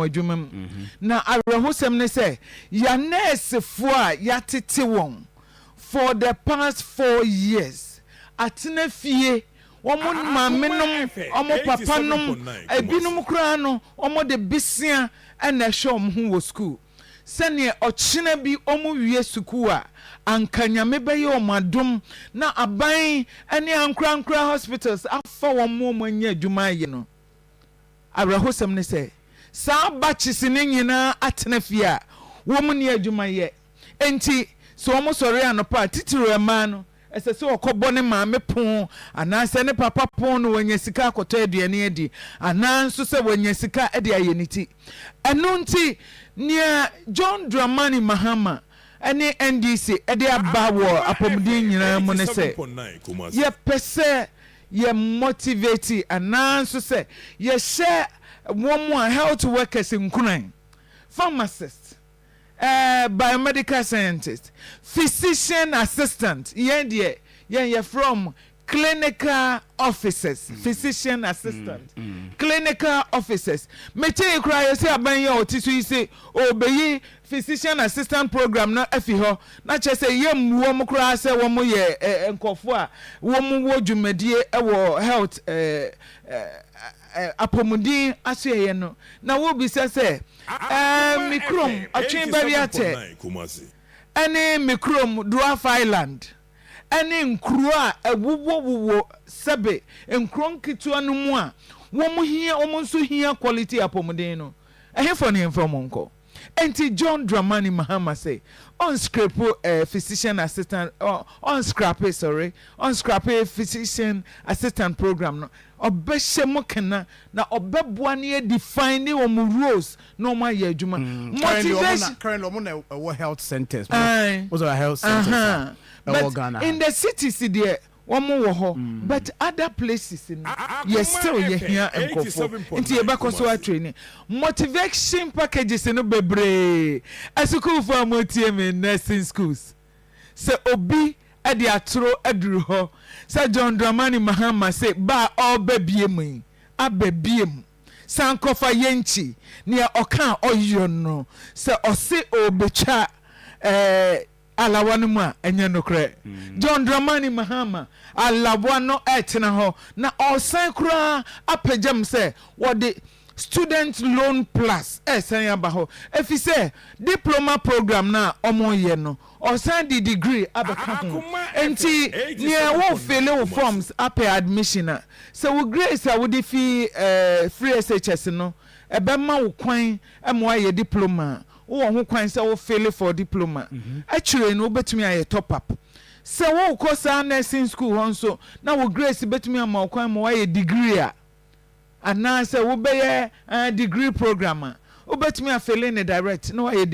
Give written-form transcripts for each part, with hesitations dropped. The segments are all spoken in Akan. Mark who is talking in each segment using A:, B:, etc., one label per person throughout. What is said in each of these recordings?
A: adwuma na awerɛhosɛm ne sɛ ya nursefoɔ a yɛatete wɔn for the past 4 years atena fie wɔn maamenom wɔn papanom ebinom koraa no wɔn de bisia ɛna ɛhwɛ wɔn ho wɔ school sɛnea ɔkyena bi wɔn wie school a anka nyame bɛyɛ wɔn adom na aban ne ankorankora hospitals afa wɔn anya adwuma ayɛ no awerɛhosɛm ne sɛ saa batches ne nyinaa atena fie a wɔn ne adwuma yɛ enti so wɔn sɔre anɔpa titiri ɛmaa no ɛsɛ sɛ ɔkɔbɔ ne maame pon anaasɛ ne papa pon no wɔnya sika akɔtɔ aduane adi anaa nso sɛ wɔnya sika de ayɛ ne ti ɛno nti nea John Dramani Mahama ɛne NDC ɛde aba wɔ apɔmuden nyinaa mu ne sɛ yɛpɛ sɛ yɛ motivate anaa nso sɛ yɛhyɛ wɔn a health workers nkunan pharmacists biomedical scientist, physician assistant, yeah, from clinical officers, physician assistant, clinical officers. Meche cry say abanya otisu yi say obey physician assistant program na afi ho na che say yem wo mo kra say wo mo ye enkofo a wo mo wo dwumadie e wo health apomudin aseye no na wo bi say mikrom atwen bariate ene mikrom Dwarf Island ene nkuru a ewuwo sebe nkron kitua no mu a wo mo hia wo mo nso hia quality apomudin no ehefo ne mfo mo nko enti John Dramani Mahama say on scrap physician assistant on scrap physician assistant program no obehye mo kana na obeboa ne define wo mo rules no ma ye adwuma motivation
B: currently mo na health centers was a health centers
A: but in the cities there one more but other places in yes still you here into your training motivation packages in bebre as school for motive nursing schools so obi e de atro aduru ho say John Dramani Mahama say ba all babiem ababiem sankofa yenchi near oka oyo no say ose obetwa alawano mu a enye nokre John Dramani Mahama alawano etena ho na osan kura apagam say what the student loan plus esan aba ho efi say diploma program na omoye no osan di degree abeka ho enti near wo fill wo forms up admission so we grace a wo di fi free SHS no ebema wo kwan emo aye diploma wo ho kwan se wo fail for diploma actually no betumi aye top up se wo ko sa nursing school hon so na wo grace betumi ama kwan mo aye degree a ana se wo be degree program wo betumi afail in direct no aye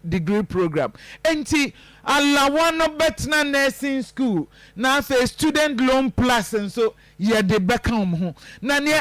A: degree program enti alawa no betna nursing school na fa student loan plus and so ye de bekam ho na ne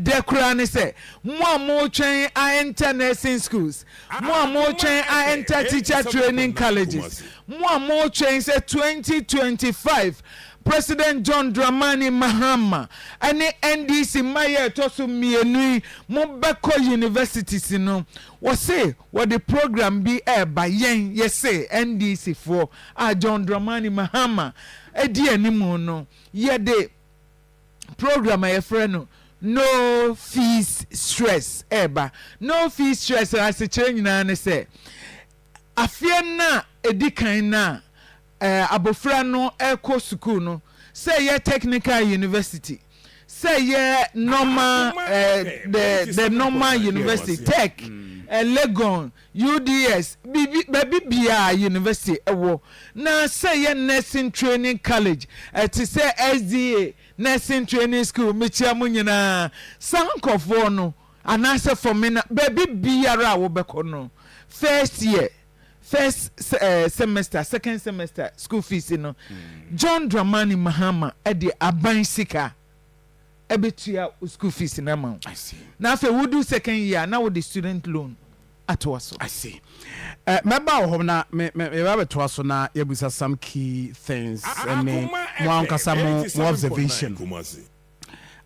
A: de kura ne se mo twen enter nursing schools mo twen enter teacher training colleges mo twen say 2025 President John Dramani Mahama ane NDC maye toso mienui mo beko universities no wo say what the program be by yen yes say NDC for John Dramani Mahama edi animu no ye de program a friend no fees stress eba no fees stress as a change na ne say afia na edikan na abofra no eko school no say ye technical university say ye normal the normal university tech Legon UDS baby bia university ewo na say ye nursing training college to say SDA nursing training school mechia mu nyina sankofo no anase for me na baby biara wo beko no first semester second semester school fees no John Dramani Mahama the abansika ebetua school fees na ma I see na fe we do second year now with the student loan atwaso
B: I see meba ho na me ba betwaso na yebusa some key things and me mo ankasa mo observation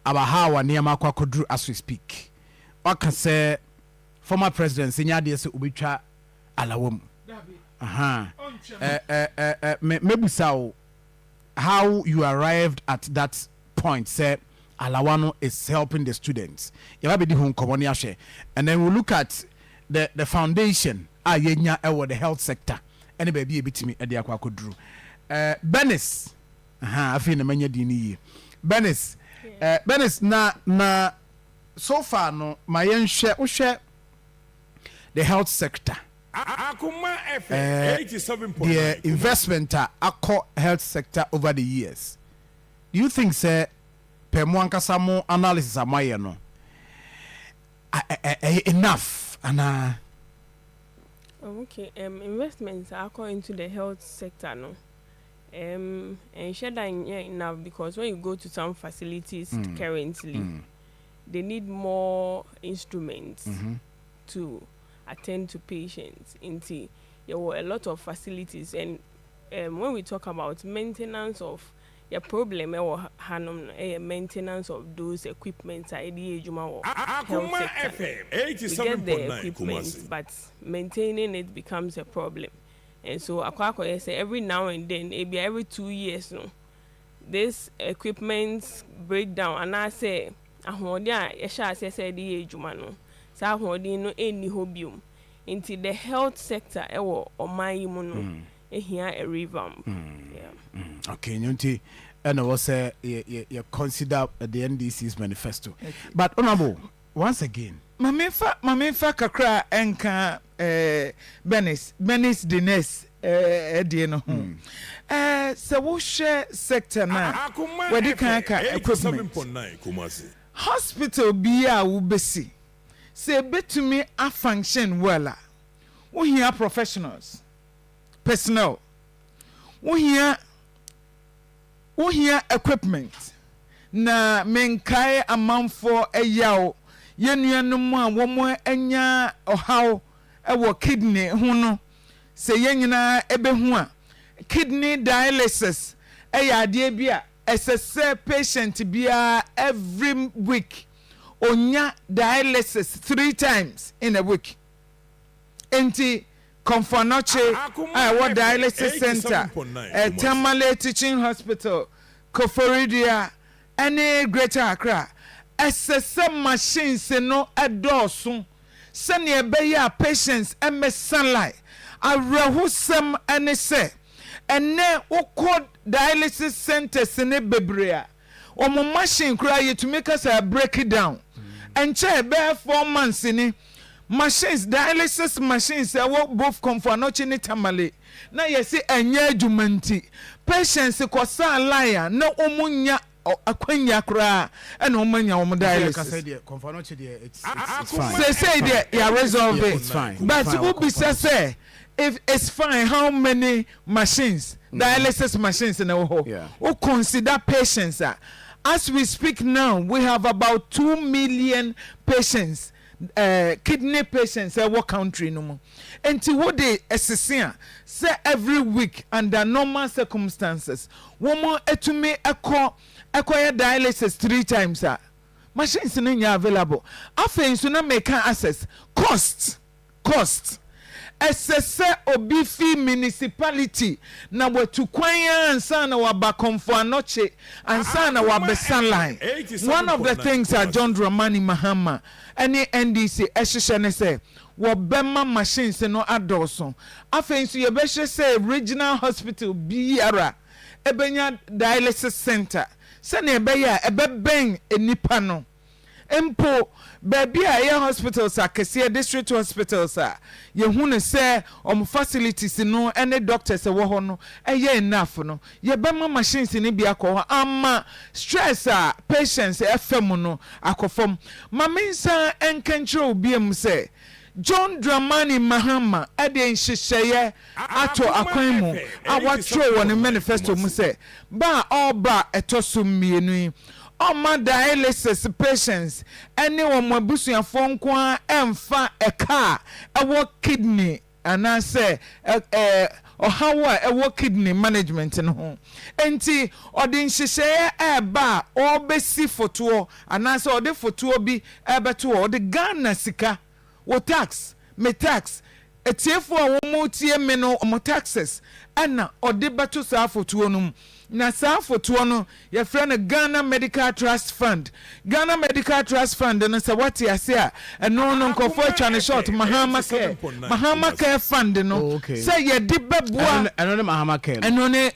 B: about how we near makokodru as we speak waka say former president senya de se obetwa alawam mebusa how you arrived at that point say alawano is helping the students yaba be di ho nkomoni ahwe and then we look at the foundation yenya ewo the health sector ene ba bi ebitimi e de akwa koduru Benis afi na manya di ni yi Benis Benis na so far no my nhwe the health sector
C: Akoma FM 87.9
B: the investment akọ health sector over the years. Do you think say per mo ankasa mo analysis amaye no enough ana
D: okay investments are into the health sector no and share that enough because when you go to some facilities currently they need more instruments to attend to patients. There were a lot of facilities, and when we talk about maintenance of your problem or maintenance of those equipment,
C: Akoma FM 87.9,
D: but maintaining it becomes a problem. And so Akwako say every now and then, maybe every 2 years, no, this equipment break down, and I say, sa hodi no eni hobium into the health sector ewo oman mu no ehia a revamp
B: okay nyonti and was say you consider the NDC's manifesto but honorable once again
A: mamefa kakra enka Benis Dines die no ho se wo hwe sector na wedi kan ka equipment
C: 87.9
A: hospital bia wo besi say betumi a function well we hear professionals personnel we hear equipment na menkai amanfo eyaw yenuanum a womo anya ohaw ewo kidney hu no say yenyina ebehu a kidney dialysis eyade bia esese patient bia every week onya dialysis 3 times in a week. Enti Konfonoche what dialysis center, Tamale Teaching Hospital, Koforidia, any Greater Accra. SSM machines no adosun. Send your beya patients and me sunlight. I rahusem and say, and ne ukod dialysis centers in a bebrea. Or my machine cry to make us break it down. And chair bear 4 months in it. Machines, dialysis machines, I work both Konfonoche ni Tamale. Now you see a nye jumanti. Patients kosa liar, no umunya akwenya kra and umanya dialysis.
B: It's fine.
A: Say there, you resolve it.
B: It's fine.
A: But who be say if it's fine, how many machines, dialysis machines in our home? Who consider patients? As we speak now, we have about 2 million patients, kidney patients in our country. No, and to what they say every week under normal circumstances, woman to me acquire dialysis 3 times. Machines are available. After you not make access cost. SSA obifi municipality na watu kwanya ansana wa Konfonoche ansana wa Besanline. One of the things that John Dramani Mahama any NDC eshishane say wabema machines no adoso afen so yebehye say regional hospital biara ebenya dialysis center se na ebeya ebeben enipa no empo baby a hospitals akese district hospitals ye hu ne say facilities no any doctors wo ho no enough no ye be machines ni bi akọ ama stress patients fm no akofom maminsa enkanchiro obiem say John Dramani Mahama ade nhyehyeye ato akwan mu awatro won manifesto mu say ba oba etoso mienu Oma dialysis patients any one mabusuafo nko a emfa eka ewo kidney and I say ohawa ewo kidney management no ho enti odin hyehyeye eba obesi foto and I say ode foto bi ebeto ode Ghana sika wo tax me tax etiefo a wo mo tie me no mo taxes ana ode beto saa fotuo no na saa fotuo no ye frɛ no Ghana Medical Trust Fund no sɛ wate ase a ɛno no nkɔfo atwa ne short Mahama Care Fund no sɛ ye de bɛboa
B: ɛno
A: ne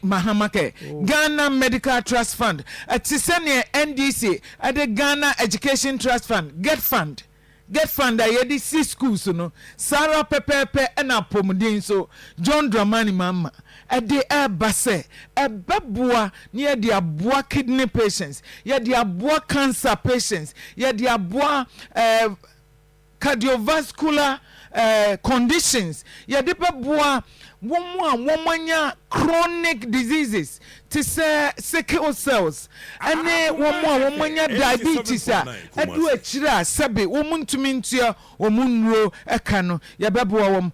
A: Mahama Care Ghana Medical Trust Fund ɛte sɛ ne NDC ade Ghana Education Trust Fund Get Fund a yɛde si schools no Sarah Pepepe ɛna pomudin so John Dramani Mama ɛde ɛba sɛ ɛbɛboa ne yɛde aboa kidney patients yɛde aboa cancer patients yɛde aboa cardiovascular conditions yɛde bɛboa wɔn chronic diseases to say sickle cells ɛne wɔn diabetes a ɛdu akyire a sɛbe wɔn ntumi ntua wɔn nnuro ɛka no yɛbɛboa wɔn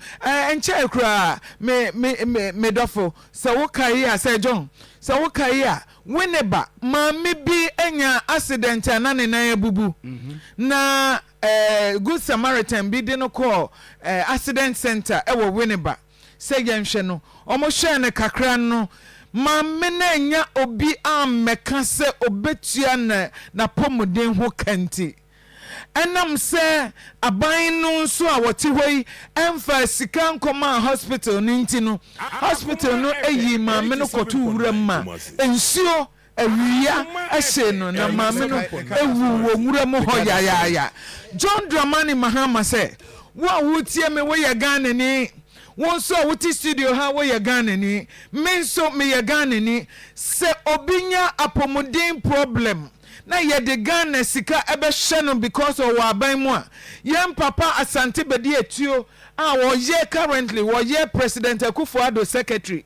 A: nkyɛn koraa me dɔfo sɛ woka yi a sɛ John sɛ woka yi a Winneba maame bi anya accident a na ne nan abubu na Good Samaritan bi de no call accident center ɛwɔ Winneba sɛ yɛnhwɛ no ɔmo hwɛ ne kakra no maame na nya obi ammɛka sɛ obetua na pomuden ho kanti ɛnam sɛ aban no nso a wɔte hɔ yi ɛmfa sika nkɔma hospital no nti no hospital no eyi maame no kɔto wura ma nsuo awia ɛhyɛ no na maame no ewu wɔ wura mu hɔ yayaaya John Dramani Mahama sɛ wo a wotie me wo yɛ Ghana ni won so wuti studio ha wo ye Ghana ni me so me ye Ghana ni se obinya apomodin problem na ye de Ghana sika ebe hye no because of wa ban mu a yem papa Asante Bedi Etuo a wo ye currently wo ye President Akufo-Addo secretary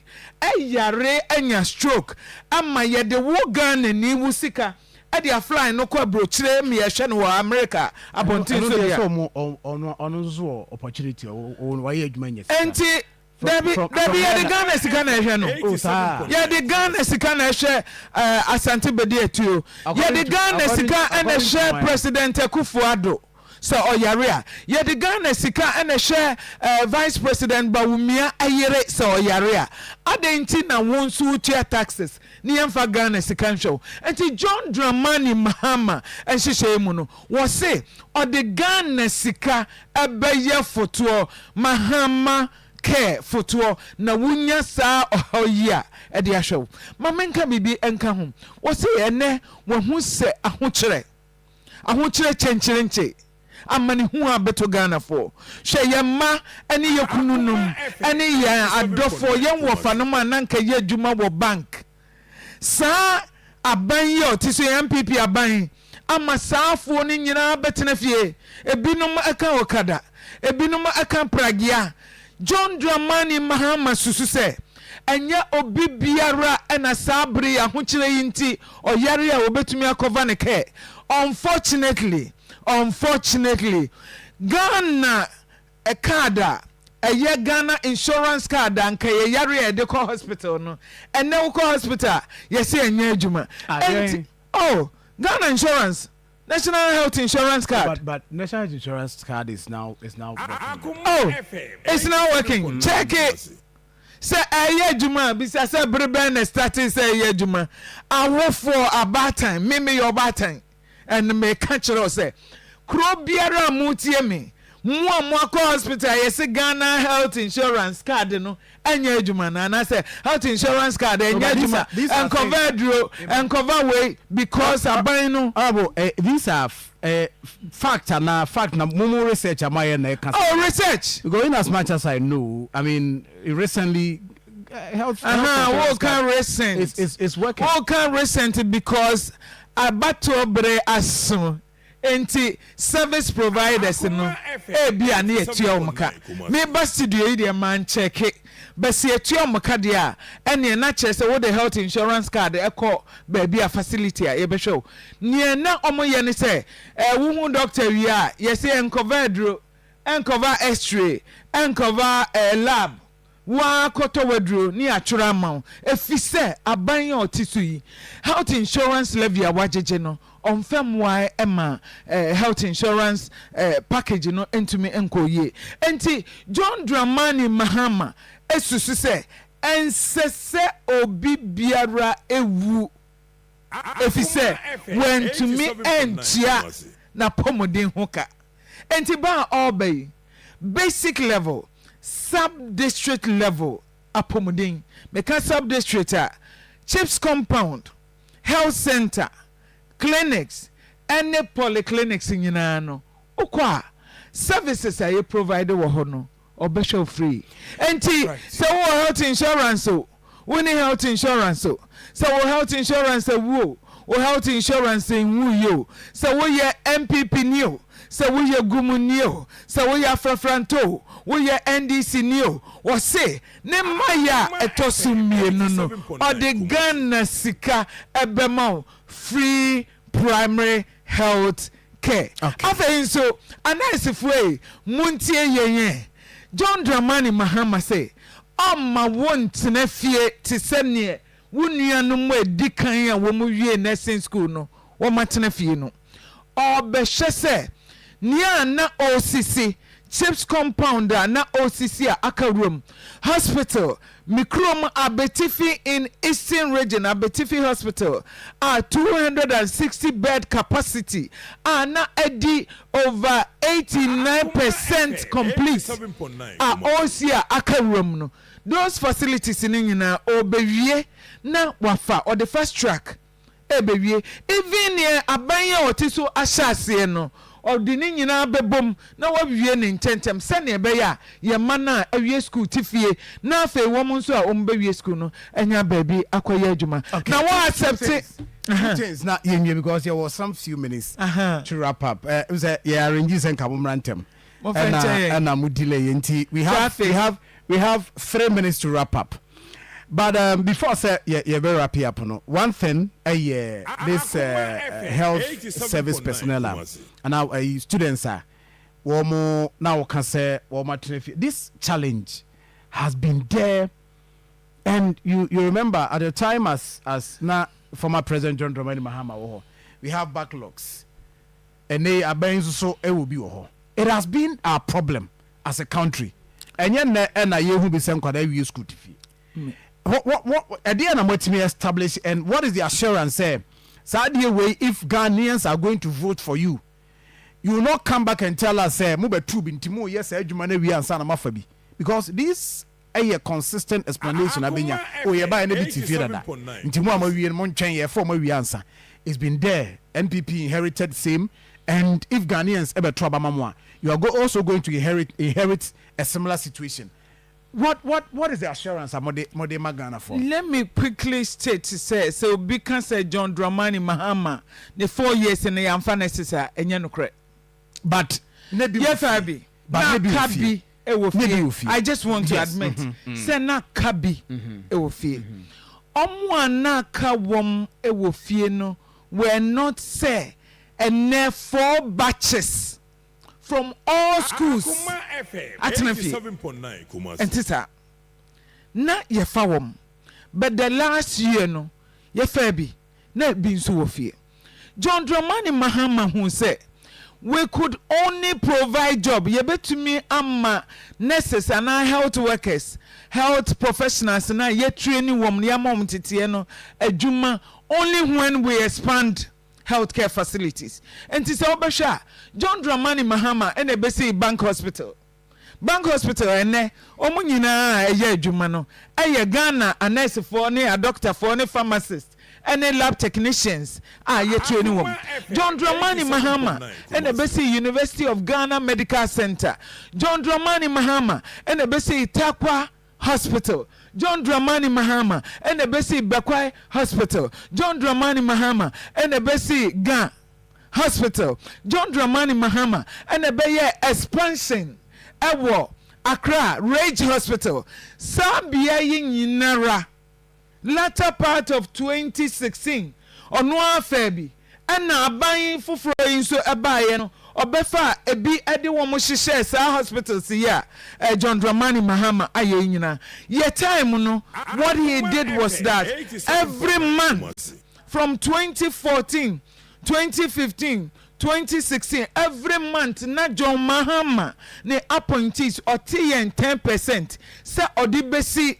A: yare anya stroke ama ye de wo Ghana ni wo sika edi a fly no kwa brochire me ye hwe no wa America abontin so dia
B: ono zo opportunity wa ye adwuma nyɛ
A: enti dabi ye de Ghana sika na hwe no ye de Ghana sika na hwe Asante Bedi Etuo ye de Ghana sika na hwe President Akufo-Addo so oyare ye de Ghana sika na hwe Vice President Bawumia ayere so oyare adenti na won so tua taxes ni yemfa Ghana sika nhwe enti John Dramani Mahama enhyehyɛ mu no wo se ode Ghana sika ebeye foto Mahama Care foto na wunya saa ohoyia e de ahwe ma menka bibi enka ho wo se ene wo hu se ahokyere chenchirenche amani hu abeto Ghana for hwe yemma ene yekununum ene ye adofo yenwofa no ma nanka ye adwuma wo bank saa aban ye otiso MPP aban ama saafo ni nyina betena fie ebinom aka okada ebinom aka pragia John Dramani Mahama susu se enya obi biara ena sabri ahokyere yinti oyare a obetumi akova ne ke unfortunately Ghana a card a Ghana insurance card anka ye yare de call hospital no and now call hospital yes enye adwuma Ghana insurance National Health Insurance card
B: but National Insurance card is now working.
A: It's now working. Check it. Say aye adwuma bisa say brebe starting say aye adwuma awo for about time me your bad time and me catch us say kro biara mutie me mo akọ hospital yes Ghana Health Insurance card no anya adwuma na say health insurance card anya adwuma and cover dro and cover way because aban no
B: these are fact na mumu research amaye na
A: research
B: going as much as I know. I mean recently health
A: recent
B: it's working
A: recent because abato bre aso enti service providers no bia na etua omka me ba studio de man check but se etua omka de a ene na kire se wo the health insurance card ekọ ba bia facility a ye be hwe ne na omoye ne se wo hu doctor wi a ye se encover x-ray encover lab wa koto wadro ni atwura ma efi se aban ya otisu yi health insurance levy a wajeje no onfem wa ema health insurance package no entumi enkoye enti John Dramani Mahama esusu se ensese obi biara ewu efi se wentumi entia na pomodin hoka enti ba obey basic level sub-district level apomodin meka sub-district chips compound health center clinics any polyclinics nyina no ukwa services are you provide wo ho no obesho free enti so wo health insurance so we health insurance so wo health insurance wo health insurance wu yo so wo ye MPP new so we ye gumu nio so we ye frafranto we ye NDC nio wo se ne maya etosumienu no o de Ghana sika ebema free primary health care after so anasifwe muntie yenye John Dramani Mahama say amma wontena fie te sene wunuanom edikan a wo mu wie nursing school no wo matena fie no obehye se nia na OCC chips compound na OCC akarum hospital mikrom abetifi in eastern region abetifi hospital 260 bed capacity na edi over 89% complete OCC akarum no those facilities in nyina obewie na wafa or the first track ebewie even near abanya otiso ahyase no ordini nyina bebom na wawie ne ntentem sene ebeya ye mana awie school tifie na afa wom nso a ombewie school no enya baabi akoye adwuma na wa accept
B: things na yenwie because there was some few minutes to wrap up it was arranges and kabumrantem and am delay nti we have 3 minutes to wrap up. But before I say you're very happy up no one thing this health service personnel and now students are now can say this challenge has been there, and you remember at the time as now former President John Dramani Mahama we have backlogs and they are being so it will be it has been our problem as a country and yet and I who be sent kwada we school TV. What idea na me establish and what is the assurance say Sadia way if Ghanaians are going to vote for you, you will not come back and tell us say mo be true bintimu yes adwuma we ansa na mafabi, because this a consistent explanation abenya oh ye ba na bi TV dada ntimu amawie mo ntwen ye for we answer. It's been there. NPP inherited same, and if Ghanaians ever trouble mamwa, you are also going to inherit a similar situation. What is the assurance Mode Magana for?
A: Let me quickly state to say so because John Dramani Mahama the 4 years in the Amfanesa and Yanukre.
B: But
A: yes, I be. But maybe I just want to admit say na kabi e wo fie. Omwa na ka wom e wo fie no were not say and 4 batches from all schools at Nefi and tisa na ye fawom but the last year no ye fabi na bin so wofie. John Dramani Mahama who say we could only provide job ye betumi amma nurses and health workers health professionals na ye training wom ya mom tete no adwuma only when we expand healthcare facilities. And it's our John Dramani Mahama and a basic bank hospital and omunyina eye adwuma no eye Ghana a nurse for ne a doctor for ne pharmacist and a lab technicians ye training wom. John Dramani Mahama and a basic University of Ghana Medical Center. John Dramani Mahama and a basic Takwa Hospital. John Dramani Mahama and the Bessie Bakwai Hospital. John Dramani Mahama and the Bessie Ga Hospital. John Dramani Mahama and the Baye expansion. Ewo Accra Rage Hospital. Sabia Yinara. Latter part of 2016. Onwa Febi. And now buying for so a buyer obefa ebi ede wo mo hyehyɛ saa hospitals here John Dramani Mahama aye nyina ye time no what he did was that every month from 2014 2015 2016 every month na John Mahama ne appointees otiyen 10% say odi besi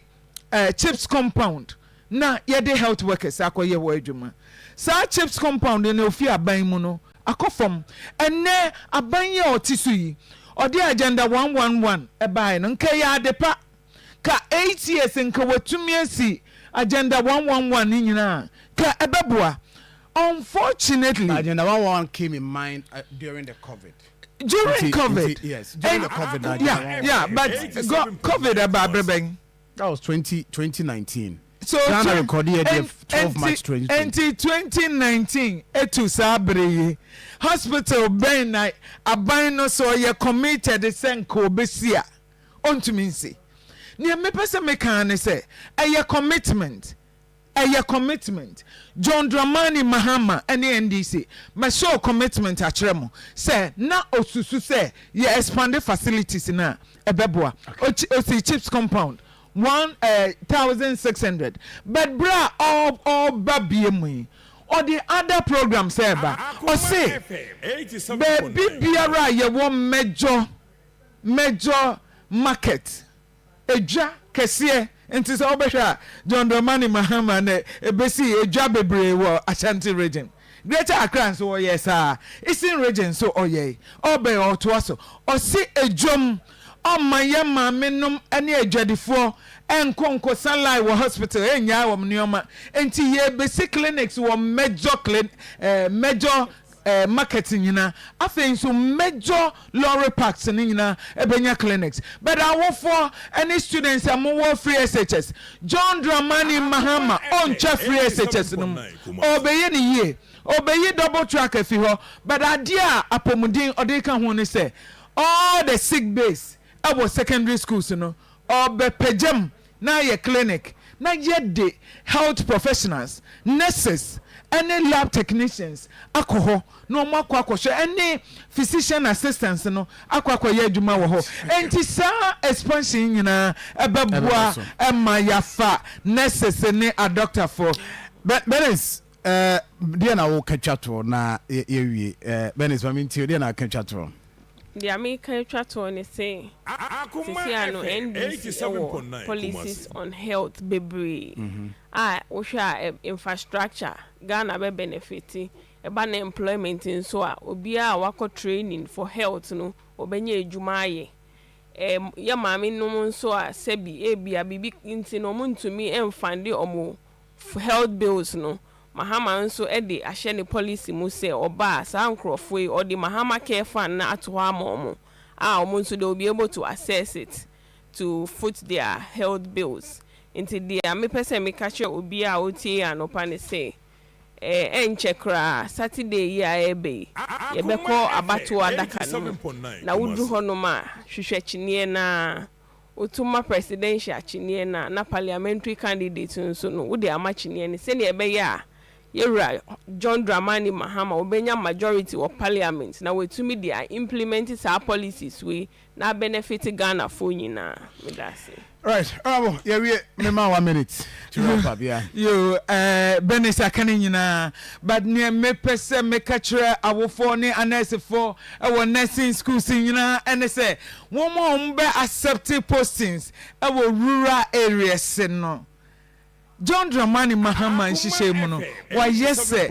A: chips compound na yede health workers akoye wo adwuma sa chips compound ne ofi aban mu no akofom ene aban ye otisu yi odi agenda 111 ebai no nka ya adepa ka 8 years nka watumi asi agenda 111 ni nyina ka ebeboa. Unfortunately,
B: agenda 111 came in mind during the COVID.
A: During COVID,
B: yes, during the COVID.
A: But COVID about
B: that was 2019.
A: So
B: Ghana recorded 12 March 2020.
A: 2019, etu sabre hospital ben na aban no so ye committed senko besia. Ontumi nsi. Ni me pese me kan say a commitment. A commitment. John Dramani Mahama any NDC my show commitment akyeremo say na osusu say ye expand facilities na ebeboa osi chips compound 1,600 but bra all babie mu or the other programs eba or say baby biara ye wo major market eja kese nti sɛ obehwa John Dramani Mahama ne ebesi edwa bebre wo Ashanti region Greater Accra so yes Eastern region so oye obe oto so osi ejom omaye maamenom ane adwadifo enkonko sanlai wo hospital enya wo mnioma enti ye besi clinics wo major marketing nyina afen so major lorry parks ni nyina ebenya clinics but awon for any students amowo free SHS John Dramani Mahama on free SHS no obeye ni ye obeye double track afi ho but adia apomudin odeka ho ni say all the sick base our secondary schools no obepejam na ye clinic na ye de health professionals nurses any lab technicians akoho no makwa any physician assistants no akwa ye adwuma wo ho enti sa expansion nyina ebeboa ema yafa nurses ne a doctor for
B: Benis dia na wo kachato na yewie Benis maminti dia na kachato
D: the American chato ne say Sisiano NDC policies on health bebre wo hwa infrastructure Ghana be benefit eba na employment nso a obia wako training for health no obenya edwuma aye ya maame no nso a sebi ebia bibi nti no muntumi emfande omo health bills no Mahama nso ede ahye ne policy mu se oba sa nkrofo e odi Mahama care fund na ato amomo omo nso they will be able to access it to foot their health bills into the me person me catch obi a otie anopa ne say enchekra Saturday ya ebe ye beko abato adaka no na wudu honoma hwehwe chinie na otuma presidential chinie na parliamentary candidate nso no wode ama chinie ne se ne ebe ya yewra John Dramani Mahama obenya majority of parliament na wetumi dia implement our policies we na benefit Ghana for nyina me dase.
B: Right, yeah, we ma 1 minute to wrap up, yeah.
A: You Benis akane nyina but ne me pese me kachre awofo ne anesefo our nursing schools nyina ene se wo mo mbe accept postings our rural areas no John Dramani Mahama nhihye mu no wa yese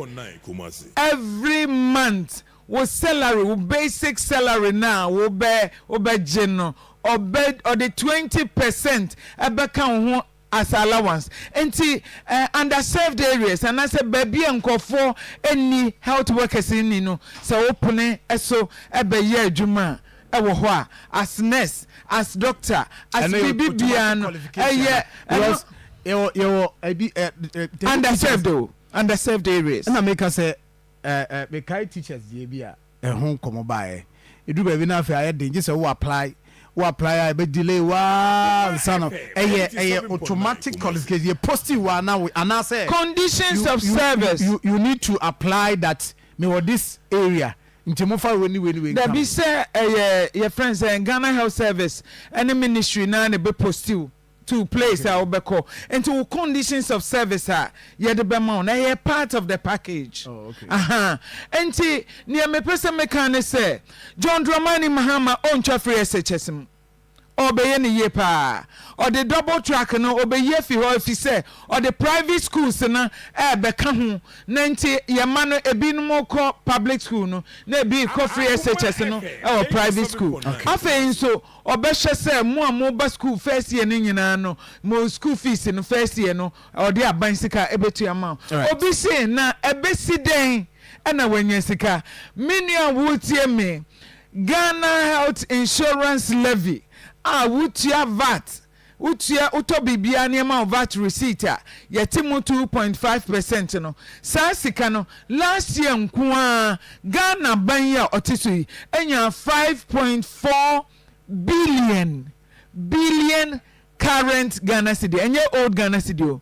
A: every month wo salary wo basic salary now wo be geno or the 20% ebeka ho as allowance enti underserved areas and I say baby enkofo any health workers ni no so opune eso ebeye adwuma ewo ho a as nurse as doctor as bibian underserved areas
B: na make us say me kai teachers dey bia ho komo bae edu ba bi na afa aye den just wo apply I be delay wa son of automatic qualification you posting wa now and I say
A: conditions of service
B: you need to apply that me for this area Ntimufa we
A: There be say your friends and Ghana Health Service any ministry na ne be postil to place our beko into conditions of service ye de be ma na part of the package.
B: Oh, okay.
A: Enti near me person me can say John Dramani Mahama on free SHS obeye ne ye pa or the double track no obeye fi ho fi say or the private schools na beka ho na nti ye ma no ebinom ko public school no na bi ko free SHS no or private school afei nso obehwe say mo ba school first year ni nyina no mo school fees no first year no or the aban sika ebetu ama obi say na ebesi den na wanya sika minua wutie me Ghana Health Insurance Levy wutia VAT wutia uto bibia niema VAT receipt yetimu 2.5% no saa sika no last year nkoa Ghana banya otisu enya 5.4 billion current Ghana cedi enye old Ghana cedi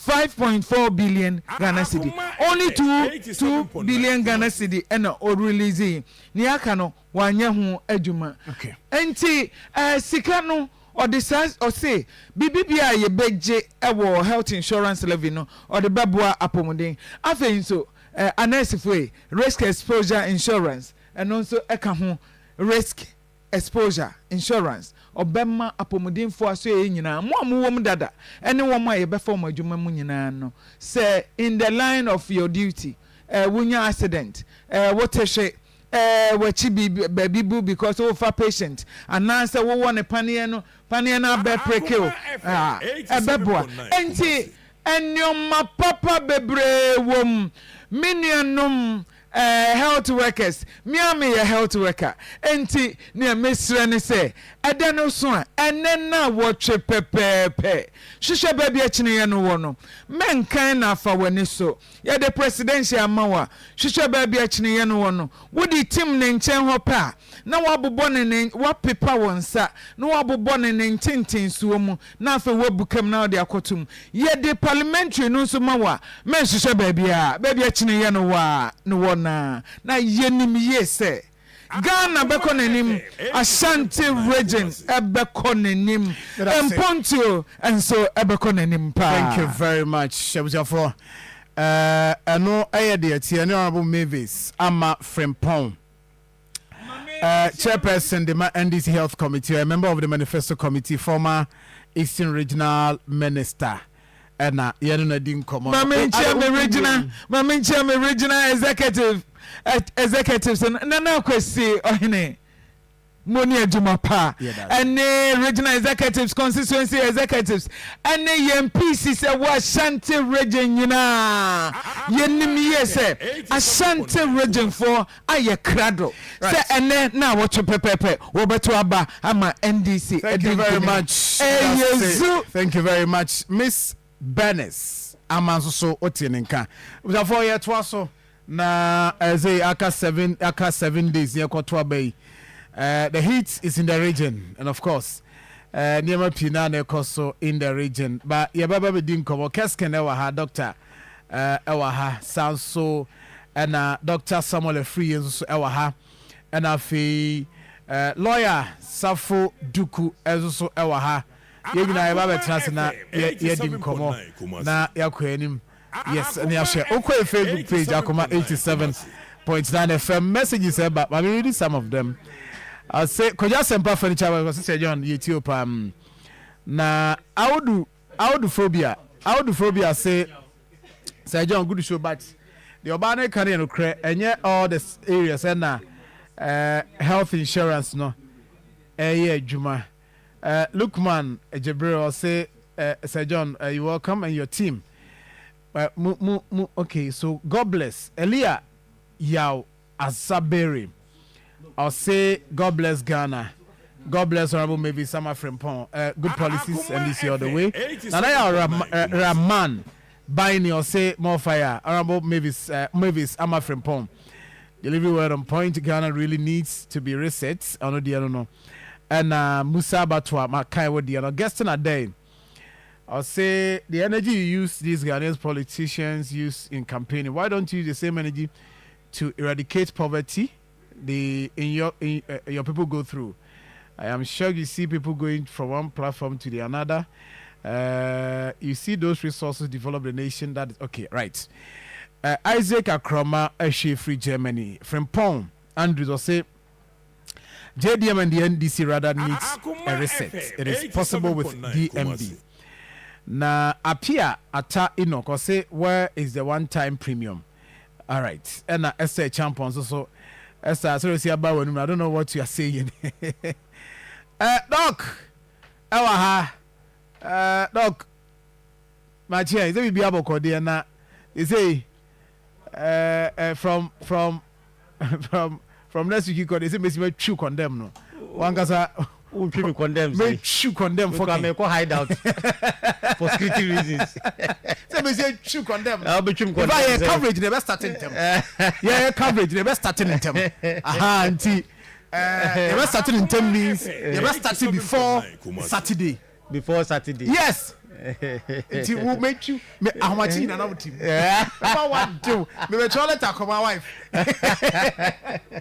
A: 5.4 billion Ghana cedi only 2 billion Ghana cedi ena o release ni aka no wanya ho adwuma
B: okay
A: enti sika no or the size or say bibia ye beje ewo health insurance levy no or the babua apomuden afei nso anesifwe risk exposure insurance and also eka ho risk exposure insurance obema apomuden fo aso ye nyina mo amwom dada ene wo ma ye be form adwuma mu nyina no say in the line of your duty wunya accident wotehwe wachi baby boo because of a patient and answer wo won panie no be prekeo ebeboa enti enyoma papa bebre wom minianum health workers me health worker enti ne mesre ne se ede no so a ene na wo twe pepepe hwehwe ba bia kine ye no wo no menkan na fa wani so ye the presidential amawa hwehwe ba bia kine ye no wo no wodi team ne nchen ho pa na wabobɔ ne wapepa wonsa na wabobɔ ne ntintin suo mu na afa wabukam na ode akotum ye the parliamentary no so mawa men hwehwe ba bia kine ye no wa no wo na yenim ye se Ghana beko nenim Ashanti region ebeko nenim Mpontio and so ebeko nenim pa.
B: Thank you very much Shebusafo no ayede ati honorable Mavis ama Frimpong chairperson the NDC Health Committee, a member of the Manifesto Committee, former Eastern Regional Minister and yenu din komo Mama Chairman regional executives and na kwesi ohene Moni adwuma pa and regional executives constituency executives and MPC say wa Ashanti region nyina yenim yese Ashanti region for aye krado say ene na wo pepepe wo beto aba ama NDC. Thank you very much. Thank you very much Miss Bernice amanso otienenka for year twaso na say aka 7 days ye kwato abai. The heat is in the region, and of course, Niema Pina Nekoso in the region. But Yababa Dinko, Kesken Ewaha, Doctor Ewaha, sounds so, and Dr. Samuel Free Ewaha, and a fee lawyer Safo Duku Ezuso Ewaha. Yegina Yababa Transna Yedim Komo, na Yakwenim. Yes, and Yasha. Okay, Facebook page, Akoma 87.9 FM. Messages about, I'm reading some of them. I say, could you send furniture? Because I said, John, YouTube. Na, I would do phobia. Say John, good show, but the urban career credit and yet all the areas and health insurance no. Yeah, Juma. Lookman, Jabril, say, Sir John, you welcome and your team. Okay, so God bless. Elia Yao Azaberi. I'll say God bless Ghana. God bless Honorable Maybe Sama Frimpong. Good policies and this year the way. And Rahman Baini or say more fire. Honorable Mavis Ama Frimpong. Delivery word on point. Ghana really needs to be reset. I don't know. And Musa Batwa Makai Wadi. Guesting a day. I'll say the energy you use these Ghanaian politicians use in campaigning. Why don't you use the same energy to eradicate poverty? your people go through. I am sure you see people going from one platform to the another. You see those resources develop the nation. That is okay, right? Isaac Akoma, Free Germany, from Pong, Andrews will say JDM and the NDC rather needs a reset. It is possible with DMB. Na appear ata inoko say where is the one-time premium? All right, and Esther Champions also. Esther, sorry, see about when I don't know what you are saying. Doc, Doc, my chair is it be able to na? You say from next week you could say me true condemn no. One kasa
E: People condemn.
B: me true condemn for
E: me go hide out for security reasons.
B: Say me say true condemn.
E: I'll be true
B: If
E: condemn.
B: I coverage the best starting them. Yeah, coverage the best starting in them. Aha, auntie. The best starting in 10 means the best starting before Saturday.
E: Before Saturday.
B: Yes. It will make you how much in another team. About what do me be toilet to my wife.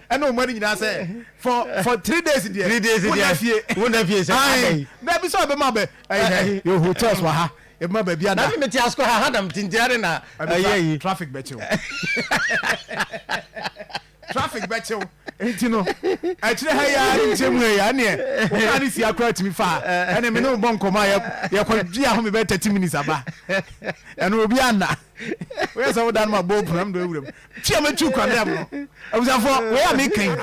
B: I know money in say for 3 days in there.
E: 3 days in there. Won't have you say.
B: That be so be my be. Your hotels were ha. E ma ba bia na.
E: Na me ti asko ha hadam tintiare na. Ayi.
B: Traffic becho. Traffic becho. Enti no. Actually ha ya nchemu ya ne. O ka ni si akra timi fa. Ene me no bon koma ya kwa dia ho me be 30 minutes aba. Ene obi ana. We say we dan ma bo program do ewurem. Chia me chu kwandam no. Abusafo we are making.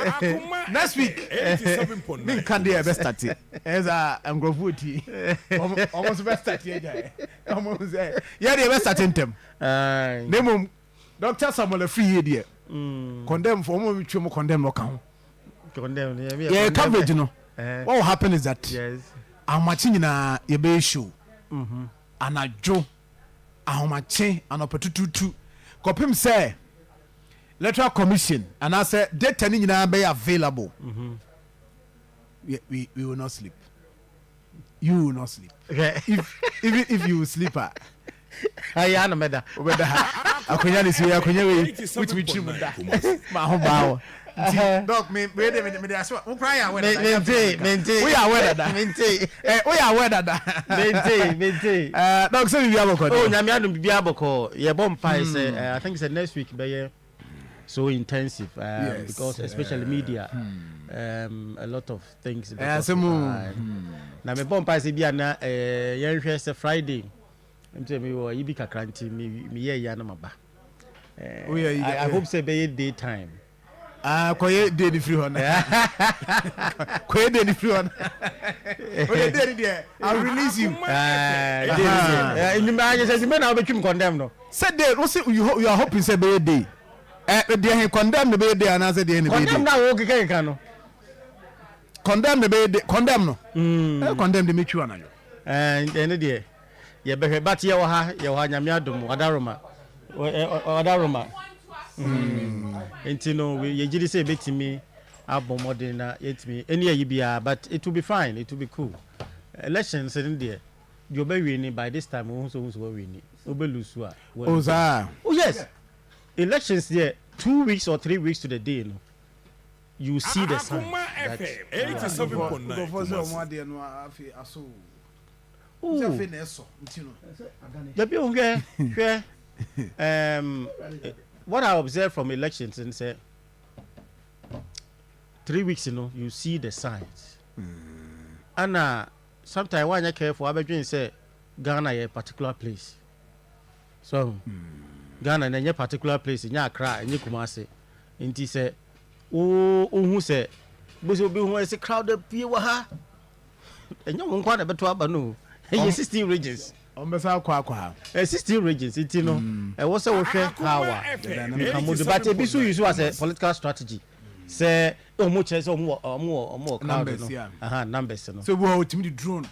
B: Next week.
C: 87.9.
B: Me kan dey best start. Eza angrofu ti. Almost best start here guy. Almost yeah dey best start intem. Nemo Dr. Samuel free here there. Condemn for me twem condemn no kan.
E: Condemn.
B: Yeah, coverage no. What will happen is that
E: Yes.
B: amachi nyina ye be show. Anajo ahomache anopetututu. Kopim say electoral commission and I say data ni nyina be available. We will not sleep. You will not sleep.
E: Okay.
B: Even if you sleep
E: Aya na meda.
B: obeda ha akonya ni siya akonya we which we trim da ma ho bawo dog me dey aso wo cry away
E: Maintain.
B: we are aware that
E: Maintain.
B: we are aware that
E: Maintain.
B: dog say we be aboko
E: Oh, nyame adum bibia aboko. Ye bom pai say I think it's next week be so intensive
B: Yes,
E: because especially media a lot of things
B: so
E: na me bom pai say bia na yen hwe say Friday mte me wo yibi kakranti me ye ya na maba I hope say be daytime
B: koye dey the free one koye dey the free one oye dey there I'll release you
E: in my say me na obetwim condemn no
B: say dey you are hoping say be day dey he condemn the be day and say dey any be
E: condemn na wo keke no
B: condemn the be day condemn no condemn the make you anayo
E: and there ye be but ye wo ha nyame adom odaroma enti no ye gidi say betimi abomode na yetimi any ayi bia but it will be fine, it will be cool. Elections in there you be winning by this time we so winning obelusu a
B: oh
E: yes, elections there 2 weeks or 3 weeks to the day no you see the sign
C: Akoma FM 87.9.
E: What I observe from elections and say 3 weeks you see the signs and sometimes when you careful I be say Ghana a particular place so Ghana in a particular place in Accra and Kumasi inti say who say boso be who say crowded people ha and you won't quite better abanu 16 regions. 16 regions. It's was a power. But it be so used as a political strategy. Say, much as more numbers. Numbers.
B: So we are to drone.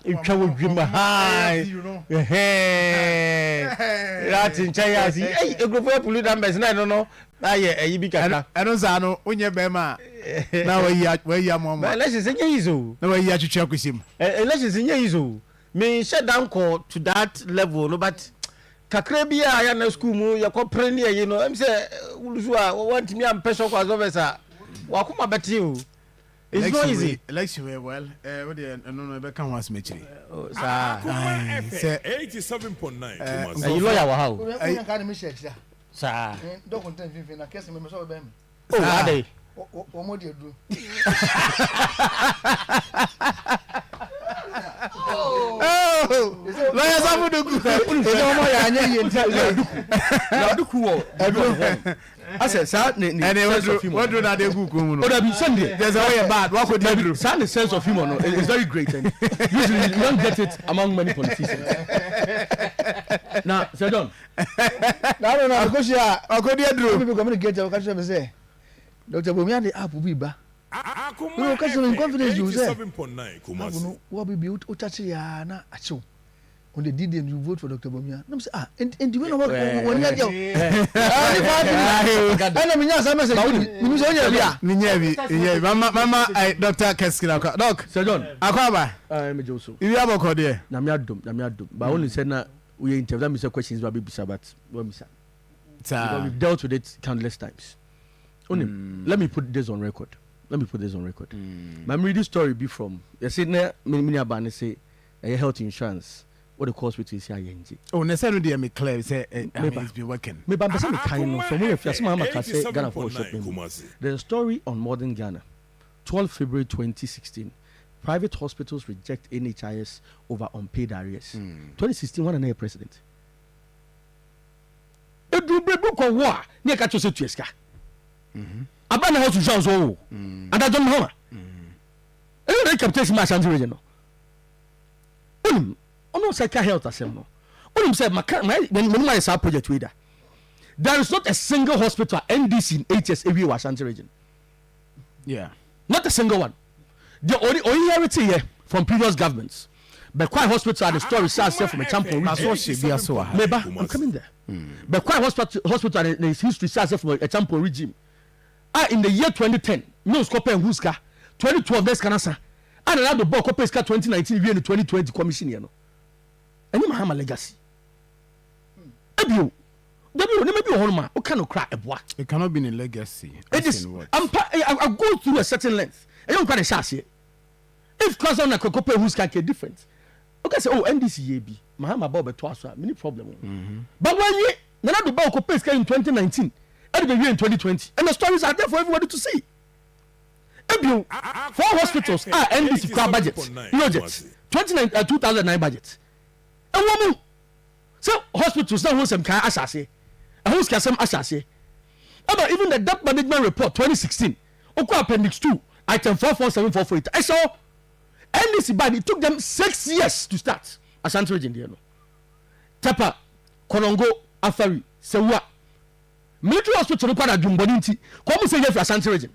E: You can dream high. That's in China. Hey, a group of police numbers. I don't know. I be I
B: don't know. When you're Bema. Now where you are, Mama.
E: Elections in Yezu.
B: No, you have to check with him.
E: Elections in Yezu. Me shut down call to that level, no, but Kakrebia, I am a school, you are comprehend, I'm say, want me, I'm special as officer. Wakuma better you. It's not easy.
B: Election well. What the no can was me.
C: Akoma FM 87.9 Kumasi.
E: You lawyer wa how?
F: I can't miss it.
E: Sir.
F: Don't content in a case of so them.
E: Oh, are they?
F: What more do you do?
B: Lawyer Samuduku.
G: I said, sir,
B: what do that they cook?
G: Sunday.
B: There's a way bad. What could they do?
G: Sir, the sense of humor is very great. And usually you don't get it among many politicians. Now, Sir John.
F: I don't know. Because I could people communicate. I can say, Dr. Bomian, the app will be back.
C: Akoma
F: FM confidence you say.
C: 87.9 Kumasi.
F: What be built Otachi na acho. On the D you vote for Dr. Bomia. I'm say and you know what when you are I mean yes I message
B: Mama Dr. Keskina Doc
G: Sir John.
B: Akoma
G: Me Joso.
B: you have a code there
G: Na me adom. But only said na we interview me questions about baby sabat. Because we've dealt with it countless times. Only let me put this on record. My reading story be from you see na many abane say health insurance. What the cost which is here yenji.
B: Oh, necessarily they me clear say it's been working.
G: Me ba me kind of from where if you mama can say
C: FM
G: Ghana for shop.
C: 87.9 Kumasi.
G: There's a story on Modern Ghana, 12 February 2016. Private hospitals reject NHIS over unpaid arrears. 2016, one and president. Edu brebu ko wa ni ka chose tueska. Abana how to shout so. And I don't know. Any capitation ma Ashanti region no. Ono say health asem no. Onim say when my sub project leader. There is not a single hospital NDC in 8 years every Ashanti region.
B: Yeah.
G: Not a single one. The only heritage here from previous governments. But quite hospital the story says from a champion regime. I'm coming there. But quite hospital the history says from a champion regime. In the year 2010, no scope and Huska, 2012 there's cancer. And another book of 2019 in the 2020 commission here no. And you have a legacy. Maybe one cannot cry a boy.
B: It cannot be a legacy.
G: It is. I go through a certain length. I don't quite a chassis. If class on a cocope who's can get different. Okay, say, NDC AB. Mahama Bob twice, many problem. But when you another bulk of pay in 2019, and the year in 2020, and the stories are there for everybody to see. Four hospitals are NDC car budget. Budget 2009 budget. And woman, so hospitals now who some can assassin. And who's can some assassin. But even the debt management report 2016, Oko Appendix 2, item 447448. I saw NDC bad. It took them 6 years to start. Ashanti region there no. Tepa, Konongo, Afari, Sewa. Military hospital no kwada Jumboninti. Come say for Ashanti region.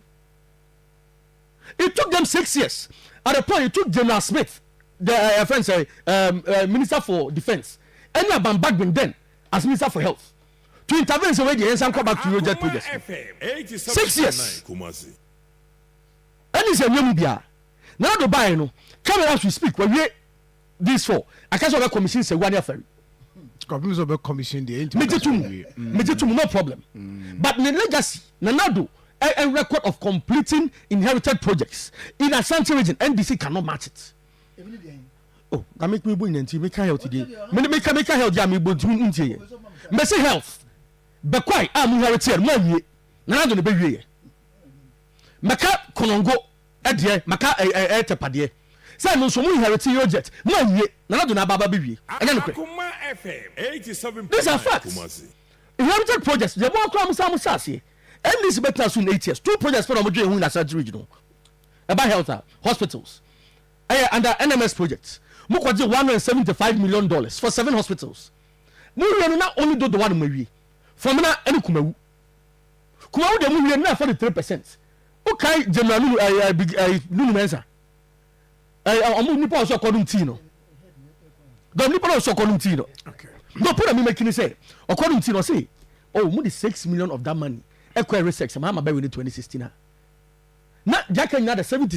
G: It took them 6 years. At the point, it took General Smith, the Minister for Defense, and Bambagben then as Minister for Health to intervene so the answer come back to your jet project. 6 years. And it's a young bia. Now the buy no. Come as we speak. When we this for, I can't have commission say 1 year ferry.
B: Commission the
G: Mejetum no problem. But the legacy, Nanado. A record of completing inherited projects in Ashanti region, NDC cannot match it. Oh, that make me bring into make health today. Make health, yeah, me both into here. Messi health. But quite, I'm inherited more ye. Nana don't be ye. Maka Konongo, Edia, Maka Tepadie. Say no so inherited your jet. More ye. Nana don't have Baba baby.
C: Akoma FM 87.9.
G: These are facts. Inherited projects. The more crime Samusasi. And this better soon 8 years. 2 projects for Omojo in Ashanti region. About health hospitals. Under NMS projects. Mukwaji $175 million for 7 hospitals. Muriano not only do the one maybe. From na any Kumawu. Kumawu de Muriano na 43%. Okay, General Lulu Mensa. Omu nipa also according to no. The nipa also according to no. Okay. No put me making say according to no say. Oh, more than 6 million of that money. Equal sex, I'm about in 2016. Now, Jack and the 70.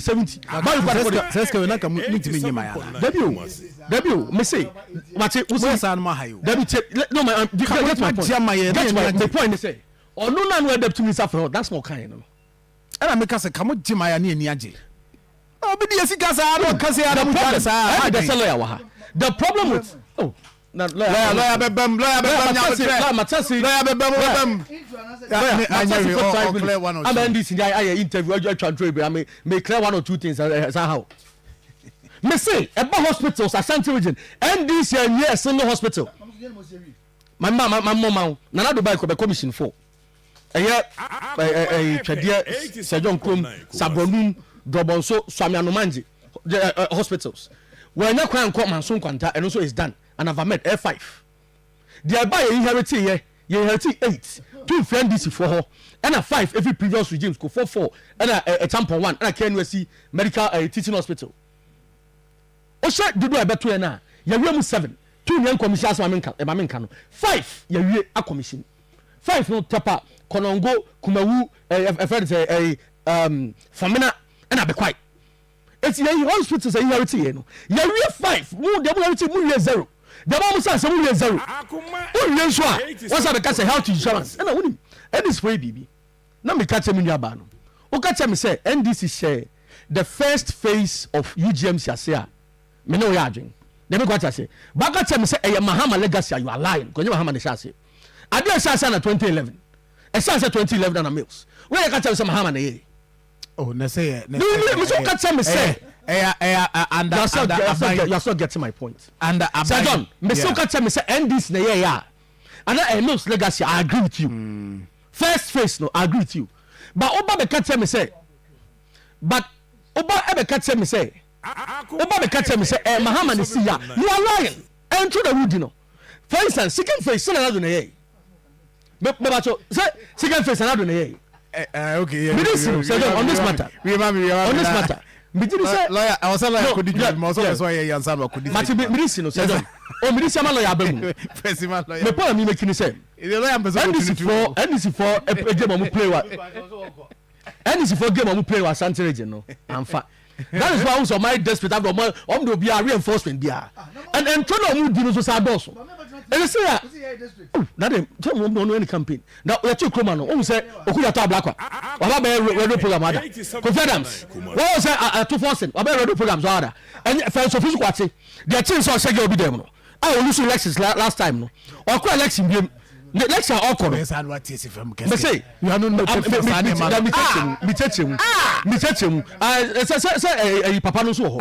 G: Debut, me say, what it was no, my get my point. The point is say, or no one will adapt to me suffer. That's more kind.
B: ɛna meka sɛ kamo gye ma ya ne ani agye obidi asika saa no kase ya mu kase saa
G: the lawyer wa ha the problem with na
B: lawyer bebam lawyer bebam
G: I'm ending I interview I try to me clear one or two things how me say about hospitals Ashanti region and this year single hospital my mom na do buy ko be commission for twede sejon krom sabronum dobonso swamianomanji hospitals when na kwan ko manso kwanta and also is done and I've met F5 they buy inherit here you inherit 8 two friend this for her and a 5 every previous regimes go 4 and a tampon 1 and a KNUSC medical teaching hospital o she dudu e beto na ya wiem 7 two nyan commission asma menka no 5 ya wie a commission 5 no tapa konongo kumawu famina and abekwai it's ya hospitals are inherit here no ya wie 5 mu de mu wie 0 the mom says some years zero. Who so what's up because health insurance? And I wouldn't. And this way, baby. Now me catch me nyaba no. O catch me say NDC share the first phase of UGM share. Me no yadwin. Let me what I say. But catch me say e Mahama legacy you are lying. Ko Mahama ne share. Ade share na 2011. E share 2011 na mills. Where catch me say Mahama na ye.
B: Oh, na say.
G: No, so catch me say
B: and
G: you're still getting my point.
B: And
G: Sir John, me still catch me say NDC na yeah. And a mills legacy I agree with you. First phase no I agree with you. But oba be catch me say Mahama ne see ya. You are lying. And to the wood no. For instance, second phase na do na yeah. Me say second phase na do na yeah.
B: Okay, yeah.
G: On this matter. On this matter.
B: Lawyer, I was like, could you also why you answer could you?
G: Mati medicine, Sir John. Oh, medicine lawyer abamu.
B: Pesiman lawyer.
G: Me point me making say.
B: The lawyer
G: NDC for a game of play what. NDC for game of play what Ashanti region no. Amfa. That is why also my desperate am do be a reinforcement bia. And try no do no so sadoso. And say na dem tell me no any campaign. Now we check Kroma no. O say okuya ta black wa. Wa ba radio program ada. Confidence. Wo say to force. Wa ba radio program so ada. And first official kwate. The thing so say obi dem no. I lose elections last time no. Or ko election bi the election all correct.
B: Yes, and what is from
G: Me say
B: you are not
G: me touch say papa no so ho.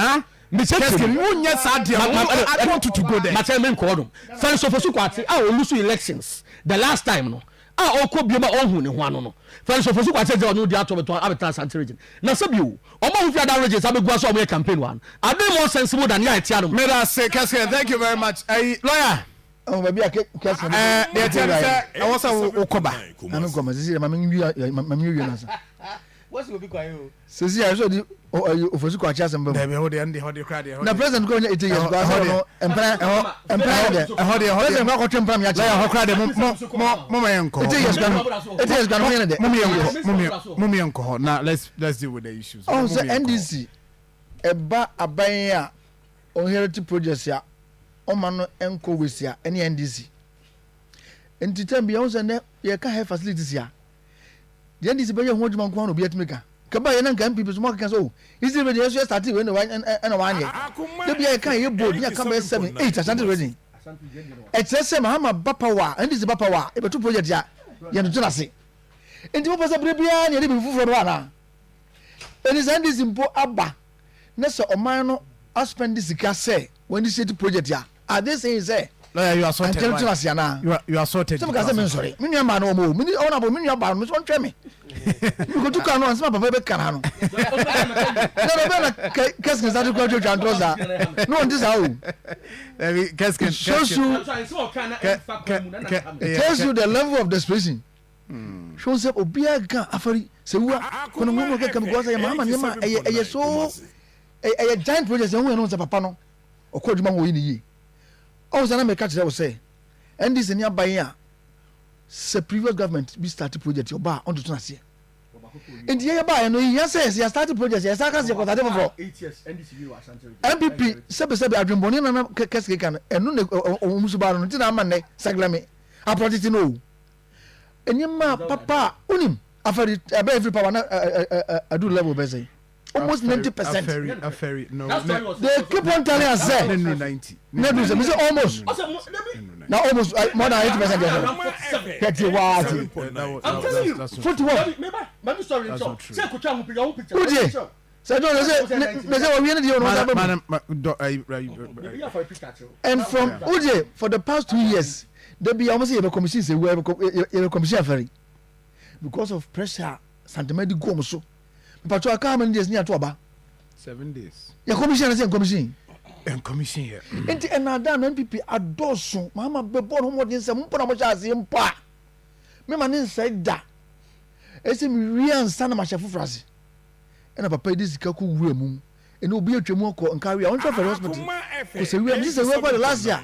G: Me say
B: you sad I want you to go there.
G: Ma tell me call them. First of all kwate lose elections the last time no. Oko bi ma ohun ne ho ano no. First of all kwate dey no dey ato abeta Ashanti region. Na say bi o hu fi other regions abegua so o campaign one. Are they more sensible than ya etia no?
B: May I say thank you very much. Lawyer
F: oh baby kase
B: they tell say I was Okoba
F: I'm Akoma sisi mami na sa
E: What's go be quiet o
F: sisi I so di ofosu kwa cha sembe
B: na be hold the crowd
F: na president ko nya 8 years kwa so empire de president ko twem pam ya cha
B: lawyer crowd mo yenko
F: 8 years kwa no nya de
B: mo yenko now let's deal with the issues.
F: Oh so NDC eba aban a inherit projects ya omano enko wesia ene NDC entitam bia won se ne ye ka health facilities ya the NDC be ye ho djuma nko no bia timika ka ba ye na nka MPP so mo ka so isi be ye so start we no ena wan ye de bia ye ka ye board ya ka be 7 8 Ashanti ready excess Mahama bapawa NDC bapawa e betu project ya ye no tuna se enti mo pesa bre bia ne de be fufuro no ana eni NDC mpo aba ne so oman no aspend sika say when this city project ya are they saying say
B: lawyer you are sorted you are sorted
F: some can say me sorry me nua ma no mo me ona bo me nua ba no so ntwe me go to kan no ansema papa be kan no no be na qu'est-ce que ça dit quoi tu entends ça no on dit ça ou
B: qu'est-ce que
F: tells you the level of desperation shows up obia kan afari se wa kono mo ka kam go say mama ne ma eye so eye giant project e hu no say papa no okodjuma wo yi ni yi o say na me catch say say NDC ni aban a se previous government be start project oba on to ase and ye ba no yi say say start project ye say ka say kwata for
E: 8 years NDC you Ashanti
F: MPP sebe adwemboni na kese kan enu ne omusu ba no ti na ama ne saglame a project no enyima papa unim after every power I do level best. Almost 90%.
B: A ferry. No.
F: They keep on telling us say.
B: No 90.
F: No, do say almost. Now almost more than 80%. That's it. Wow.
G: I'm telling you.
F: Football.
G: Maybe sorry. Say kucha mu piga mu
F: Who
G: picture.
F: So don't say we and from Uje for the past 2 years, they be almost a commission say we have a commission ferry because of pressure. Santimedi go so. But you come in days near to Aba.
B: 7 days.
F: Your commission is commission.
B: And commission here.
F: And another NPP adore so. Mama be born home with some Panamas in Pa. Me man inside that. Ese mi real stand ma chef frase. And papa this kaku wura and obi atwemu ko nkari on for hospital. Ko se we this we for the last year.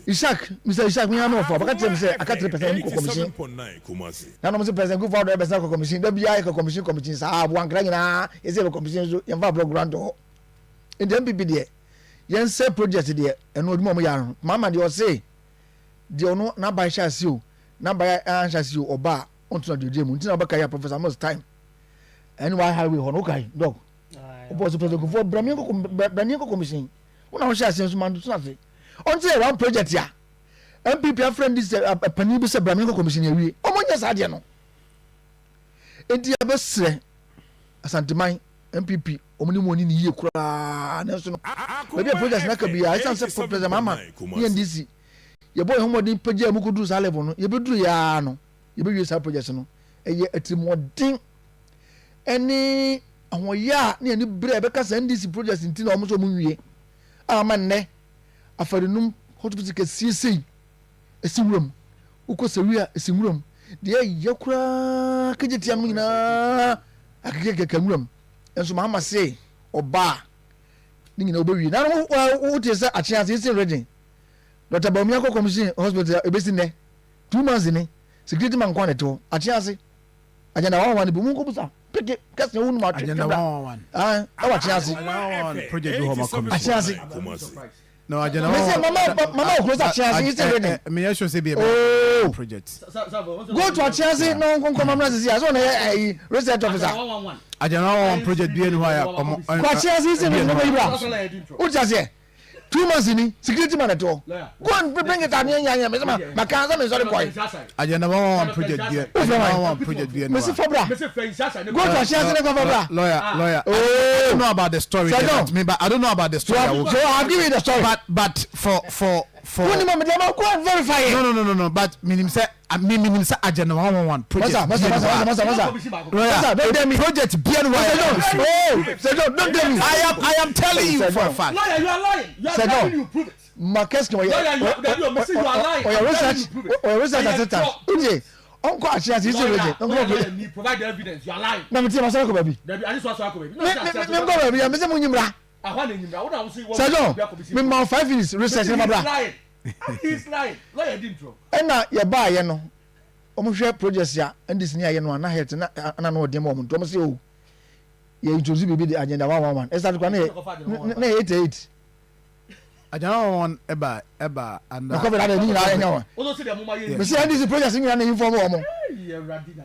F: Ishak, Mr. Ishak me no for. Baka tell say aka 3% ko commission. Na no say president go for 100% ko commission. Da bia ko commission sa abu ankra nyina. Ese ko commission so yem fa program do. In the MPP there. Yen say project there and no mo ya no. Mama dey say dey ono na ba sha si o. Na ba ansha si o oba onto na dey mu. Ntina ba kai Professor most time. And why highway hono kai dog. Obo president for Bramian commission. Una ho share sense man so say. Until one project ya. MPP friend this pani be say Bramian commission ewie. Omonya sa de no. Enti abesre asanteman MPP omuni mo ni yie kura na so no. Maybe project na ka bia I say president mama. NDC. Ye boy homodin pagya mu kudu sa level no. Ye beduru ya no. Ye be wi sa project no. Eye atimodin any ahoya na ani bre be ka send this project nti na omo so mu wie ama nne afarinum hospital ka sisi esiwuram uko sawia esiwuram de yakura kejetia no nyina akeke kamuram enso mama say oba ni nyina obewi na wo te say achia say ready Dr. Bawumia commission hospital ebesi nne 2 months ni security man kwa neto achia say agenda wa bu mu ko busa peke kasi unu ma twe
B: Agenda 111.
F: Awa chiasi.
B: Project do homa commission.
F: Chiasi.
B: No, agenda
F: mama close chiasi is ready.
B: Me sure say be project.
F: Go to chiasi no kon mama sisi aso na research officer.
B: Agenda 111 project be anywhere.
F: Kwa chiasi is no be bra. O chiasi. 2 months ni security man at all. Go and bring it an nya me sama makanza me sorry boy.
B: Agenda 111 project be. 111 project be anywhere.
F: Mr. Fabra. Go to chiasi na Fabra.
B: Lawyer. I don't know about the story. But I don't know about the story.
F: So I'll give you the story.
B: But for
F: when mama dem go and verify it.
B: No. But minim say agenda 111 project.
F: Masa. Lawyer,
B: project be anywhere.
F: Don't tell me.
B: I am telling you for a fact.
G: Lawyer, you are lying. You are lying. You prove it.
F: Marquez
G: Lawyer, you are lying.
F: Or research assistant. Uje. Onko achia is ready.
G: Onko provide the evidence. You are lying.
F: Na mti masara ko baby.
G: There be ani so ko baby.
F: Me go baby, me say munyimra.
G: Ahwa na nyimra. Wo na wo say wo.
F: Sir, me ma 5 minutes research na babra.
G: He's lying. Lawyer didn't throw.
F: Ena ye ba ye no. Omo hwe projects ya ndis ni aye no na het na no odem omo nto omo say o. Ye introduce baby the agenda 111. Esther kwa na 88.
B: Agenda 111 eba and
F: na cover that ni na enya wa.
G: Odo say the mama ye.
F: Me say ndis projects ni na inform omo.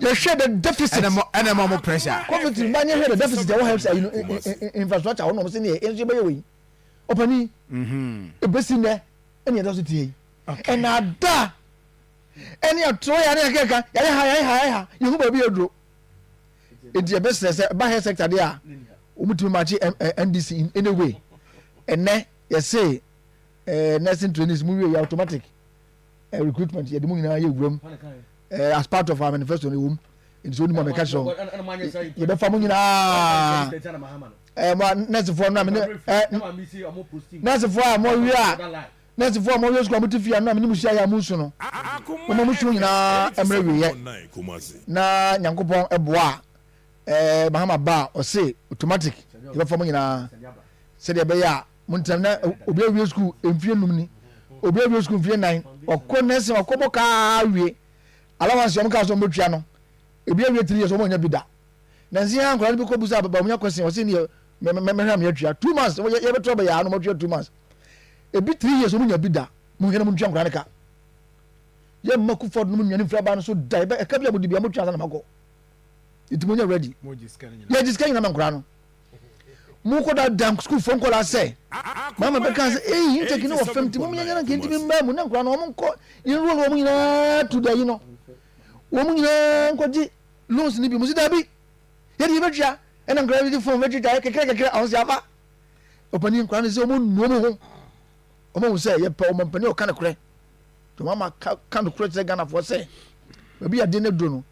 F: You share the deficit
B: and more pressure.
F: Covid man you the deficit what helps infrastructure one omo say ni enso be we. Opani. Ebesi ne enya do so tie. And ada any atoya na keka ya you go be adro. It your business ba health sector there. Umutumi match NDC in any way. And ne you say nursing trainees mu we automatic recruitment ye de mu nyina ye wuram. As part of our manifesto ni wom. It's only my catch on. You be famu nyina nurse for na me nurse for mo wi a nurse for mo yesu kwa mutifia na me ni musia ya musu no mo musu nyina emre wi ye na nyankopon eboa mahama ba o say automatic you be famu nyina se de be ya muntam na obi awie school emfie num ni obi awie school emfie 9 okọ nurse okọ ka awie allowance yom ka so mbotwa no ebi awie 3 years o mo nya bida na nsia ankora bi ko busa baba mo nya kwese o se ni me hram ya twa 2 months ye be trobe ya no mo twa 2 months ebi 3 years o mo nya bida mo hena mo twa ankora ne ka ye maku ford no mo nya ni fra ba no so dai be e ka bia mo di bia mo twa na mago it mo ready yeah just can na nkura no mo ko da dam school phone call say mama be kan say eh you take no offend mo nya na kenti mi mba mu na nkura no mo ko yin roll mo nyina to the you know wo mo nyina ko di loans ni bi mo si da bi ye di be twa e na nkura di phone be twa kekere awon si afa opani nkura no say mo nuo mo ho o mo say ye pa o mpani o kan kure to mama kan kure say Ghana for say baby ade ne do no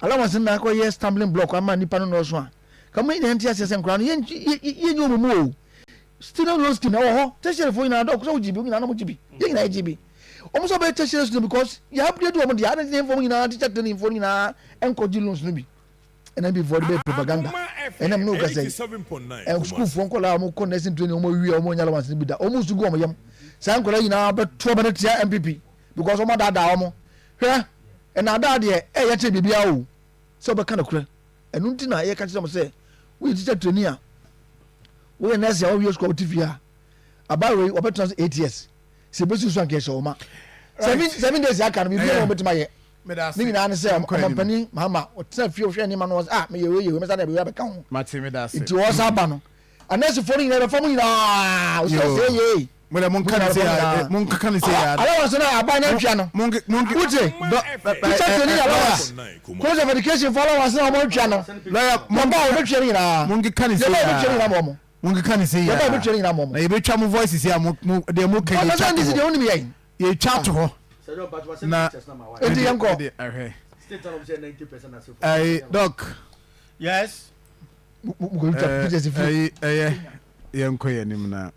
F: allowance na ko ye stumbling block ama nipa no so a kama ina ntia sese nkura no ye nyomo mu o student loan scheme na wo ho tertiary for ina do ko so jibi ina na mo jibi ye ina jibi o mo so be tertiary student because you upgrade o mo dia na info ina teacher training info ina enko ji loans no bi ena bi for the propaganda ena no ka say school for nko la mo ko nursing training o mo wi o mo nya allowance bi da o mo sugu o mo yam sa nkura ina be to ba na tia MPP because o mo da o mo hwe ena da de e ye che bibia o so be kana kura enu nti na ye ka che mo say we teacher training a we nurse ya we school TV a abawe we better 8 years se be su so anke so ma 7 days ya kan bibia o betima ye ni na ne say company mama o tena fie o hwe ni ma no me ye we me sa na be be kan ho
B: mati me da se
F: it was aba no unless for ni na form ni na o say ye
B: mole mon kan se ya mon kan se ya
F: ala was na aba na twa no
B: mon
F: uje teacher training allowance cause of education follow was na mo twa no
B: lawyer
F: mon ba o be twa ni na
B: mon kan se
F: ye ba be twa ni na
B: ya
F: mo
B: mon kan se ya
F: ye ba be twa ni na mo
B: na ye be twa mo voices ya mo de mo kan
F: ye chat
B: ye
F: de oni mi ye
B: ye chat ho na
F: enti yanko
B: ahwe
G: state of 90% as
B: ai doc
E: yes
F: go chat pictures if
B: yanko ye nim na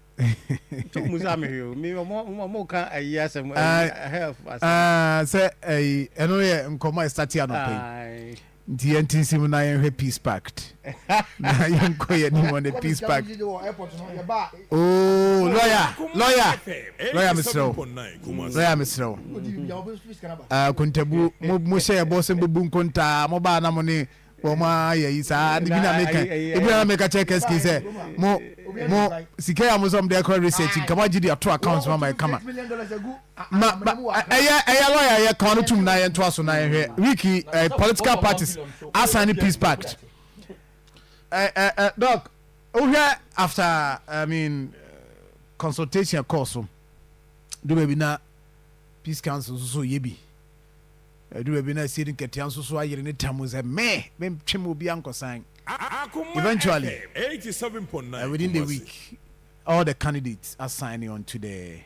E: to musa me yo me mo kan ayi asem help
B: say eno ye nkoma start ya no pay nti yentinsim na yenhwe peace pact na yanko ye nim on the peace pact oh lawyer misro kontabu mo share boss mbebu nkonta mo ba na mo ne wo ma ye isa ni bi na meka check SK say mo sikaya mo some dey call research kama gidi ato accounts mama kama lawyer ya kan tum na ye to aso na ye wiki political parties assign peace pact doc after I mean consultation course do maybe na peace council so ye bi do maybe na see nketian so ayere ne tamu say me twem obi ankosan eventually
C: 87.9
B: within the week all the candidates are signing on to the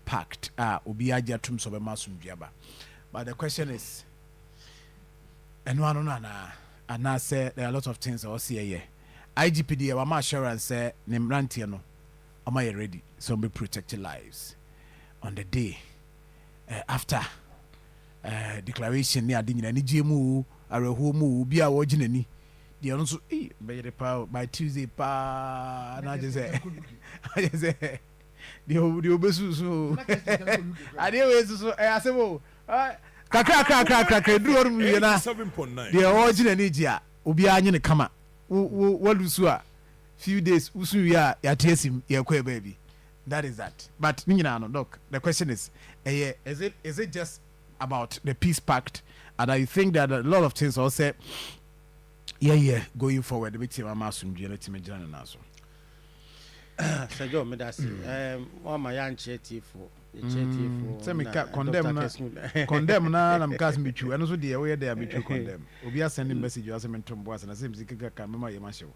B: pact obi aja tum so be masumduaba but the question is and one and I say there are a lot of things I see here IGPD wa ma assurance say ne mrantie no am I ready so be protected lives on the day after declaration ni ade nyina ni giemu areho mu bi a wo ginani de no so be pa by Tuesday pa na je say de obesu so ade we so asebo kakra duru oru mu na de wo ginani gia obi anyi ne kama wo lusu a few days usu ya tesim ya kwa baby that is that but nyina no doc the question is is it just about the peace pact and I think that a lot of things also going forward the bit mama asumdue na time jana na so
E: Sergio medasi wa ma ya nchetifo
B: say me condemn na mkas michu eno so de we dey michu condemn obi a send message you say me ntombo asa na say mzika ka mema ye ma show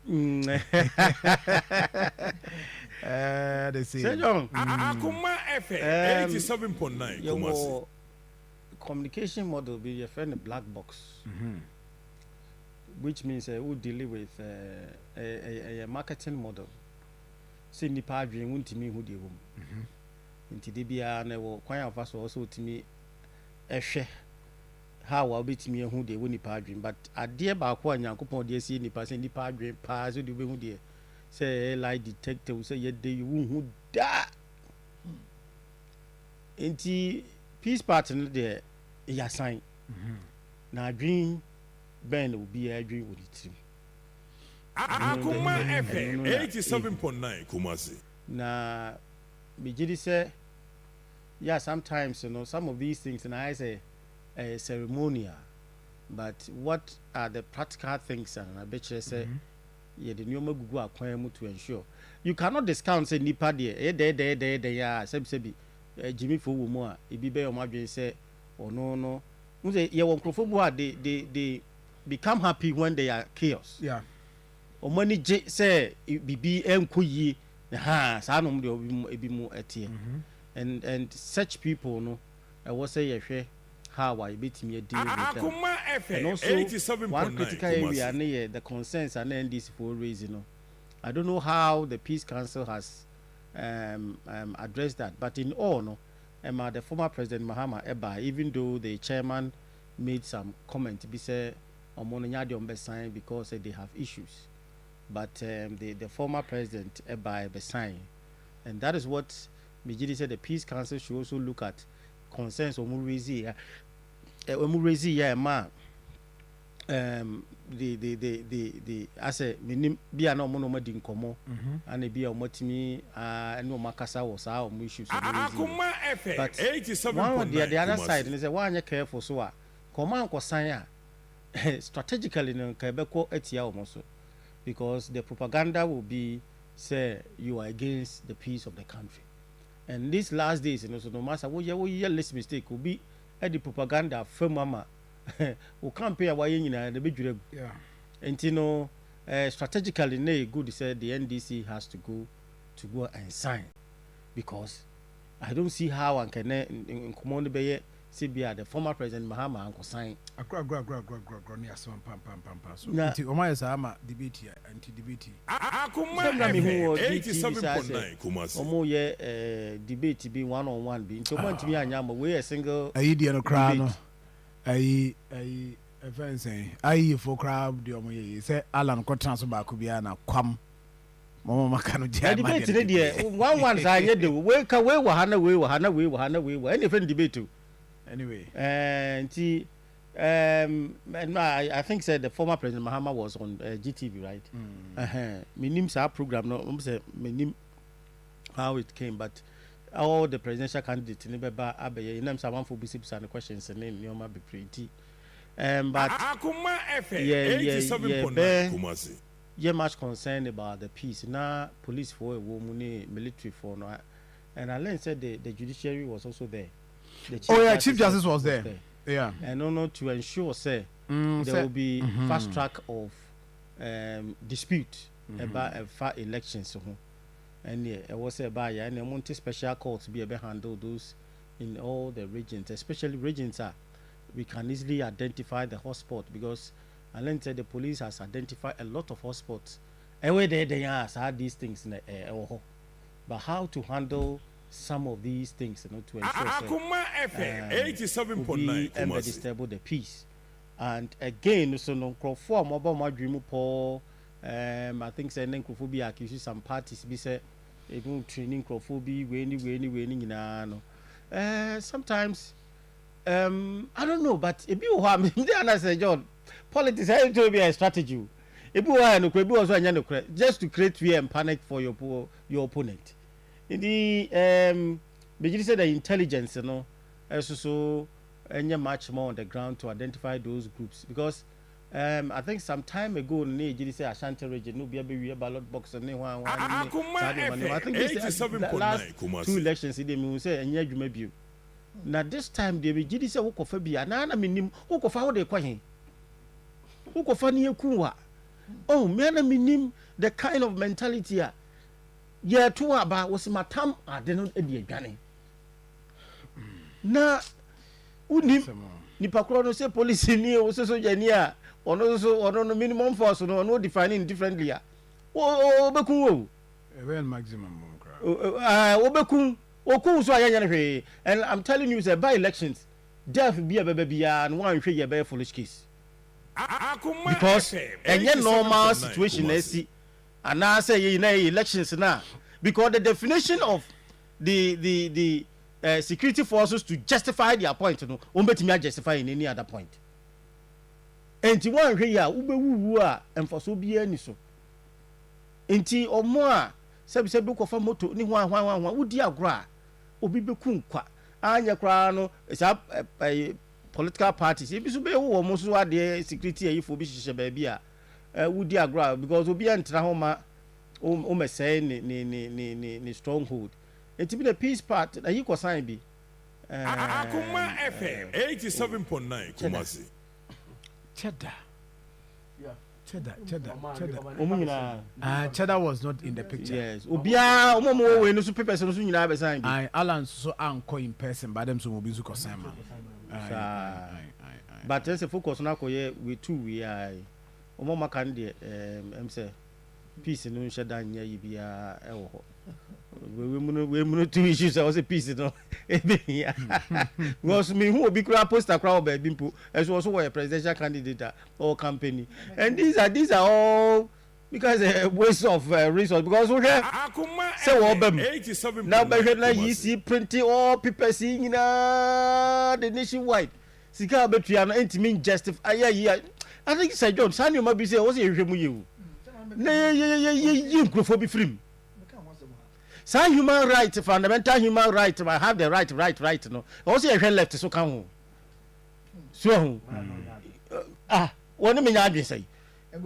B: they say
C: Sergio Akoma FM 87.9
E: your communication model be your friend black box which means we deal with a marketing model say nipa adwen wontimi hu de wom nti de bia na wo kwan afa so also timi ehwe how wa betimi hu de wo nipa adwen but ade ba ko anyankopon de asi nipa say nipa adwen pa so de be hu de say lie detector say ye de wu hu da nti peace party no de ya sign na adwen ben obi adwen wo ditim
C: Akoma FM 87.9 Kumasi.
E: Na bijidi say yeah sometimes you know some of these things and I say ceremonial but what are the practical things and I bet you say yeah the new gugu akwan to ensure you cannot discount say nipa there ya sebi Jimmy for wo a e bi be o madwen say no you say ye won krofo bu a they become happy when they are chaos
B: yeah
E: o mani say bibi enkoyi ha sa no de obi mu etie and such people no I was say yehwe how I beat me deal with them.
C: Akoma FM
E: And also
C: 87.9
E: one critical area near the concerns and NDC for raising. I don't know how the Peace Council has addressed that, but in all, no, the former President Mahama Eba, even though the chairman made some comment, be say sign because they have issues, but the former President Eba sign, and that is what Mijidi said. The Peace Council should also look at concerns omurezi ma the as a minim bia na omo no madi nkomo and bia omotimi and omakasa was our issues
C: Akoma FM 87.9
E: one the other side is a one careful so a command ko san a strategically no ka be ko atia omo so because the propaganda will be say you are against the peace of the country. And these last days, you know, so no matter what you less mistake will be at the propaganda from mama who can't pay away in the big
B: yeah.
E: And you know, strategically, nay, good said the NDC has to go and sign because I don't see how I can in command by CBR the former President Mahama and sign.
B: Agro near some pam. So Omaya Sama debate anti-debate.
C: Akoma FM 87.9 Kumasi.
E: Omo ye debate be one-on-one be. Into one to me anyama we a single.
B: Ayi di no crowd. Ayi event say. Ayi for crowd di omo ye say Alan ko transfer ba ko bia na kwam. Mama makano dia.
E: Debate ne dia one say ye do. We ka we wahana we any friend debate too.
B: Anyway,
E: and I think said the former President Mahama was on GTV, right? My name's our program. No, my name how it came, but all the presidential candidates in the Abbey, in them someone for bisips and questions and name Yoma be pretty. But
C: Akoma FM 87.9 Kumasi.
E: Yeah, much concerned about the peace. Now, police for a woman, military for no, and I learned said the judiciary was also there.
B: Chief Justice was there. Yeah,
E: and no to ensure say there will be fast track of dispute about elections. And yeah, I was about and I want special courts be able to handle those in all the regions, especially regions we can easily identify the hotspot because I learned that the police has identified a lot of hotspots. And where they are, these things in the but how to handle some of these things, you know, to ensure
C: Akoma FM 87.9
E: and disturb the peace. And again, so no for mobile my dream Paul. I think saying necrophobia accuse some parties be said even training necrophobia when sometimes I don't know, but if you have me say John, politics have to be a strategy. If you are also just to create fear and panic for your opponent. The Bijiri said the intelligence, you know, also any much more on the ground to identify those groups because I think some time ago, Bijiri said Ashanti region no be a ballot box and one. I think this last 2 elections they may say and you maybe. Now this time the Bijiri said who could be an enemy who could follow the question. Who could find you kuwa? Oh, man, I mean the kind of mentality here. Yeah, two about was my time. I didn't be gunning. Na unim Nipakro say police near also so jania or also or no minimum force no defining differently. Oh, Beku.
B: A real maximum.
E: Obeku, Oku so I and I'm telling you, by elections, death be a baby and one share a foolish case. Because any normal situation is see. And I say in elections now, because the definition of the security forces to justify their point, no, won't justify in any other point. And to one here, ube and for so be any so. Enti or more, sabi book of a moto ni one udi agra, obi be kunkwa, anya crano is up political parties ebi so be wo mo so ade security ayi fo bi hihye baabi a wudi agro because obi antra ho ma o mesay ni stronghold enti bi the peace part ayi ko sign bi
C: Akoma FM 87.9 Kumasi.
B: Cheddar. Cheddar. Cheddar was not in the picture.
E: Yes. Obia omo we no so papers no so nyina be sign bi.
B: Alan so anko in person, but them so will be so concerned.
E: But there's a focus na koye we two we are omo maka ndie say peace no nheda nya yi bia e wo ho. We mu two issues I was a peace no. Was me who be kra poster kra ba bimpo as also a presidential candidate or company. And these are all because waste of resource because we have say obem
C: 87.
E: now by you see printing all people seeing the nationwide sika betua no ntimi justify I think Sir John Sanyo ma bi say was ehwemu yewu na ye nkrofo bi free some human right, fundamental human right, I have the right no also ehwe left so kan ho so woni me nya adwen say so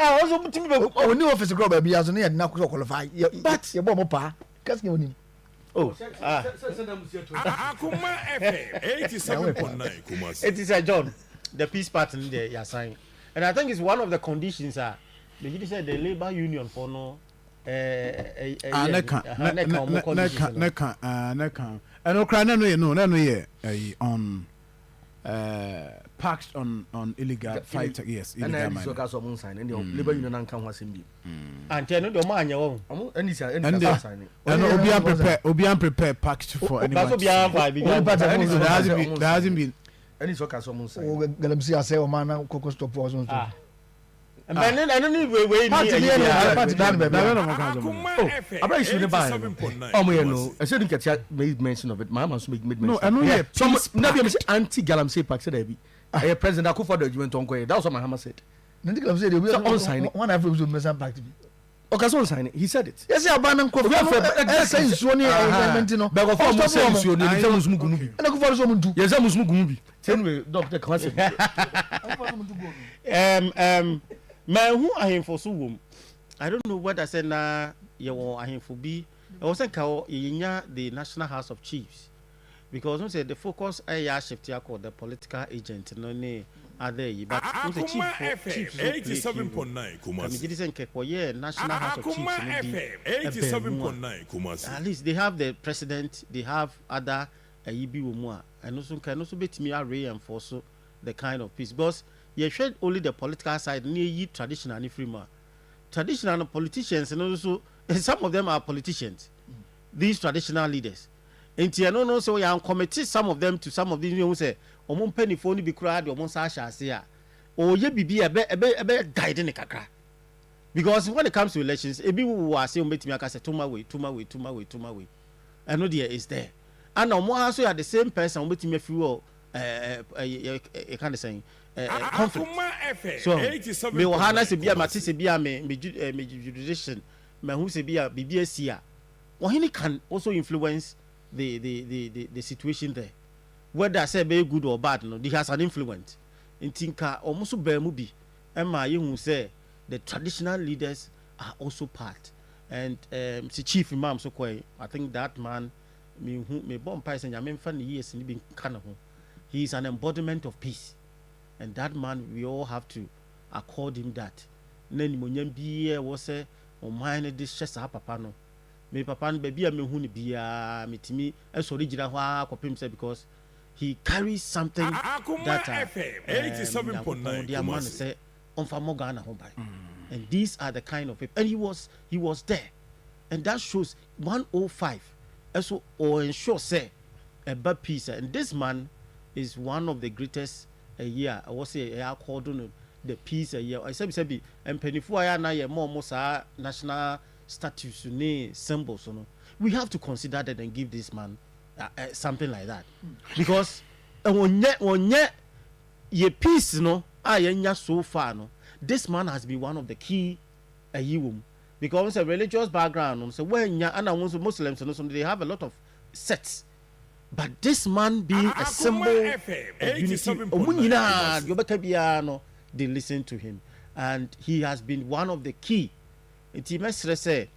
E: also mutimi be
F: oni office grow ba bia so na na qualify but ye bo mo pa kas ke oni
C: Akoma FM 87.9 Kumasi.
E: it is a John the peace party in there you sign and I think it's one of the conditions the said the labor union for no
B: neka and Ukraine no ye on packed on illegal fight yes illegal
G: mine so ka so mun sign and the labor union nan kan ho asem bi
E: and no do ma anya wo
G: any sign
B: and obi am prepare packed for anyone
E: so bia fa bi
B: there hasn't been
G: any so ka so mun sign
F: o galamsi ase o man kokos stop for so
E: and then ni we
F: party dan be
C: Akoma FM
G: abra issue ne ban
C: 87.9.
G: omo ye no I said nketia made mention of it my man so made mention
B: no and no
G: some na be say anti galamsey pack say that be president Akufo-Addo argument on go that's what my hammer said
F: nti galamsi dey we
G: on sign
F: one afro so me some party
G: okay so on sign he said it
F: yes ya ba na nko say nsuo ni environment no
G: be go for mo say nsuo ni say musum gunu bi
F: na Akufo-Addo so mo ntu
G: yes musum gunu bi anyway doctor kan say
E: my who ahemfo so wom I don't know what I said na ye wo ahemfo bi I was saying ka yenya the National House of Chiefs because we say the focus aya shift ya called the political agent no ne other but the chief
C: 87.9 Kumasi.
E: It isn't ke National House of Chiefs
C: Akoma FM 87.9 Kumasi.
E: at least they have the president they have other ayibi wo mu and also can also betimi reinforce the kind of peace because you should only the political side near you traditional and free traditional politicians and also some of them are politicians these traditional leaders and you know so you committed some of them to some of these you say omon penny phone be crowd omon sa ase a o ye bibi ebe guide ne kakra because when it comes to elections ebi wo ase o betimi aka say tuma way and no there is there and omon also are the same person o betimi afi wo kind of saying conflict so me wo hana se bia mate se bia me jurisdiction me hu se bia bibia sia he can also influence the situation there whether say be good or bad no he has an influence in tinka almost be mu bi ema ye hu say the traditional leaders are also part and the chief imam so kwai I think that man me bomb person ya me mfa ne years ni bi kana ho he is an embodiment of peace and that man we all have to accord him that nani monyam biye wo say o man this shesa papa no me papa no baby me hu ni bia metimi esori gira ho akopem say because he carries something that
C: FM 87.9
E: the man say on famoga na ho bai and these are the kind of people and he was there and that shows 105 also or ensure say about peace and this man is one of the greatest a year I was say I called on the peace a year I said be and penifo aya na ye more national statues ne symbols no we have to consider that and give this man something like that because onye ye peace no aya nya so far no this man has been one of the key ayiwom because a religious background, so when ya and Muslims and they have a lot of sects. But this man being a symbol of unity, they listen to him, and he has been one of the key. Say,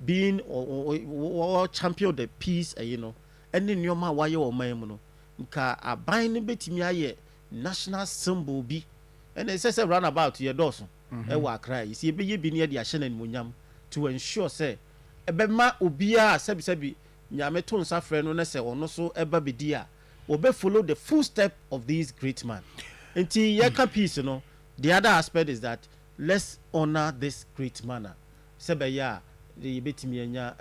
E: being or champion of the peace, you know, and then your man, why you or my mono, a binding bit national symbol be, and it says a runabout to your dorsal. Cry. You see, be near the Ashen and Munyam to ensure, say, a bema ubia sebi. Nyameton safre no se ono so eba bedia obe follow the full step of these great man. Nti yeka peace no, the other aspect is that let's honor this great man. Sebeya the betimi anya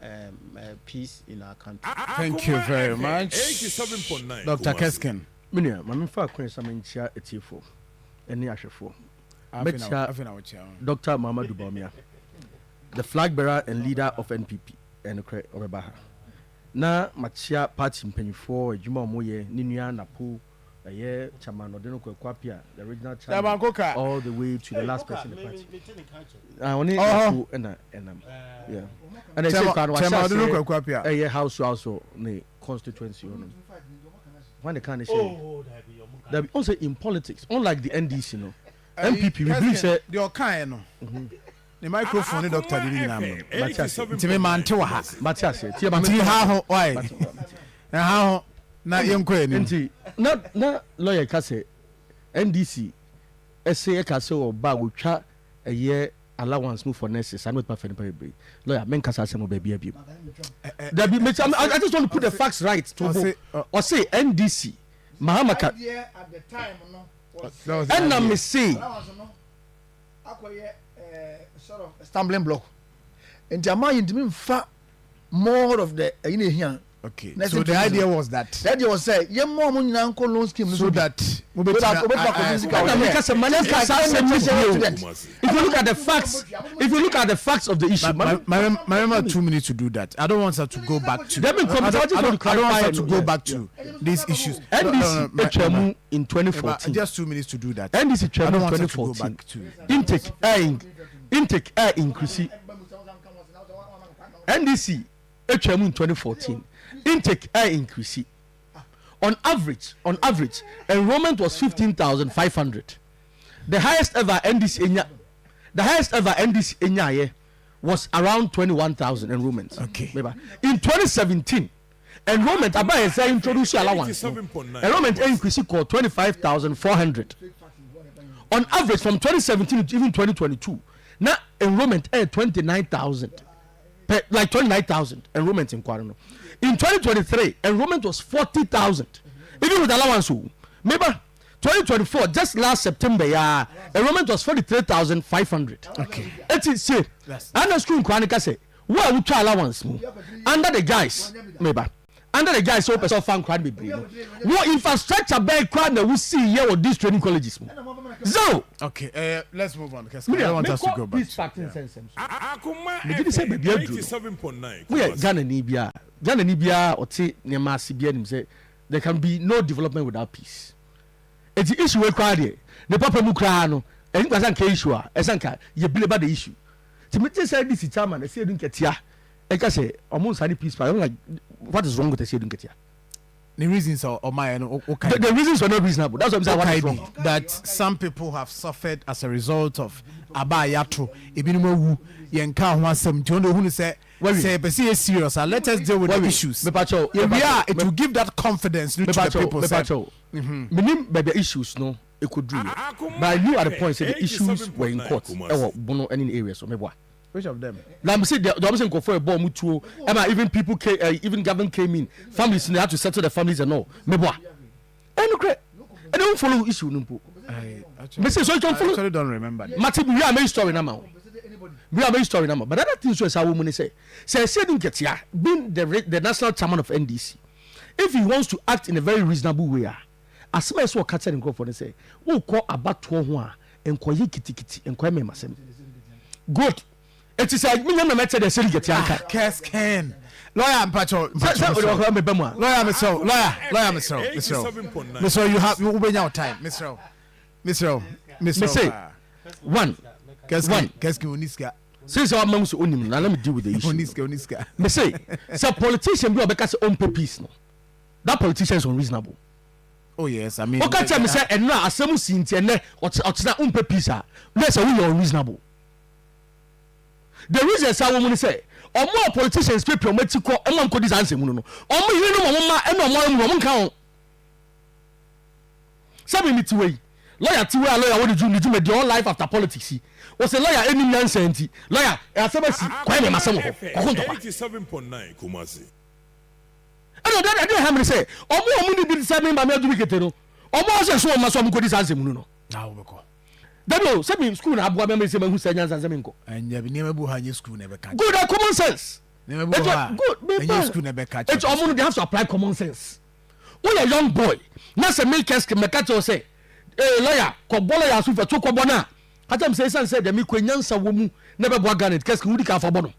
E: peace in our country.
B: Thank you very much.
C: 87.9
B: Dr. Keskin.
G: Minia, mami fa kwen sa menchia etifo. Eni ahwefo. Dr. Mamadou Bawumia, the flag bearer and leader of NPP and Obebaha. Na machia party mpanyifo adwuma omoye ninua napo ye chairman odeno kwakwapia the original chairman all the way to the last person in the party oni napo and yeah and I say chairman odeno kwakwapia ye house also ne constituency on when they can say that also in politics unlike the NDC no MPP we believe say
B: the kind no the microphone doctor didn't know. But me man to ha.
G: Matias,
B: ti how why? How na yenko eni.
G: Na lawyer ka say NDC say ka say oba go twa eye allowance move for nurses. I'm not perfect very lawyer men kasa say mo ba bia bia. I just want to put the facts right to or say NDC Mahamaka at the time no. And na me say
F: sort of a stumbling block. And Jama intimi mfa more of the here.
B: Okay. So the idea was that.
F: The idea was say, ye more money na nko loan scheme
B: so that
F: if you look
G: at the facts of the issue,
B: my remember 2 minutes to do that. I don't want her to go back to. I don't want her to go back to these issues.
G: NDC in 2014.
B: Just 2 minutes to do that.
G: NDC in 2014. Intake air increase. NDC HM in 2014. Intake air increase. On average, enrollment was 15,500. The highest ever NDC Enya was around 21,000 enrollment.
B: Okay.
G: In 2017, enrollment about introduce allowance. Enrollment increase called 25,400. On average, from 2017 to even 2022, now enrollment 29,000. Like 29,000 enrollment in Kwarano. In 2023, enrollment was 40,000. Even with allowance, maybe 2024, just last September, enrollment was 43,500.
B: Okay.
G: It is say, and school in Kwanika say, where would try allowance under the guys, maybe. Under the guys, so person fan crowd be what infrastructure bank crowd that we see here with these training colleges. So
B: okay, let's move on because I don't want us to go back.
C: Akoma
G: did say baby
C: 87.9
G: we are Ghana Nibia or T Nema CBN say there can be no development without peace. It's the issue we crowd here. The papa mukrano and was an issue esanka ye believe about the issue. To me say this chairman I say don't get here. I can say almost any peace I'm like what is wrong with the say don't get here?
B: The reasons are my
G: the reasons were not reasonable. That's what I'm saying.
B: That some people have suffered as a result of abayato. Ebinumu yenka ho asem. Do you know who say say serious? Let us deal with the issues. If we are, it will give that confidence to the people.
G: Meaning by the issues, no, it could do. But I knew at the point say the issues were in court. Bono any areas so maybe.
B: Which of them?
G: Now I'm saying the opposite go for a bomb mutual. Even people came, even government came in. Families they had to settle the families and all. Maybe. And I don't follow issue numpo. I actually
B: don't remember.
G: Mati, we are main story now. But other things was how women say didn't get here. Being the national chairman of NDC, if he wants to act in a very reasonable way, as much as what catching go for they say, who call about 2 and call you kitty and call me masem. Good. It is like me and the city get yanka.
B: Keskin. Lawyer Pacho. Lawyer, Mr. You have you open your time. Mr.
G: Say one.
B: Keskin Uniska.
G: since our man so onim na let me deal with the issue
B: Oniska.
G: me say politician bi obeka say on pay peace no that politician is unreasonable.
B: Oh yes, I mean.
G: Okay, tell me say enna asem si nti enne otina on pay peace a let's say we are unreasonable. The reason say woman say omo politicians people omo ko omo ko this answer mu no omo yiri no omo ma enna omo nka ho sabi mi ti wey lawyer ti wey a lawyer what do you do all life after politics was a lawyer any nyansa nti lawyer asabasi kwa me masem ho ko ntwa
C: 87.9 Kumasi.
G: I don't have me say omo ni bi say me ba me adu kete no omo say so omo so omo ko this answer mu no
B: na wo beko
G: dabo say me school na aboa me say me hu say nyansa say me nko
B: anya bi ne mabu ha nye school na be ka
G: good common sense
B: ne mabu ha anya school na be ka
G: it's omo they have to apply common sense when a young boy na say make case me catch you say lawyer ko bolo ya su fe to ko bona atam say say dem ko nyansa wo mu na be boa Ghana case wudi ka fa bono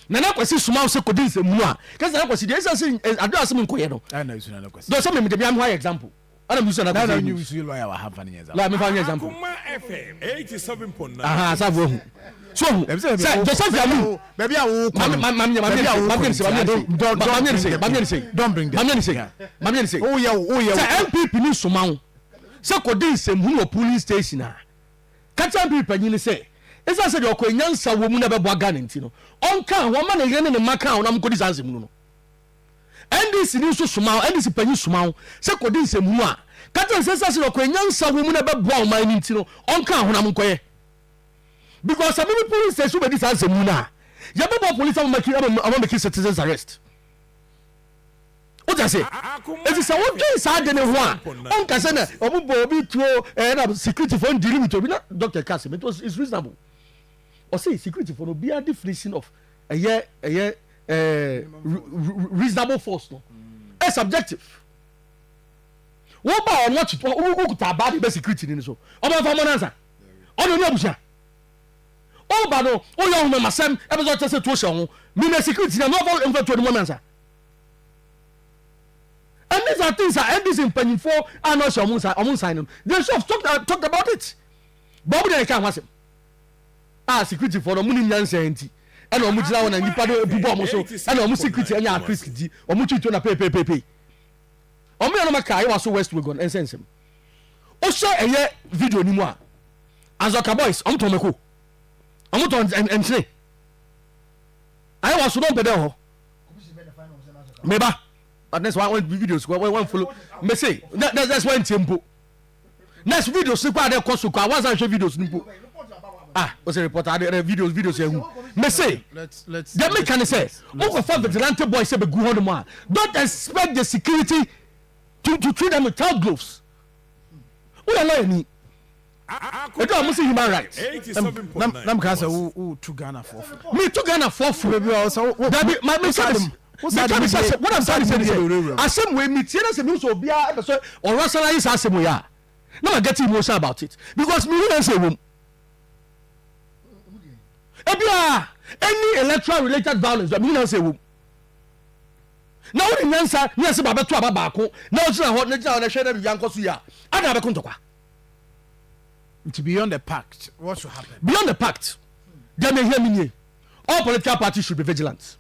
G: na na kwasi suma se ko din se mu a case na kwasi dey say ado asem nko ye no
B: na isu na kwasi
G: do say me dem am high example ana mi so na
B: na
G: kwasi
B: you isu lawyer wa have an example
G: la me fa example
C: Akoma FM 87.9.
G: aha sa vo hu so say Joseph Yamu
B: baby a wo
G: don't bring say
B: oh yeah
G: say MPP ni suma wo say ko din se mu no police station a kacha MPP ni say esa say de okonyansa wo mu na be bo aga nti no onka wo ma na yene ne maka wo na mko disanse mu no NDC ni so suma wo NDC panyi suma wo say ko din se mu a kacha say say okonyansa wo mu na be bo wo ma ni nti no onka ho na mko ye because some people police say so be disanse mu na ya be police am make citizens arrest o ja say it is a what do say de ne ho a on ka say na obubo obi tuo na security for deal with obi na Dr. Kasim it's reasonable or say security for no be a definition of a reasonable force no it's subjective what ba on what who ta bad be security ni so o ba fa mo na answer o no abusia o ba no o yo ho masem e be so tese to hye ho me na security na no fa em fa to no answer and these are things that this in penny for and not omun sign they should have talked about it but they can't was security for no money nyansa enti and omu gina wona nipa do bibo omu so and omu security anya risk di omu tutu na pay omu no maka I was so west we gon ensense o share eye video ni mu a Azoka boys omu to meko omu to entre I was so don pede ho meba but next one videos one follow me say that's one tempo next videos kwa dey koso kwa once I show videos nimpo what's a reporter the videos here me say let's the make say over for vigilante boys say be go on mo don't expect the security to treat them with child gloves we are not any I don't see human rights.
B: Nam ka say who to Ghana for
G: me to Ghana for
B: baby also
G: my me what I'm saying is asem we meet here say me so bia e so or rationalize asem we ya now I get emotional about it because me don't say wom ebia any electoral related violence me don't say wom now the nyansa me say baba to ababa ko now o tira ho na hwe na bi yanko so ya ada be kontokwa
B: to beyond the pact what should happen
G: beyond the pact they may hear me nie all political parties should be vigilant.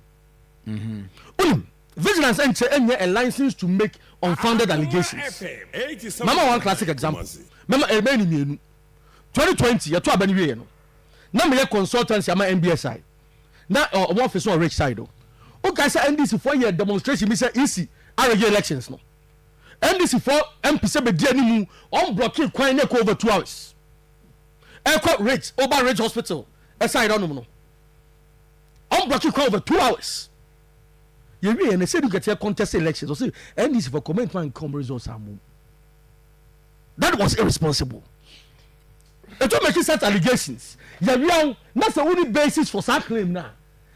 G: Vigilance and a license to make unfounded allegations. Mama one classic example. Mama 2020 you to abani we no. Na me consultancy ama NBSI. Na one office on rich side. O ka say NDC for year demonstration me say easy argue elections no. NDC for MP say be dia ni mu on blocking kwan na over 2 hours. Airport rich over rich hospital. Aside on no. On blocking kwan over 2 hours. You mean and they said you get a contest elections or say and this for comment man come results are move. That was irresponsible. It don't make such allegations. Yeah, that's the only basis for such claim now.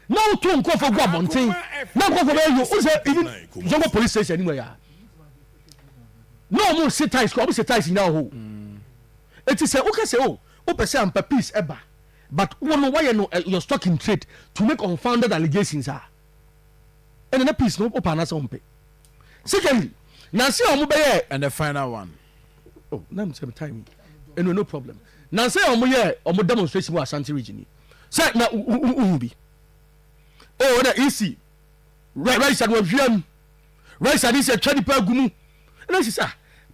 G: Now to uncle for go abonting. Now go for you say even Zongo police station anywhere. No more sit ties, come sit ties now ho. It is say okay say say am peace eba. But one why you're stuck in trade to make unfounded allegations are. And then a piece no open as on pay. Secondly, now see how mobile
B: and the final one.
G: Oh, now I'm time. And no problem. Now say how mobile or more demonstration was Ashanti region. say na bi oh na easy right side wa hwiam right side is a trade pa gumu na she say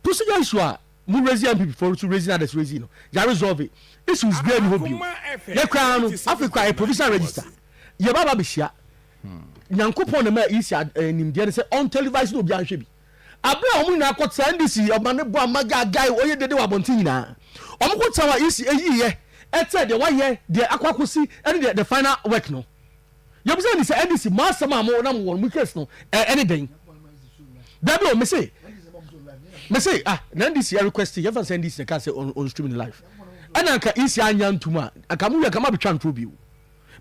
G: procedure issue a mu raise am before to raise others raise no ya resolve it issues be any hope you ye kra no Africa a provisional register ye baba be hia nyankopon na ma easy nim de say on televised no bi anhwe bi abra omu na akota ndisi obane bo amaga guy oye dede wa bontin nyina omu ko tawa easy eyiye ete de waye de akwakosi and the final work no you be say ni say ndisi masama mo na mo case no any day that no me say na ndisi request you ever send this can say on streaming live and anka easy anya ntuma aka mu aka ma betwa ntro bi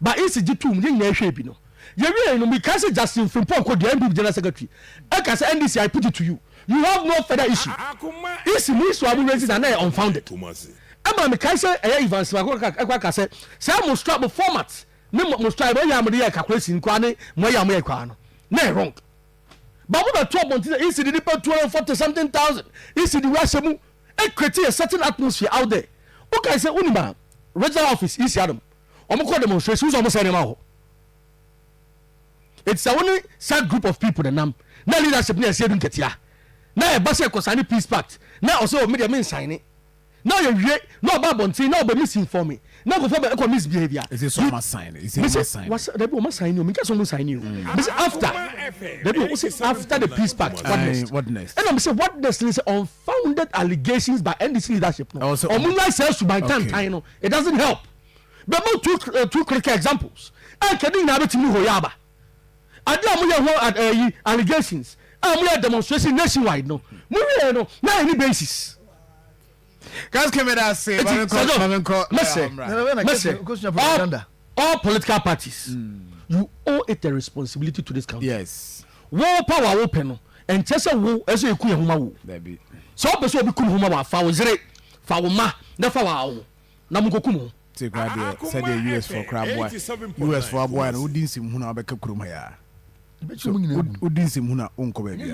G: but easy gitum ye nya hwe bi no you know because Justin Frimpong ko the MB general secretary aka say ndisi I put it to you have no further issue easy mu so abu raise and unfounded ama me kai say events akwa say mo strap format me mo strap bo ya mo dey calculation kwa ne mo ya mo kwa no na wrong but we talk about this the people 240 something thousand this the washemu it create a certain atmosphere out there okay say unima regional office is adam omo call demonstrations omo say ma ho it's a only sad group of people that nam na leadership na say dun ketia na e ba say kosani peace pact na also media men sign it now you no about bonti now be misinform me now go for be misbehavior
B: is it so much sign is it so sign
G: what's the people sign you me can so sign you after the peace pact
B: what next
G: and I'm say what next is unfounded allegations by NDC leadership no omunwa says to by time no it doesn't help but two critical examples and can you na betimi hoyaba ade amuye ho allegations amuye demonstration nationwide no muye no na any basis.
B: Guys, come here say,
G: all political parties, you owe it a responsibility to this country.
B: Yes.
G: War power open, and Chessa wo as you could huma. So, person be kuma wa fa zere fa ma na fa wa na muko kumu.
B: Take radio said the US for crab boy. US for boy and who didn't seem huna be krum here. Who didn't seem huna unko baby.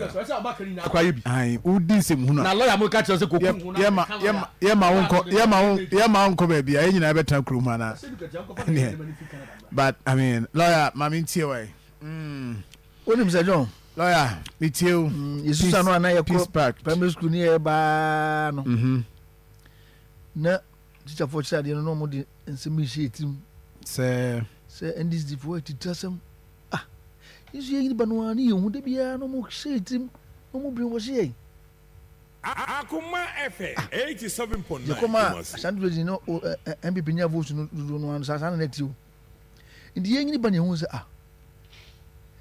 B: I who didn't seem huna.
G: Na lawyer mo catch us ko
B: ma unko baby. I nyina better krum na. But I mean, lawyer, mami tie way.
F: What him say John?
B: Lawyer, me too.
F: Yesu sa no na ye ko primary school ni e ba no. Na teacher for child no mo di nsemi sheetim.
B: Say
F: and this the for it tasem. Ah. Yesu ye ni ba no ani hu de bia no mo sheetim. No mo bring wo she.
C: Akoma FM 87.9.
F: Akoma Ashanti no MPP nya vote no an sa na netiu. Ndi ye ni ba ne hu se ah.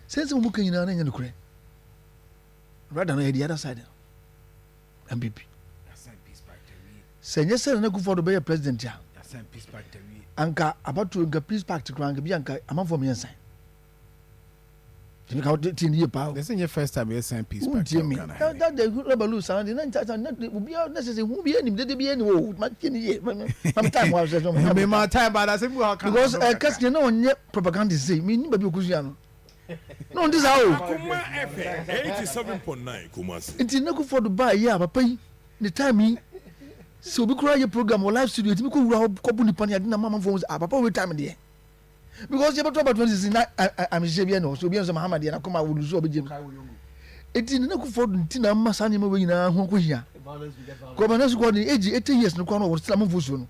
F: Sense mo kan nyina na nya no kure. Rather no the other side. MPP. Senye se na Kufuor be president ya. Anka about to ga peace pact kran bi anka amanfo me ensan. Think how tin ye pa.
B: This is your first time you sign peace pact.
F: That the rebel sound na obi necessary who be any de be any wo ma tin ye. My time was so.
B: Me my time but I say
F: because question na onye propaganda say me ni ba bi okusia no. No this how.
C: Akoma FM 87.9 Kumasi.
F: Nti na Kufuor buy ya papa yi the time yi so obi kura your program or live studio timi ko wura ko bu nipa ne na mama phone papa we time there because you talk about 2016 I'm sure no so be on Muhammad na come will so be jim eti na Kufuor nti na masa ne ma we nyina ho ko hia ko ba na so ko ni age 80 years no ko no still am phone no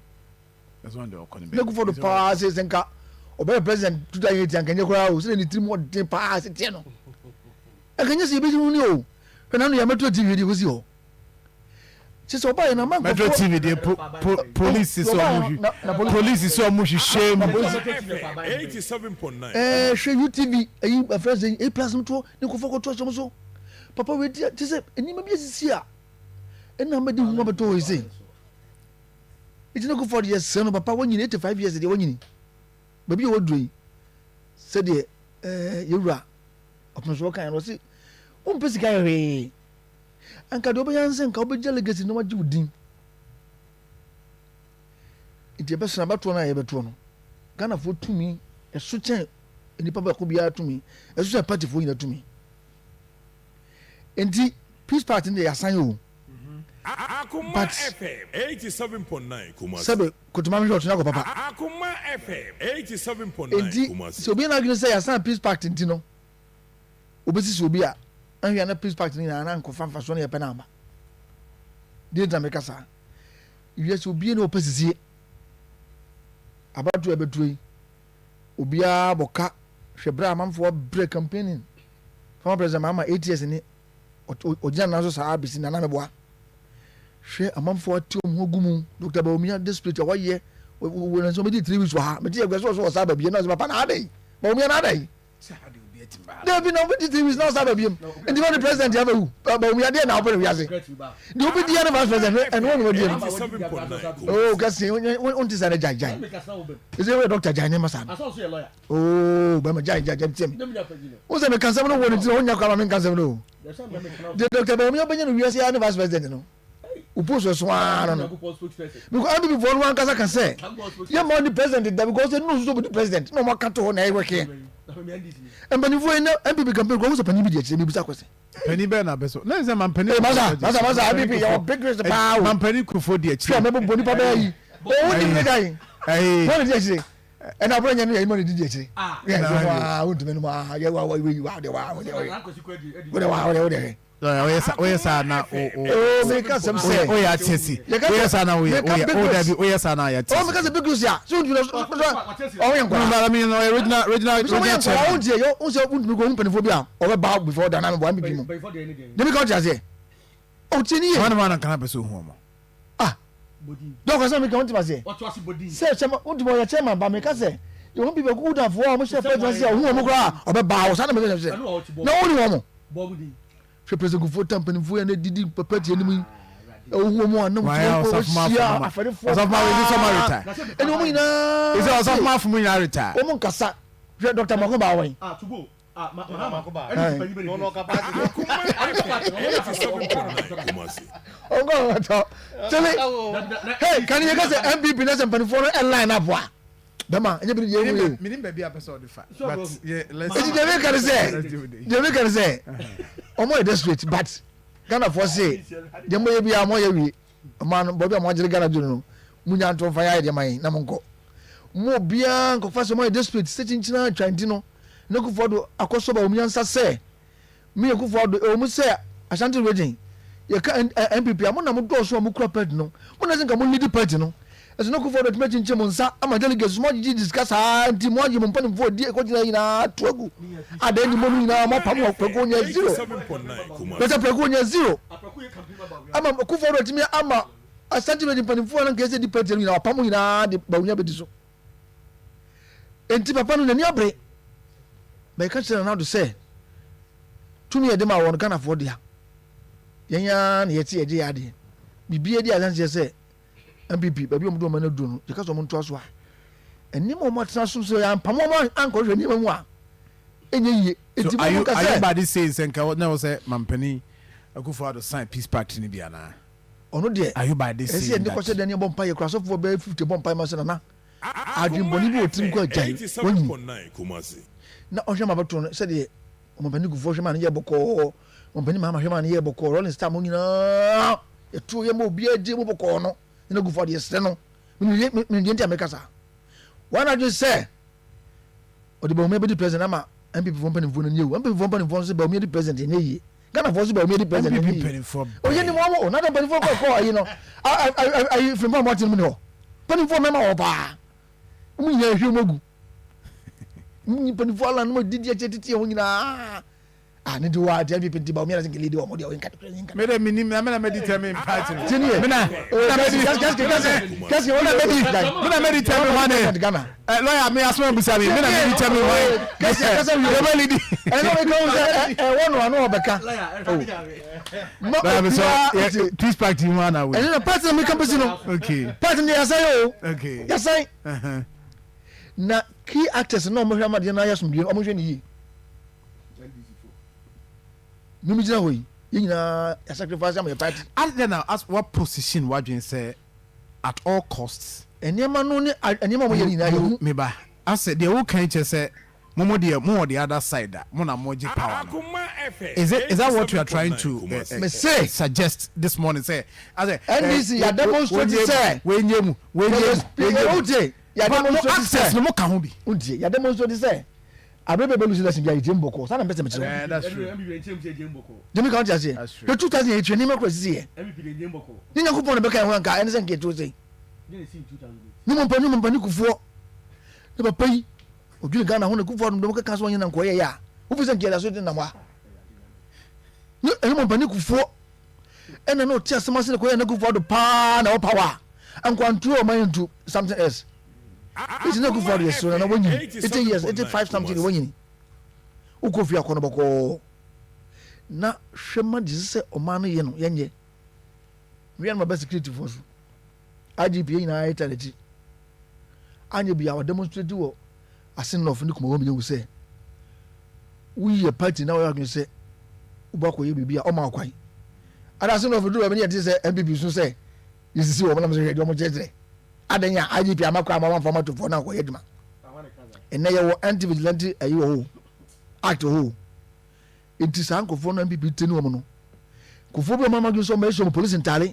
B: that's one the okoni
F: na Kufuor pass senka obe president 2018 kan kura o se ni tiri mo de pass tie no akanya se be jim ni o pe na no ya metro TV di ko si o Metro
B: TV the police is so police is so much shame
C: 87.9
F: share UTV a friends a plus to ne ko foko to so papa we ti say enima bi asisi a na ma di hu ma beto we say it no go for the years no papa won 85 years de won yin ba bi wo dui say de yewura opnso kan no say on pesi kan we anka do bayanse nka obeja legacy no waji udin ite be sna bato na ye beto no Ghana fo tumi eso chen enipa ba ko bia tumi eso chen party fo ina tumi enti peace party ne yasan o
C: Akoma FM 87.9 Kumasi.
F: Sabe kutumami short na ko papa.
C: Akoma FM 87.9 Kumasi.
F: So be na gina say asan peace pact ntino. Obesi so bi a anhia na peace pact ni na nko fanfa so na ye pe na amba. Di ta me kasa. Yes obi na opesisie. Abatu ebetu yi. Obi a boka hwebra amamfo break campaigning. Former president mama 8 years ni ogina na so sa abisi na na meboa. Hwɛ amanfo ati omo gumu Dr. Baumia district awaye we na so me di 3 weeks wa ha me di egweso so sa ba bie na so papa na adai Baumia na adai there be no be 3 weeks na sa ba bie and the president ya who Baumia dey na open we ase the obi di na vice president and one we dey oh kasi on ti say jai is it Dr. Jai ne masa oh ba ma jai tiem o say me kan say no woni ti o nya kwa me kan say no the Dr. Baumia benya no we ase ya na vice president no uposo swana no because I be for one kasa can say yeah more the president that because no so the president no more kato na e work here and when you no MPP campaign go so pani bi dey me bisa kwese
B: pani be na beso na say man pani
F: masa MPP your big race power
B: man pani kufo dey
F: sure me boni pa be yi o ni me dai what did you say and I bring you money did you say yes wow want me no ya wa
B: oye sa na
F: me ka sem say
B: oye atesi oye sa na oye sa na ya tesi
F: me ka se big news ya so you oye
B: no I mean original
F: chairman o se me go mpanifo bi a o be ba before da na me bo am bi mo de me ka o say o tini ye
B: man kan be so hu mo
F: donc ça me comment tu vas dire c'est chairman o mo ya chairman ba me ka say you won't be good for o mo chef president say hu mo kra o be ba o sa na me say na o ni wo mo hwɛ president Kufuor tampanifo ya na didi papa tie nimu owuo mu anam fo sia afadefo
B: of my really so retire
F: ene o mu ina
B: is it of my from you retire
F: o mu nkasa hwɛ Dr. Makoba awen
E: to go Makoba
C: No no kapati.
F: o go to tell hey can you guys MPP na tampanifo no line up wa dama enye bi ye mu
B: minim ba bia person de fa but yeah let's
F: Jebe can say omo e district but Ghana for say dem boye bia mo ye wi man bobi mo agire Ghana dunu no munya nto fa ya de man na monko mo bia nko fa so mo e district se chinchina twanti no ne ku fodo akoso ba omunya nsa se me ku fodo o mu se Ashanti region ye ka MPP amona mo do so mo kura party no mo na zinka mo lead party no as no ku fodo tme chinche mo nsa ama delegates mo ji discuss anti mo ji mo mpani fo die ko jina ina togu adeni mo ina mo pam ko nya zero pesa preko nya zero ama ku fodo tme ama Ashanti region mpani fo na ngese di party ina pam ina de ba unya bedi so enti papa no nani abre ba ka chira na do say tumi e de ma won Ghana for dia yenya na yeti eje ya de bibie di Ashanti say MPP baby omudo ma na do no because omo nto aso a eni mo matena so so ya pamo mo anko hwe ni mu a enye yie enti mo ka say
B: everybody says enka na wo say mampani Akufo-Addo sign peace pact ni bia na
F: ono de
B: everybody says
F: esi eni ko se de ni bompa ye kra so for be 50 bompa ma se na adwinboni bi otim ko ajai woni na ohwe ma bato no se de mampani Akufo hwe ma na ye boko mampani ma hwe ma na ye boko rolling star mo nyina etu ye mo bi ade mo boko no ina Akufo-Addo yesre no me ndi America sa wana just say o de ba me be di president ama MPP fo mpani fo no nyewu MPP fo mpani fo so ba me di president ne yi Ghana fo so ba me di president ne yi o ye ni mo o na da mpani fo ko yi no I from Martin me no mpani fo me ma o ba mu nya hwe mogu mu mpani fo ala no didi titi ho nyina ne do wa de MPP ba o me na sin leader o mo de o nka
B: me de minim na me na me determine party
F: tini
B: me na kasi wona me determine one
F: Ghana
B: lawyer me asma busa me na me determine one kasi we be lead
F: no we go one no obeka
B: lawyer me so peace pact you want na we
F: na party me campus no
B: okay
F: party ni yasai o
B: okay
F: yasai na key actors no mo hwa ma de na yasumdie o mo hwe ni yi numi jina hoyi yina ya sacrifice am your party
B: and then now as what position what you say at all costs
F: enema no ne enema mo yeri na yo
B: me ba as the who can say Momo the other side that Mona Moji power.
C: Akoma FM.
B: Is that what you are trying to
F: say
B: suggest this morning? Say, as a
F: NDC, you demonstrate say
B: when you
F: ya demonstrate say
B: no more can be.
F: Udi, ya demonstrate say. Abebe belu sila sinja ijembo ko. Sana mpese mchiro.
B: Yeah, that's true.
F: Jemi ka ntia say. The 2008 ni makro sisi ye. Ni nyakupo na beka ya nka enese nke to say. Ni mpani kufuo. Ni papa yi. Odwini Ghana ho na kufuo no ka kaso yin na nkoye ya. Wo fisa nke la so din na mwa. Ni mpani kufuo. Ena no tia semase na koye na kufuo do pa na power. Ankwantu o man into something else. It's not good for the so na wonyi 80 years 85 something wonyi ukofi akono boko na hwema dise oma no ye no yenye we an my security force IGP na itality anye bia wa demonstrate wo asin of ni kuma wo me say we a party na we are say ubako ye bibia o ma kwan ada sin of do we me say MPP so say you see wo na me say do mo jeje adanya IGP amakwa ama format to for na ko yeduma enne ye wo anti vigilante ayi wo act ho enti sankofo no MPP teni wo no kofo bi mama gso ma so police ntale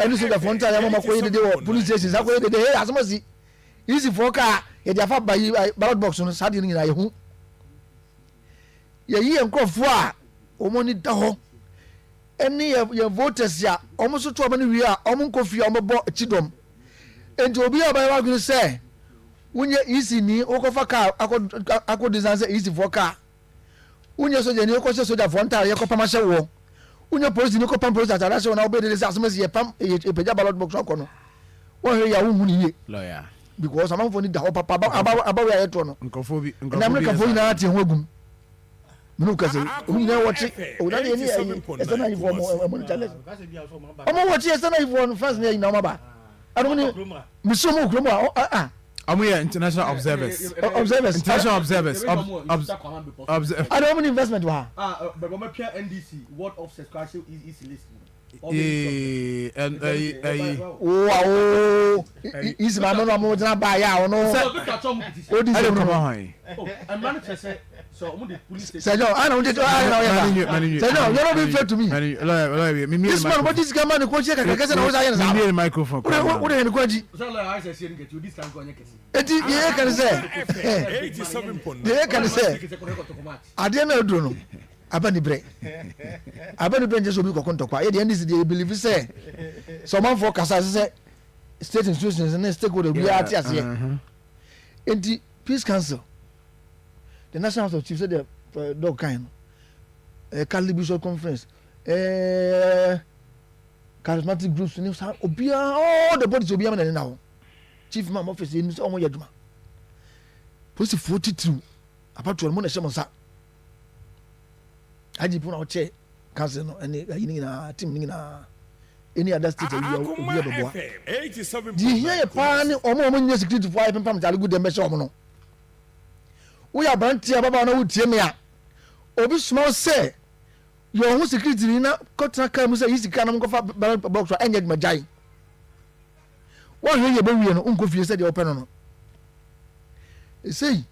F: eni so da fonta ya mama ko yede wo police station sa ko yede he asomasi easy for ka ye dia fa bayi ballot box no sa de ni na ye hu ye yi enkofo a omo ni da ho eni ye voters ya omo so to omo ni wi a omo nkofi omo bo chidom enti obi abayi wa gunu say wunye isi ni okofa ka akọ distance isi for car wunye soja ni okose soja for nta ye ko pamashe wo wunye police ni ko pam police atara se na obede se asomasi ye pam epeja ballot box akono won he ya wu ni ye
B: Lawyer.
F: because amamfo ni da ho papa aba we ayeto no
B: Nkofo
F: na America fo na ati ho agum minu kase o ni na wote o na ni ese na ifo mo challenge omo wote ese na ifo no France ni na maba adoni misomo kromo
B: I'm here, international observers. International observers.
F: I don't have any investment.
G: But I'm a NDC. What offset cash is listening.
F: Wow, is my no more than buy out. No, so say no, I don't know. Say no, you're not being fair to me. This man, what is coming? What check? I guess I was I
B: need a microphone.
F: What are you going to
G: do? This can go on.
F: It is yeah, can say.
C: 87.9.
F: Yeah, can say. I didn't know. Abani break. Abani break just obi kokon tokwa. E the end is they believe say someone for kasa say state institutions and stakeholder we are tia say. Enti peace council. The National House of Chiefs said the dog kind. Cali Bishop Conference. Charismatic groups ni obi all the bodies obi am na now. Chief Imam office ni so omo yaduma. Police 42 apart to mo na shemonsa. Ajipu na oche council no any na team ni na any other state you are bobo.
C: 87.9.
F: Di here pa ni omo nye security for pam jale good dem be show omo no. We are branti ababa na wutie me a obi small say your own security ni na kotra ka mu say yisika na mkofa ballot box enye majai. Wọ́n hwẹ́ yẹ bẹ́ wíyẹ no nkọ́ fie sẹ́ deɛ ɔpɛ no no. Esei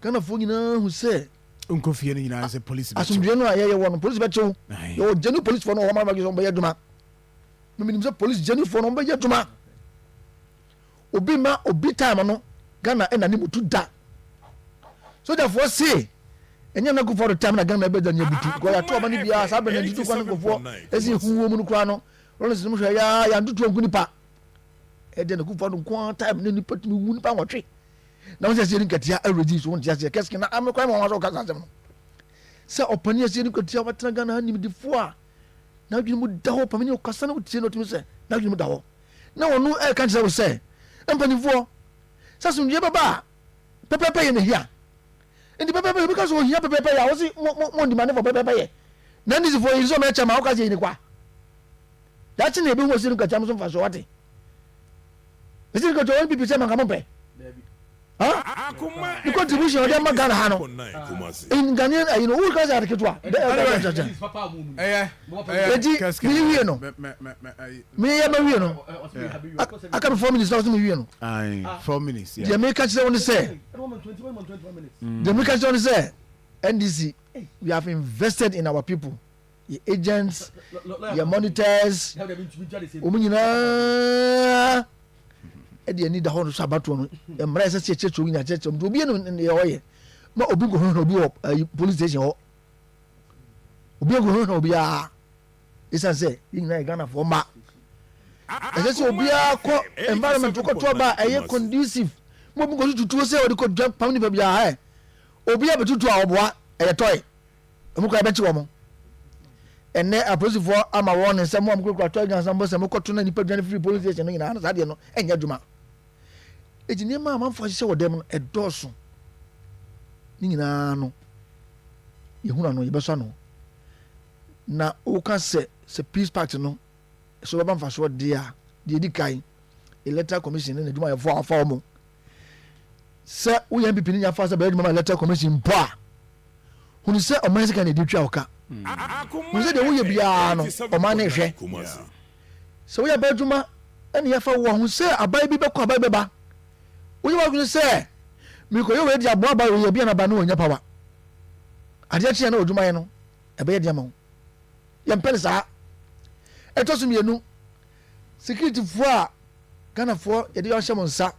F: Ghana fo nyinaa hu sɛ
B: nkofie no nyinaa sɛ police bɛkyɛw
F: asomdwe no a yɛyɛ wɔ no police bɛkyɛw yɛwɔ gyenu police fo no wɔn ama sɛ ɔbɛyɛ adwuma menim sɛ police gyenu fo no ɔbɛyɛ adwuma obi ma obi time no Ghana ɛna ne mutu da sogyafoɔ se ɛnyɛ na kofo do time na Ghana ɛbɛda ne butu kɔ yɛato ɔma no biara saa bɛ na ntutu kɔ no kɔfoɔ ɛsi huwɔ mu no koraa no ɔno sɛ mo hwɛ ya ntutu nku nipa ɛde na kofo do nko time ne nipa tumi wu nipa nwɔtwe na wọ́n sẹ́ sẹ́yìn kẹ̀tìyà ẹ̀rọ̀dì sọ wọ́n ti sẹ́ kẹ́sìkì náà àmì kwame wọn sọ kásá sẹ́mu no sẹ́ ọ̀pani ẹ̀ sẹ́yìn kẹ̀tìyà wọ́n tẹ̀lé Ghana ní di fún a náà dwene mu da hɔ pàmì ní ọ̀kasá náà tiẹ̀ náà tumi sẹ́ náà dwene mu da hɔ náà wọ́n ẹ̀ kàn kyerɛ wọ́n sẹ́ mpanyinfoɔ sẹ́ sumdue bɛba pɛpɛpɛ yɛ n'ehia nti pɛpɛpɛ yɛ bi ka so ohia pɛpɛpɛ yɛ a wɔsi mo ndima ne fɔ pɛpɛpɛ yɛ na ndisi fɔ yi sɔ mɛ kyɛn ma ɔka sɛ yɛ ni kwa yakyi na ebi hu sẹ́yìn kẹ̀tìyà mo so nfa so wate sẹ́yìn kẹ̀tìyà wɔn pipi sẹ́ ma nka mo pɛ
C: Akoma
F: the contribution of them Ghana Hano.
C: 88.9 Kumasi.
F: In Ghanaian, you know, who guys are the Kitwa? I can 4 minutes, not me.
B: Aye, 4 minutes.
F: The
B: Yeah.
F: Americans only say, the Americans only say, NDC, we have invested in our people, the agents, the monitors, Umina. Eddie need the whole Sabaton, and Marissa Church in a church to be in the oil. Ma obi go home obi police station ho. Obi go home obi a. Isa say, in Ghana for ma. Ese say obi a ko environment ko to ba eye conducive. Mo bi go tutu say o de ko jump pam ni ba bia eh. Obi a betutu a oboa eye toy. Mo ko abechi wo mo. Ene aposifo ama won nsem mo ko toy gan sambo se mo ko to na nipa dwan free police station no nyina na sade no enya dwuma. Ejini ma amanfo hye wo dem no edoso. Ni nyinaa no yehuna no yebeso no na o ka se peace party no so ba mfa so de a de di kai electoral commission na dwuma yefo afa omo se wo yan pipi ni ya fa se ba dwuma electoral commission ba hunu se o man se kan di twa oka hunu se de wo ye bia no o man na hwe se wo ya ba dwuma ene ya fa wo hunu se abai bi be ko abai be ba wo ye wa hunu se miko yo we dia boa ba we bia na ba no onya pawa ade achi na odwuma ye no ebe ye dia ma ye mpele sa etoso mienu security fo a Ghana fo ye de yo hye mo nsa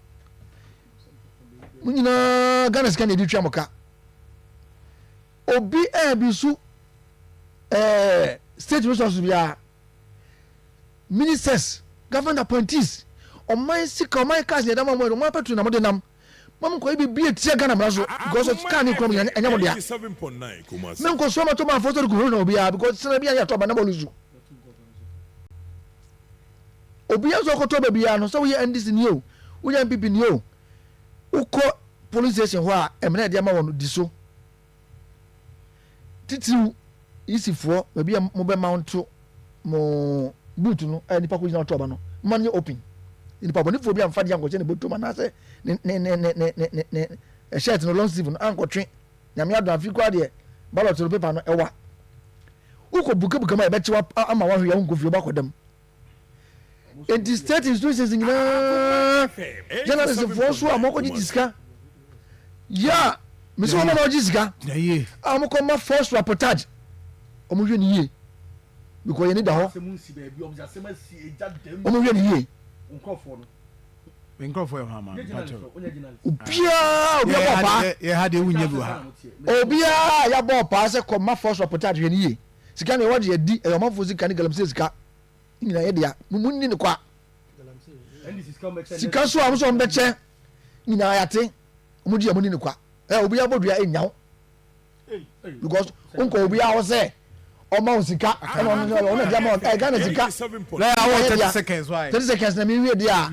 F: munyina Ghana sika na di twa moka obi bisu state resources bia ministers government appointees o man sika o man cash na mo mo petrol na mo de nam mam ko ibi bie tie Ghana mraso because of scan ikrom enya mo dia
C: 87.9 Kumasi.
F: men ko so ma to ma photo ko no bia because sina bia ya to ba na boluzu obi ya so ko to ba bia no so we NDC ni o we MPP ni o uko police station ho a emna dia ma wono di so titiu isifo ba bia mo be mount mo boot no nipa ko jina to ba no man ye open nipa boni fo bia mfa dia ko che ne boto ma na se ne shirt no long sleeve no anko twe nyame ado afi kwa de ballot no paper no ewa uko buka ma e bechi ama wa hwe ya nko fi ba kodam enti state institutions ngina journalism for so amoko ji diska ya me so ma ji diska
B: Ye.
F: amoko ma force reportage omo hwe ni ye because ye ni da ho omo hwe ni ye
B: Nkrofo yo ha man.
F: obia pa
B: Ye had e wunya bi ha.
F: obia ya bo pa se ko ma force reportage hwe ni ye sika ne wode ye di e ma force sika ne galamse sika nyina ye dia munni ne kwa sika so am so mbeche nyina ya te omo di munni ne kwa obia bodua enyawo because onko obia wo se o ma sika e no dia ma Ghana sika
B: Na I want 30 seconds why?
F: 30 seconds na mi wie dia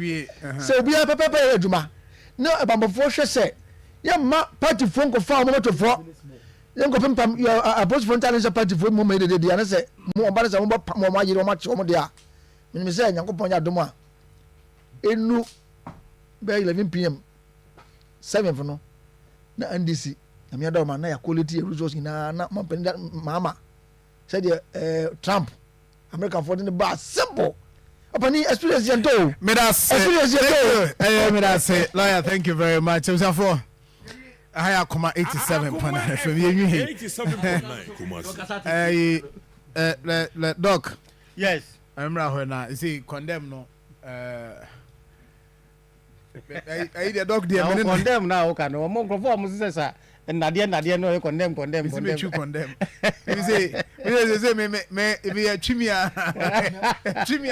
F: se obia pepepe e adwuma na abambofo hwe se ya ma party fo nko fa o mo to fo ye nko pempam a post fo talent party fo mo me de dia na se mo ba se mo ba mo ma yire mo che mo dia mi se nyankopon ya dom a enu be 11 pm 7 for no na NDC na mi adoma na ya quality resource na mama said Trump American for the bar simple upon experience and do
B: Me da say. Me da say. Lawyer, thank you very much. I'm for higher Akoma 87.9 FM. You hear?
C: 87.9 Kumasi.
B: Le doc.
E: Yes.
B: I remember when I see condemn no the dog there
E: Now condemn now okay no mo nkrofo mo se sa nadia no condemn
B: me you condemn me say me if you chimia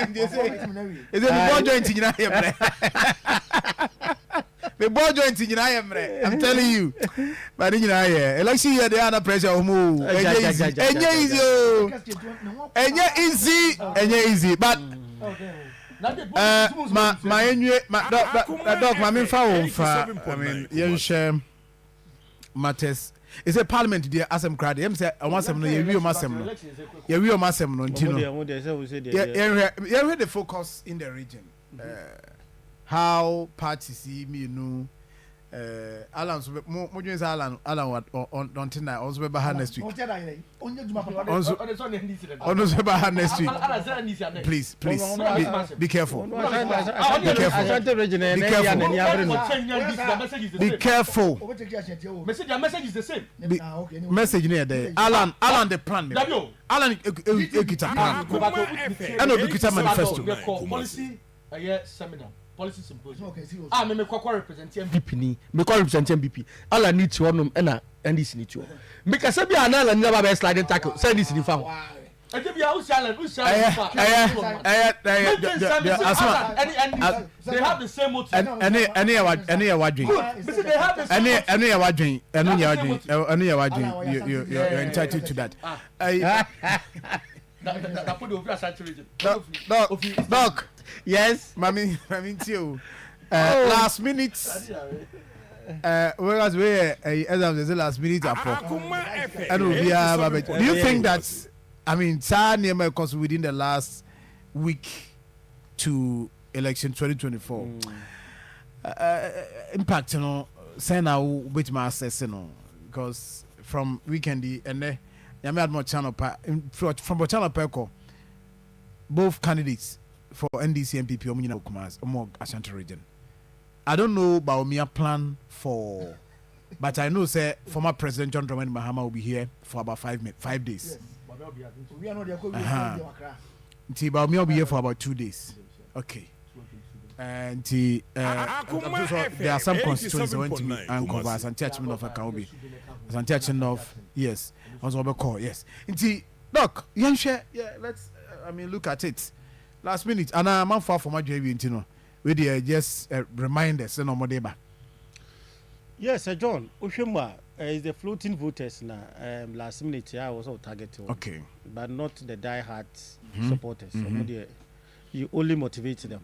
B: and they say is it ball joint nyina yemre the ball joint nyina yemre I'm telling you but nyina here election here they under pressure omo easy but my enye dog my me fa wo fa I mean yen share matters is a parliament there asem crowd em say awasem no ye wi o masem no ntino yeah the focus in the region how parties see me Alan so mo dwen Alan what on tonight also be back next week. Also be back next week. Please be careful. Be careful.
G: Message is the same.
B: Message near there. Alan the plan. Alan ekita plan. And ekita manifesto.
G: Policy seminar. Policy symposium. Me kwakwa represent MVP ni. Me kwakwa represent MVP. Ala need to honum na NDC need to. Me kasa bi anala ni ba sliding tackle. Say NDC ni fa ho. Eje bi a usialan they have the same motive.
B: Any wadwin. You're entitled to that. Doc.
G: Yes,
B: Mami too. Last minute. Whereas we as the last minute do you think that because within the last week to election 2024 impact say now with my assess because from weekend and then more channel from channel perco both candidates for NDC and PP Akoma Ashanti region. I don't know about my plan for, but I know say former President John Dramani Mahama will be here for about 5 days. But me will be here for about 2 days. Okay. And there are some constituencies went to me and cover Ashanti of Akaobi. Ashanti of yes. Also call yes. Doc, yeah, let's look at it. Last minute, and I'm far from my JV, we just remind us, no more deba.
E: Yes, John, Ushima is the floating voters now. Last minute, I was all targeted.
B: Okay.
E: But not the die-hard supporters. You only motivate them.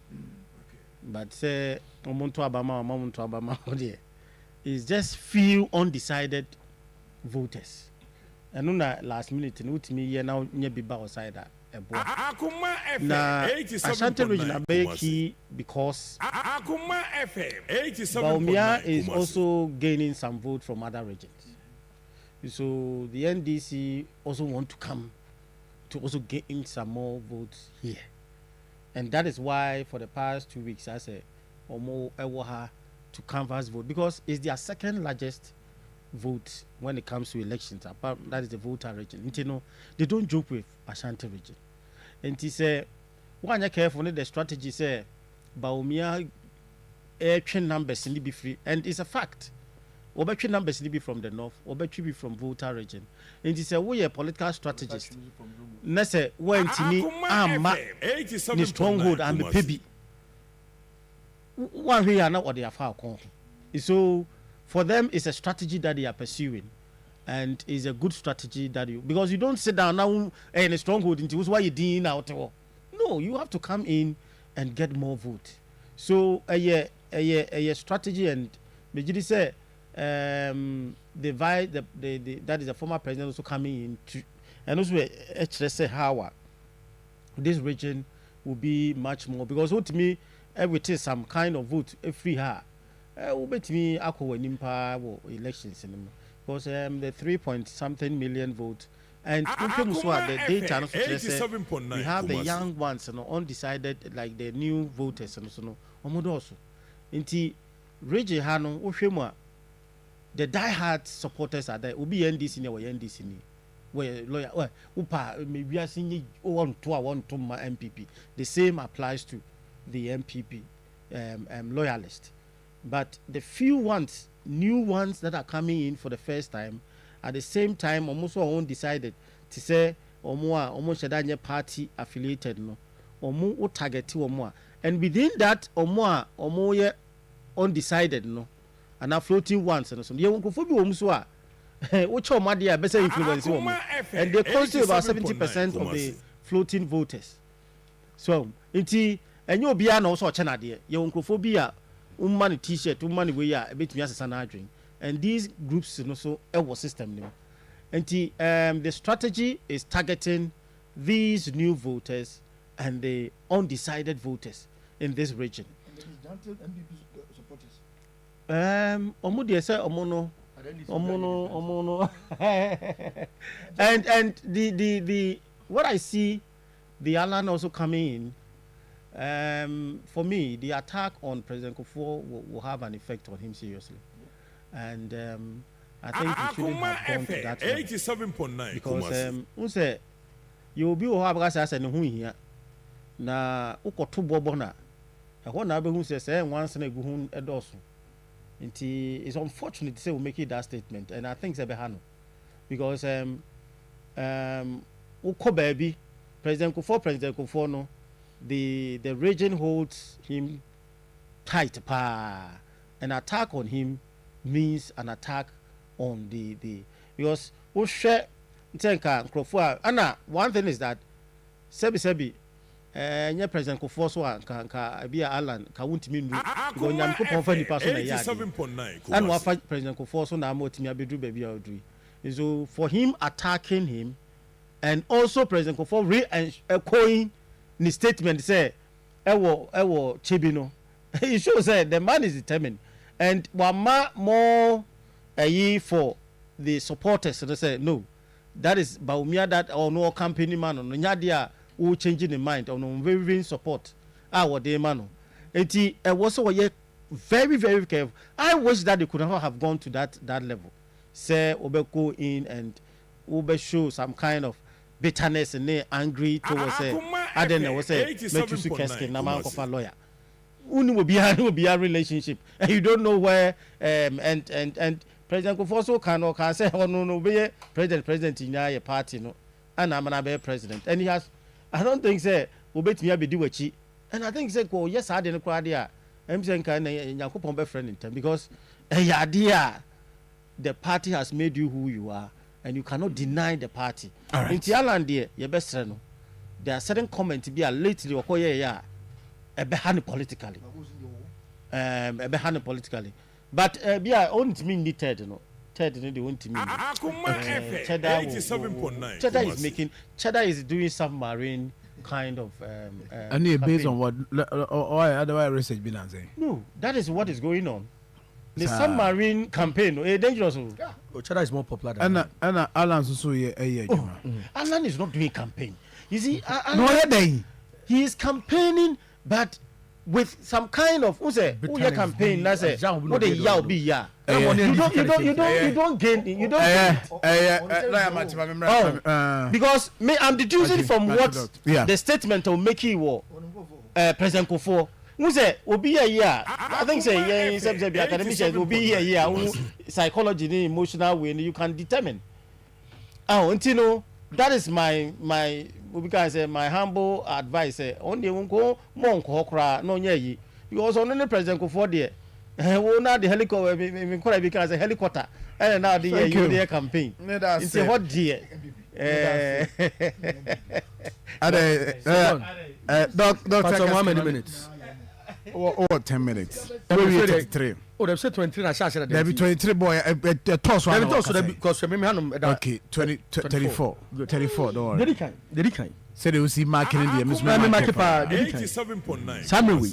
E: But say, Omuntu Abama, it's just few undecided voters. And on that last minute, with me, now, near Biba outside that. Na Ashanti region are key because Baumia is also gaining some vote from other regions. So the NDC also want to come to also gain some more votes here. And that is why for the past 2 weeks I say Omo Ewoha to canvass vote because it's their second largest vote when it comes to elections. That is the voter region. They don't joke with Ashanti region. And he say, one you careful, the strategy say, Baumia election numbers in be free, and it's a fact. Election numbers be from the north, or be from voter region. And he say, we are political strategist. Nese when tini ni stronghold and the baby. One way are not what they are far. So for them, it's a strategy that they are pursuing, and it's a good strategy that because you don't sit down now in a stronghold into why you doing out. No, you have to come in and get more vote. So a strategy, and Majidi say that is the former president also coming in to, and also say how this region will be much more because to me everything some kind of vote free her. Bet me Akoma nimpa elections because the 3-point-something million vote and the data we have the young ones undecided like the new voters and so also inti region hano ohwemu the die-hard supporters are there obi NDC ni or NDC ni where lawyer upa maybe asinyi want to MPP the same applies to the MPP loyalists. But the few ones, new ones that are coming in for the first time, at the same time, almost all decided to say, almost a party affiliated, no, or more target or more. And within that, or more undecided, no, and now floating ones and so on. You won't go for which are my dear better influence, and they constitute about 70% of the floating voters. So, and you'll be an also channel, dear, you won't go for money t-shirt, money we are a bit me as a drink, and these groups also our system and the strategy is targeting these new voters and the undecided voters in this region. Omo de say omo no. And the what I see, the Alan also coming in. For me, the attack on President Kufuor will have an effect on him seriously, and I think he shouldn't have gone to that level.
C: 87.9
E: Because unse you will be because as an who here na ukoto bobo na ɛhɔ na abehu sɛ once na egu hu edoso. It's unfortunate to say we make it that statement, and I think it's a behano because uko baby President Kufuor no, the region holds him tight pa. An attack on him means an attack on the because we share Kufuor. Anna, one thing is that sebi nye President Kufuor so ka bia Alan ka wuntimi ndu go nyam ko pon fa nipa so na ya and wa President Kufuor so na amotimi abedu baby odui. So for him attacking him and also President Kufuor re-echoing his statement say ewo chebi no, it shows that the man is determined and wama more for the supporters. They say no, that is Baumia that or no campaign man no nyadia who changing the mind or no very support our day man. It was so very very careful. I wish that they could not have gone to that level. Say Obeko in and Ube show some kind of bitterness and angry towards I don't know what's make you keske na man of a lawyer. Uni will be a relationship and you don't know where and President Kufuor can say oh no be president in your party no and I'm gonna be president and he has I don't think say obetimi abedi wachi and I think say ko yes I didn't cry there I'm saying can Yakupon be friend in time because idea the party has made you who you are and you cannot deny the party. In Tialand there your best friend there are certain comments be a lately or yeah a behind politically but be a own to me third no third no they want to me Cheddar is making Cheddar is doing submarine kind of
B: and based on what or otherwise research been saying
E: no that is what is going on the submarine campaign dangerous.
G: Cheddar is more popular than
B: and Alan so
E: Alan is not doing campaign you see
B: no
E: he is campaigning but with some kind of who campaign that's it what the yao be ya you don't gain because me I'm deducing from what the statement of Mickey war President Kufuor who say obi here I think say yeah some academicians will be here psychology emotional way you can determine until no that is my because my humble advice only won't go kra no nye because only President Kufuor there now the helicopter because a helicopter and now the campaign it's a hot dear
G: Doctor, how many minutes?
B: 10 minutes. 33.
G: Oh, they've said 23.
B: There be 23 boy. Toss one.
G: Because
B: okay, 34. 34. Don't worry.
G: They can.
B: Say they will see marking in the
C: 87.9.
G: Summary.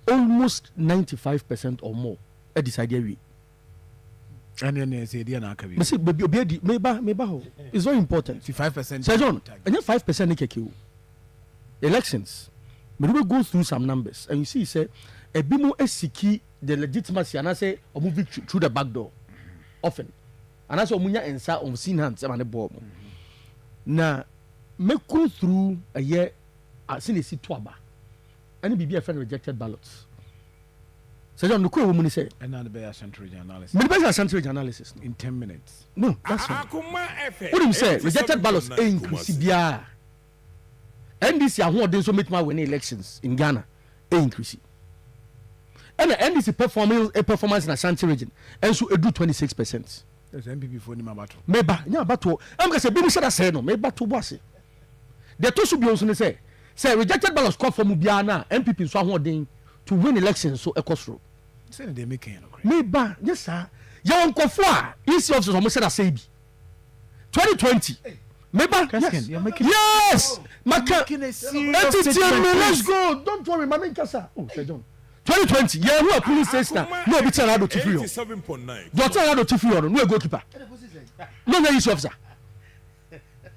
G: Almost 95% or more. I decided we.
B: And then they say they are not coming.
G: Maybe it's very important.
B: 5%.
G: Sir John, and then 5% they kill. Elections. But we go through some numbers and you see, say, a bimo esiki the legitimacy and I say, or moving through the back door often. And as Omunya and Sa on seen hands and the bomb. Now, make go through a year, I seen a see twaba. And it be a friend rejected ballots. So, John, the cool woman say,
B: and now the Bayer Central analysis.
G: Maybe a central analysis
B: in 10 minutes.
G: No, that's fine. What do you say? Rejected ballots ain't Kusibia. NDC are who so make my win elections in Ghana increase. And the NDC performance in Ashanti region and so it do 26%.
B: There's MPP for him battle.
G: Maybe yeah battle. I'm gonna say people should say no. Maybe battle boss. The two should be also say rejected ballots call for Mubiana MPP so who to win elections so equal.
B: Say they make it.
G: Maybe yes sir. Young Kofua easy officers almost said I say 2020. Maybe yes.
B: You're making
G: yes.
B: Making a serious
G: let's go. Don't worry, Mama Kasa. Oh, Sir John. 2020 yeah who a police station no be tell ado tifiri
C: 87.9
G: do tell ado tifiri on no a goalkeeper no na issue officer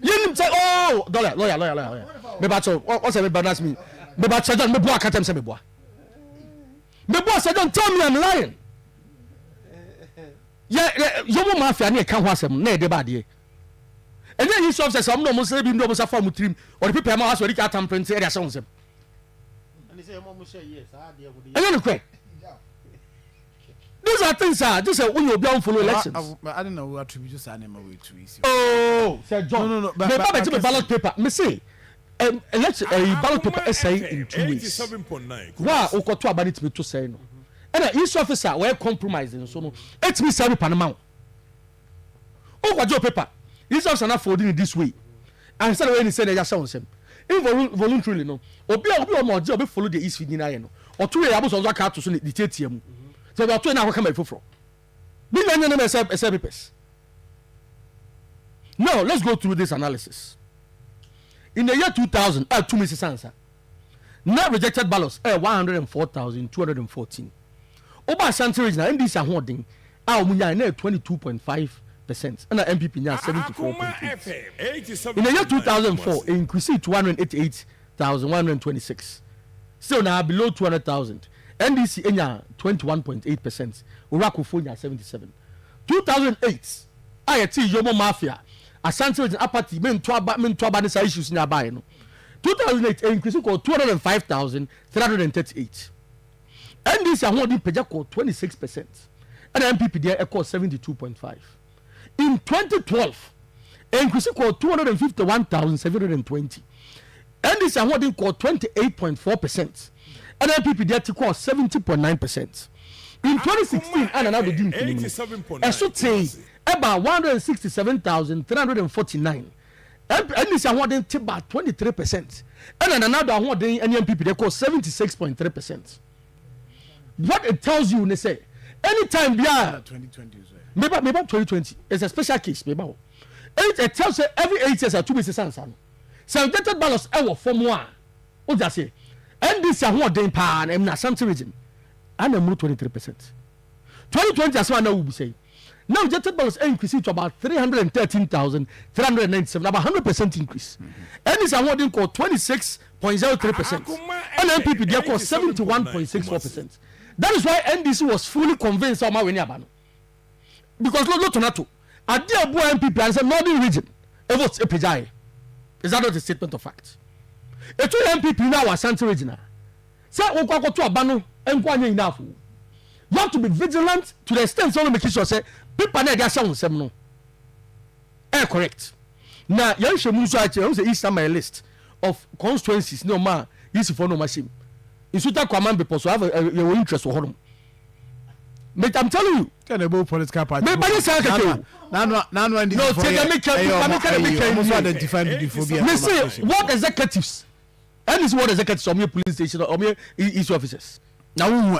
G: yin say oh dollar lawyer me ba cho what say me balance me ba cho don me bo akatem say me bo say don't tell me I'm lying yeah yomo mafia na e ka ho asem na e de ba de and then issue officer some no mo say bi no mo sa form trim or the people ma so ri atam print area say onsem and then quick those are things just when you be on follow elections
B: I don't know who attribute this animal way to easy.
G: oh Sir John
B: No,
G: but me ballot paper me say election ballot paper essay in 2 weeks
C: 87.9
G: wa o ko to abani to me to say no and each officer we compromising so no it me say panama o kwa jo paper each officer na folding this way and instead when he say na sound sem voluntarily no obi o mo je obi follow the east feed na ye no o to we abo so ka to so the tetia mu so we to na ho come foforo bi na nyane me say papers. Now let's go through this analysis. In the year 2000 2 Mrs. Answer now rejected ballots 104,214 over Ashanti regional NDC holding munya na 22.5% and MPP nya 74.8. In the year 2004 it increased to 188,126 still now below 200,000 NDC nya 21.8% Urakufo nya 77. 2008 ayeti yomo mafia Ashanti region apathy men to aba this issues nya buy no 2008 increasing to 205,338 NDC ahodi peja ko 26% and MPP there equal 72.5. In 2012 increasing to 251,720 NDC ahodi ko 28.4% and MPP there equal 70.9%. In 2016 and another dim I should say about 167,349 NDC ahodi about 23% and another ahodi NPP there equal 76.3%. What it tells you, they say, anytime we are
B: 2020
G: maybe 2020 is a special case. Maybe it tells you every 8 years are 2 weeks. So rejected ballots ever form one. What does say? And this is what they pay and na Ashanti region. And I'm 23%. 2020 as well now we say. Now rejected ballots increasing to about 313,397, about 100% increase. And this is what they call 26.03%. And MPP they call 71.64%. That is why NDC was fully convinced of Maweni Abano. Because look to NATO. I dear boy MPP and said Northern region. It was a PJ. Is that not a statement of fact? A two MPP now Ashanti region. Say Okako to Abano and Kwanye enough. You have to be vigilant to the extent so make sure say people there are sound some no. Correct. Now you should move so I say east my list of constituencies no man easy for no machine. In Suta command people so have your interest for home. But I'm telling you,
B: can about political party.
G: Me bani say no,
B: identify phobia.
G: Me say what executives and this what executives of your police station or your issue officers.
B: Now me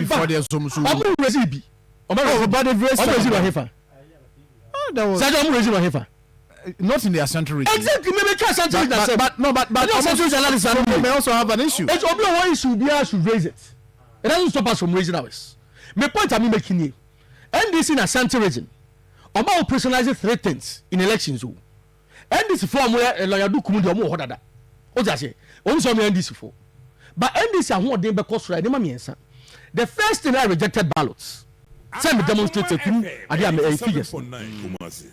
B: before there's some so.
G: Omo recipe. Omo
B: but the very
G: hefa.
B: That was
G: hefa.
B: Not in the Ashanti region.
G: Exactly, maybe can't Ashanti region.
B: But may also have an issue.
G: It's obvious one issue we should raise it. It doesn't stop us from raising ours. My point I'm making here, NDC in Ashanti region, about personalizing 3 things in elections. NDC form where lawyer do come do more harder. What I say? Only some NDC for. But NDC are what they because right. The first thing I rejected ballots. Send me demonstrate to you. I have figures.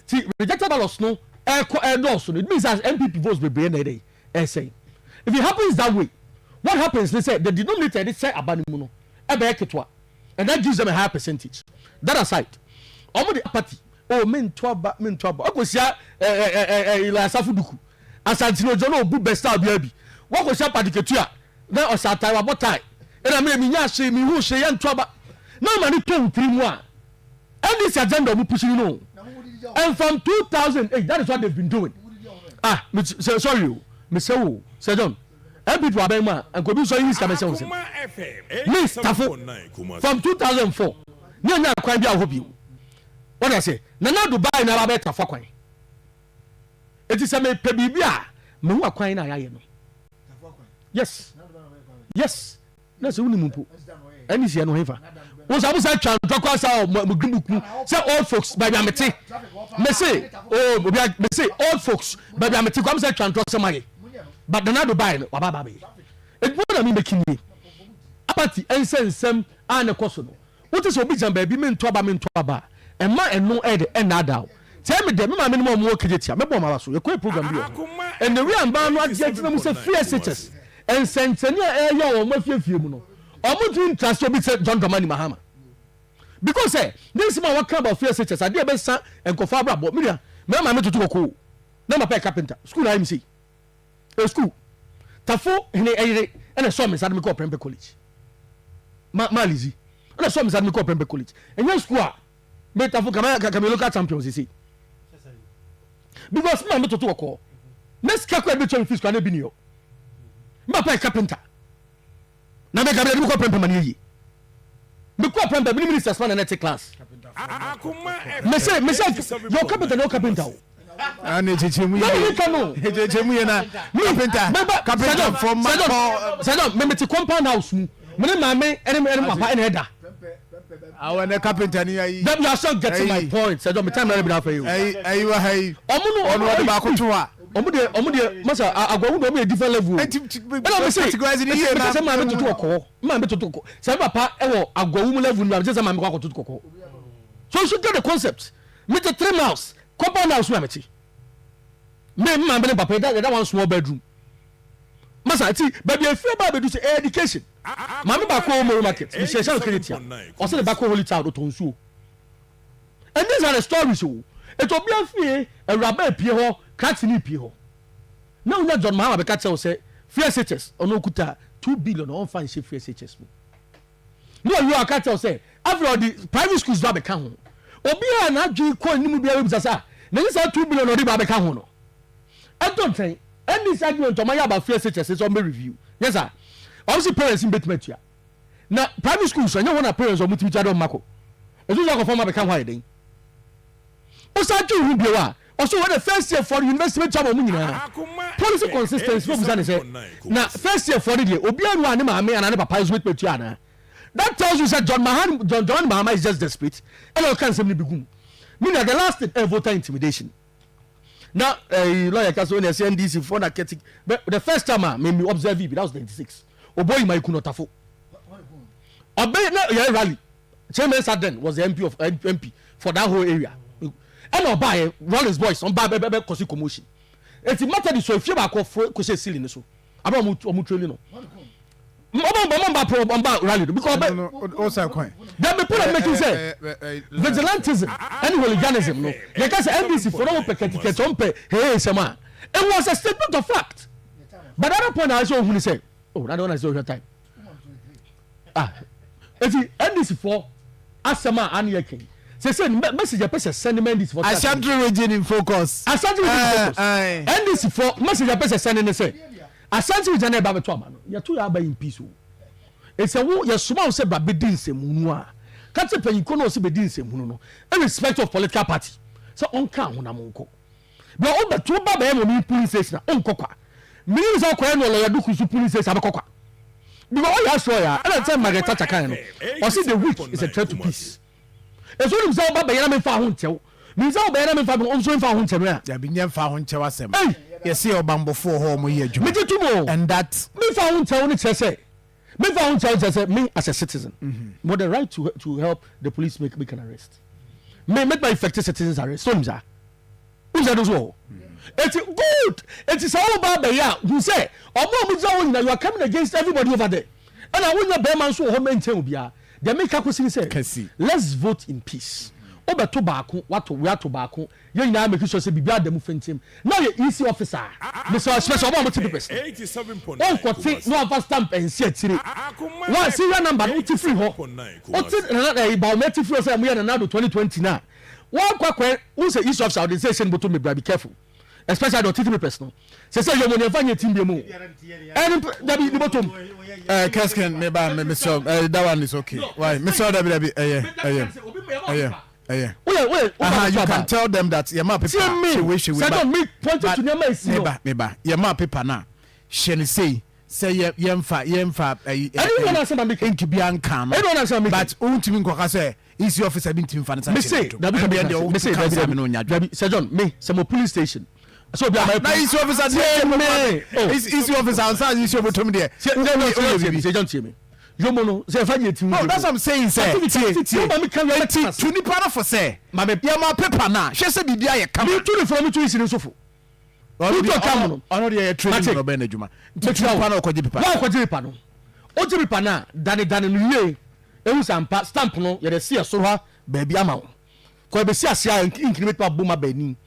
G: See, rejected ballots no. It means as MPP votes be brain day. Say, if it happens that way, what happens? They say the denominator they say abanimuno, and that gives them a higher percentage. That aside, almost the party. Oh, men twaba. I go see Ila Safuduku. Asantino Jono bu besta biabi. What go see Padiketua? Then Osata wabotai. And I mean, Yashi, me who say yan twaba. No money 2-3 more. And this agenda we pushing you. And from 2008, that is what they've been doing. Sorry, Mr. Sir John. Every problem and could be so easy. From 2004, no quite be I hope you. What I say, Nana Dubai na better for quite. It is a me pebibia, Mua quine I know. Yes, that's only Mumpu. NDC no hefa won say twantwa kwa sa mugunuku say old folks baby amete me say old folks baby amete kwa me say twantwa say mage but the nado buy no baba be it mo na me making me apati ensensem an ekoso no what is obi jam baby me nto aba emma eno e de enada tell me dem me no mo kejetia me bo ma so e program bi and the real ban no agent na mo say free SHS ensenseni e ye o ma fiefie mu no omo do interest obi say John Dramani Mahama because this man what kind about free SHS ade be san enkofa abrabo me ma me tutu kokko na ma pay carpenter school na MC school tafo hene eyire ena so me sad me ko Prembe College malizi ena so me sad me ko Prembe College enya school a me tafo kama local champions see because me tutu kokko next kakwa be chon fees kwa na bi ni yo me pay carpenter na me gabe me ko Prembe mani yi me ko Prembe bi ministers man na take class me say your carpenter no carpenter
B: ani chichemu ye na carpenter from
G: Sadam me ti compound house mu me mama ene papa ene eda
B: awana carpenter ni ayi
G: them you are so getting my point Sadam me time na be na for you
B: ayi wa hayi
G: omu
B: de ba ko toa
G: omu de masa agwawu do me different level ela me say
B: categorize ni ye na
G: say mama tutu okko mama tutu okko say papa e wo agwawu mu level na say mama ko tutu okko so you should get the concept me the 3 miles compound house we ameti me man be papa that one small bedroom masa ti baby afia ba be do say education mama ba ko mo market we share credit ya o say ba ko holy child to nsuo and these are the stories o it obi afie awraba apie ho crack ni pie ho na unya John Mahama be ka tell say free SHS ono kuta 2 billion on fan she free SHS mo no you aka tell say after the private schools do be ka ho obi a na adwi ko nimu bia we bisa na this 2 billion odi ba be ka ho no I don't think any argument on my about free SHS is on my review. Yes, sir. Obviously, parents in Betmetia. Now, private schools, I know one of parents or Mutimita Mako. As soon as I form become hiding. Also, I do be one. Also, when the first year for the investment job of Munina, policy consistency, what was say? Now, first year for the year, Obian one, Mamma, and another pies with Petiana. That tells you that John Mahama is just desperate. And I can't simply begin. Meaning, the last voter intimidation. Now, lawyer can say NDC for that getting. But the first time I made me observe it, that was 96. Oh boy, my kunotafo. Obey na rally. Chairman Saden was the MP for that whole area. And I'll buy Rollins boys on buy cause commotion. It's matter the so if you back off ko say silly so. About mu training no. Mama rally because
B: also coin.
G: Then me put a making say vigilantism and hooliganism no. You can say NDC for no ticket on pay. Hey Sama. It was a statement of fact. But at that point I saw who say, oh, that one is your time. If NDC for Asama and Yakin. Say message a person sending this for
B: Ashanti region in focus.
G: Ashanti region in focus. NDC for message a person sending say Asante with Jane Baba Twama. You two are in peace. It's a woo, your small say Baby Dinse Munua. Can't say you can also be Dinse Muno. In respect of political party. So on count on a monko. But all the 2 Baba and police station, on coca. Millions of Korean or Yaduku police station, coca. Because all your soya, and I tell Margaret Takano. Or see the weak is a threat to peace. As soon as Baba Yaman found tell. Means all Bayaman found also found tell.
B: There be never found Chawasem. You see your bamboo for home here, and that
G: me found tell it say me found tell me as a citizen with the right to help the police make an arrest. Make my effective citizens arrest. So who's that as well? It's good. It is all about the yeah. You say, you are coming against everybody over there. And I want your bearman so home and tell me, they make a question say, let's vote in peace. Over tobacco, what we are tobacco, you now make sure to be bad the movement team. Now you're easy officer. Mr. Special 1 one could think no of stamp and set city. One serial number, no free ho. What's it another biometric for some year another 2020 now? One quack who's a issue of organization, but to me, be careful. Especially the TTP personal. Say, you're going to find your team be moved. And the bottom.
B: Cascan, maybe Mr. That one is okay. Why, Mr. Yeah. You can tell them that your map paper.
G: Me pointed to your
B: neighbor, your map paper now. She say say yemfa
G: anyone else am making
B: to be uncanny
G: anyone else am making
B: but ultimate nkoka say easy officer bin team fan
G: me say Sir John me some police station so be my
B: easy officer easy officer answer easy officer me there
G: Sir John tell me yomo no say fa ye team
B: oh that's what I'm saying say to nipa na for say ma me paper na hwe say bibia ye kama
G: me to the from to isi no sofo you to come no
B: ono dey training no be na adwuma
G: paper na okoje paper na okoje paper no oje paper na dane no wie ehu sampa stamp no ye de see so ha baabi ama wo ko be see asia increment pa boma bani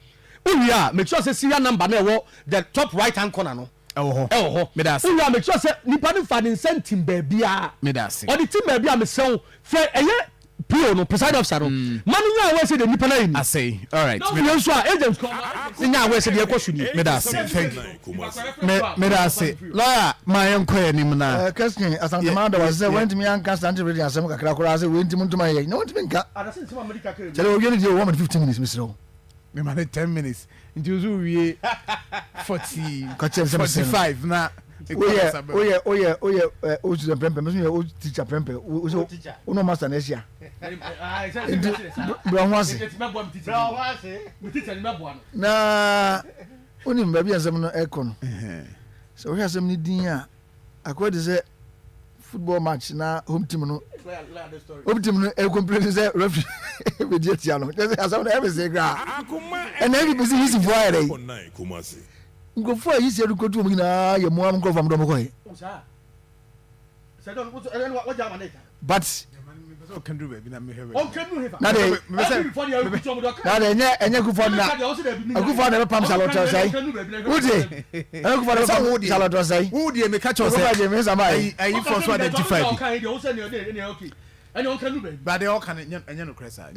G: uya make sure say serial number na wo the top right hand corner no ewo
B: me da
G: uya make sure say nipa no fa incentive baabi a
B: me da say
G: o the team baabi a me sew fe eye PO no preside officer no manu nya we say the nipa na yin
B: I say all right
G: me so agents ko nya we say the ekosu ni
B: me da say thank you me da say lawyer my enquire nim na
F: question asantama da was say went me an constant ready asem kakra kora say went me ntuma ye no went me nka tell you you dey 15 minutes Mr.
B: me man 10 minutes into we 40
F: 45
B: na
F: o student prempe me so o teacher prempe o so o no master na sia bro hwase na oni mba bi asem no ekọ no so o asem ni din a according say football match na home team no e complain say referee be dey tia no just asem na e be say gra and every person is void go for yi se rukotu omu na ye mo am go fam do mo ko he but
B: can do baby na me have
F: na de enye ku for na ku for na pam salot say udi ku for na pam salot say
B: udi me catch us
F: say me samai
B: I for so identify but they all can enye no cresa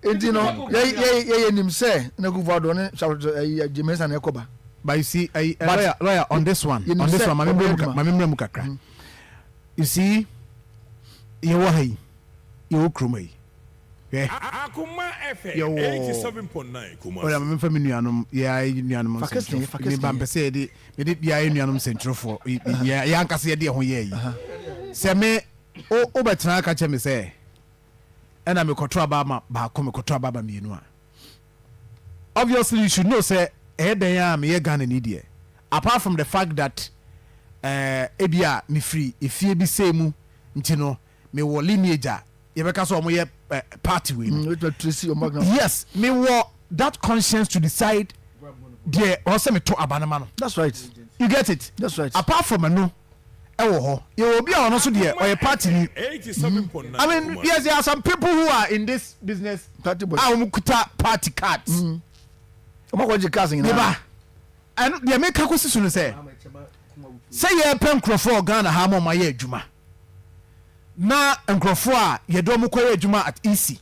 F: enti no ye nim say na ku for do ne salot jemesa na ekoba.
B: But you see, lawyer on this one, my memory mukakra. You see, you wahi, you krumai.
C: Akoma FM 87.9 Kumasi.
B: Oh, I'm family nuanum. Yeah, nuanum. Fakes me bampe say di me di ya nuanum central for. Yeah, yanka say di ho ye yi. Se me o betra ka che me say. And I'm a control baba ba ko me control baba mienu a. Obviously you should know say then me Ghana ni there. Apart from the fact that ebia me free if you be same nti no me wo lineage ye beka so mo ye party we yes me wo that conscience to decide there also me to abanama no.
F: That's right,
B: you get it.
F: That's right.
B: Apart from no ewo ho ye obi a ono so there or party ni
C: 87.9
B: I mean yes there are some people who are in this business
F: party boy
B: party cards
F: omakoje casting na
B: and they make a question say ye pen crofo Ghana ha mo ma ye adwuma na nkrofo a ye do mo koye adwuma at EC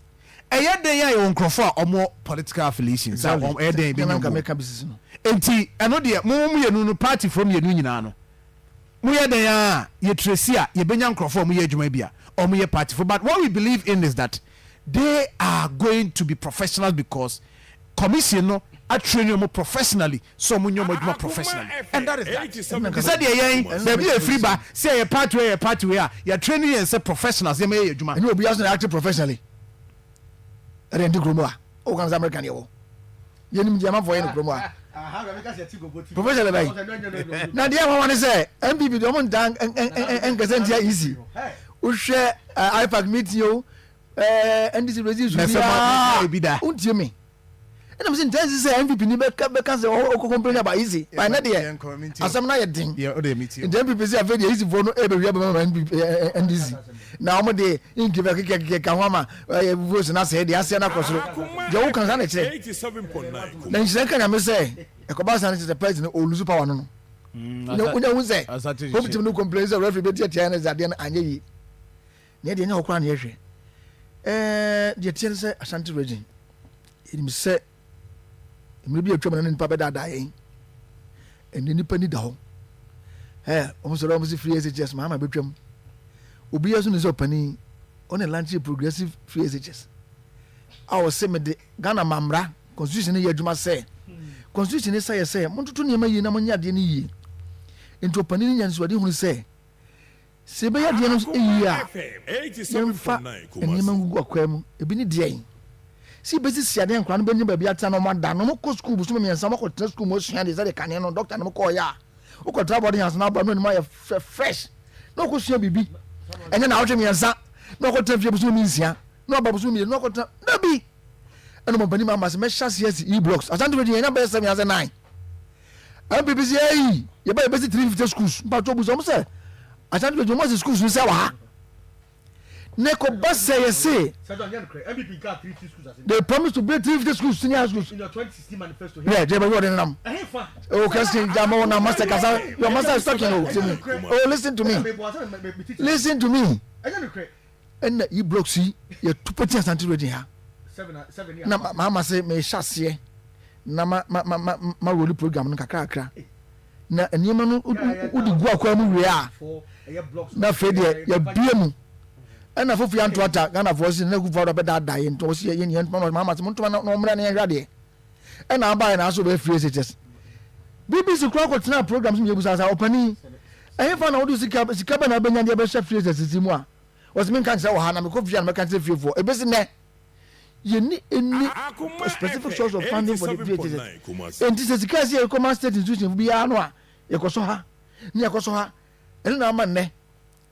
B: eye den ya ye nkrofo a omo political affiliations a eye den be
F: nka make business no
B: enti eno de mo ye nu party from ye nu nyina no mo ye den ya ye tracy a ye benya nkrofo mo ye adwuma bia omo ye party for but what we believe in is that they are going to be professionals because commission no I train you more professionally, so when you more professionally, and that is that. Said there be a free bar. Say a part where you are training and say professionals. You may you
F: will be asking acting professionally. I didn't do Grumwa. Oh, comes American you. You need German for any Grumwa. Professionally, now the other one is say MPP don't dang and present here easy. We share IPAC meet you. And this is resist. Me. And I'm saying this is MVP ni be can say o complain about easy by na there asam na ye din the MVP say after easy for no e be wi ba MVP NDC na omo de give keke ka homa voice na say dey ase na kosoro je wo kan sa na kire
C: 87.9
F: na nhyira kan am say e ko ba sa na the president o lose power no no unya hu say hope team no complain say referee be tia na za de na anye yi ne de nya okra na ye hwe de tia say Ashanti region it me say me bi atwa na nipa beda da yen eni nipa ni da ho almost free SHS ma betwam obi yaso ne so pani on a launch progressive free SHS I was say me de Ghana mamra constitution ye adwuma say constitution say say montoto ne ma yi na monya de ne yi nti ɔpanin nya nsuade hunu sɛ sɛ ɛbɛyɛ deɛ no ɛyi a yɛmfa nneɛma ngugu akwan mu ebi ne deɛ yi si bɛsi siadeɛ nkora no bɛnya baabi atena na ɔmo ada no ɔmo kɔ sukuu busum mmiɛnsa ɔmo akɔtena sukuu mu osua deɛ sɛdeɛ kaneɛ no dɔkta no mo kɔɔ yɛ a wokɔtena bɔde hanso na aba no anim ayɛ fresh na ɔkɔsua biribi ɛnyɛ na awotwe mmiɛnsa na ɔkɔtena fie busum nsia na ɔba busum mmienu na ɔkɔtena na bi ɛna ɔmo panin ama sɛ mɛhyɛ aseɛ si e-blocks asante bɛdi yɛn bɛyɛ 7 yɛn 9 MPP sɛ ɛyi yɛbɛyɛ bɛsi 350 schools mpatɔ bu sɛ ɔmo sɛ asante bɛdi ɔmo sɛ schools sɛ wɔ ha ne ko ba sɛ yɛ se they promise to build 350 schools senior schools
G: in your 2016 manifesto.
F: yeah they were in them oh question jamo na master kasa your master is talking oh listen to me and you block see you to put your santi ready ha na mama say me hyase na ma role program no kakra na enima no udi gu akwa mu we a na fe de ya bie mu ɛna fofu ya nto ata Ghana for si na ku fa do beda dae nto si ye nyen mama se monto na omra na yɛhwa de ɛna aba na so be free cities BBC kura ko tena programs mi yebusa sa opani ɛhe fa na wo do sika ba na benya de be hwa free cities mu a was me kan say wo ha na me ko free na me kan say free for ebesi ne ye ni any specific source of funding for the free cities enti se sika se Akoma state institution bi ya no a ye ko so ha ni ye ko so ha ɛne na ama ne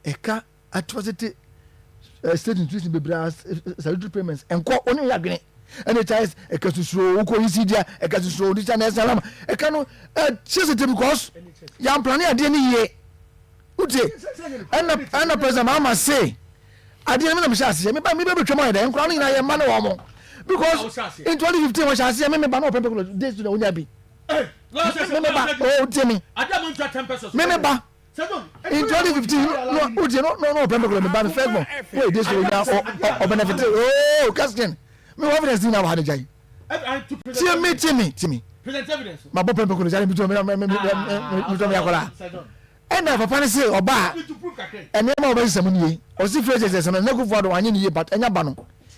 F: ɛka atrocity state institution bebra salary payments enko oni ya gene and it is ekasusuo uko isidia ekasusuo ni chana salama ekano chese because ya plan ade ni ye ute ana president mama say ade me na me shase me ba me be twemo ade enko no ina ye ma no wo mo because in 2015 we shase me ba no pempe days to onya bi me ba o temi
G: Adam on 10 pesos.
F: me ba in 2015 no pembe me ban first one wait this will now or benefit oh casting me evidence now had jai timi
G: Present evidence.
F: ma bo pembe ko jai me akola and na papa say oba ene ma oba nsam nie o si phrases no na kufu ado anye nie but enya ba no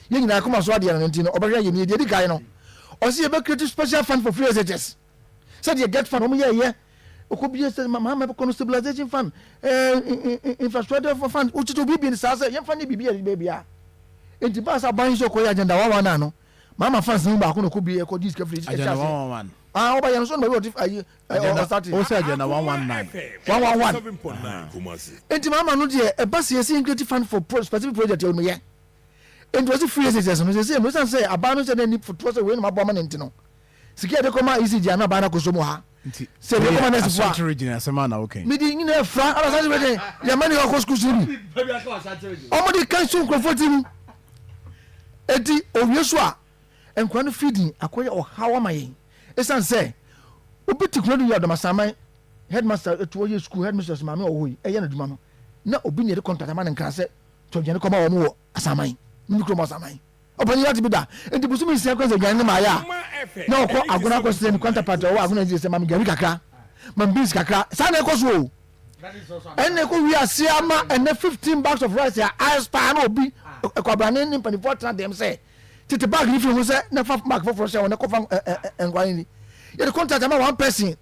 F: ye nyina Akoma so ade no nti no obehwe ye nie de di kai no o si e be create special fund for phrases said you get fund o mo ye okobie say mama be stabilization fund infrastructure fund utito bibi ni sasa ye fund bibi ya bibia enti ba sa ban so ko ya agenda 11 no mama fans ni ba ko no kobie ko dis free
B: agenda 111
F: oba yan so no be o start
B: o say agenda 119
F: enti mama no de e ba se inclusive fund for specific project o no ye enti was free assets no say no say aba no say na ni for so we no ma bo ma nti no sikia de koma easy dia na ba na ko so mo ha se de Akoma nesi fwa
B: Asante region asema na okay
F: midi nyina fra ala Asante region ya mani ko school suri omo di kan so nkrofoti mu eti owie so a enkwa no feeding akoye o hawa mayen esan se obi tikuro do yodoma saman headmaster etuo ye school headmistress mama o hoyi eye na duma no na obi ne de contract ma ne nkan se to gene koma wo mo asaman ni kuro mo asaman opani yati bida enti busumi sia kwese gane ma ya na ko agona ko se ni counterpart o agona ji se mam gari kakra mam beans kakra sa na ko so ene ko wi ase ama ene 15 bags of rice ya ice pan obi ko brane ni pani fortran dem se tete bag ni fi hu se na 5 mark for se wona ko fa engwan ni ye de contract ama one person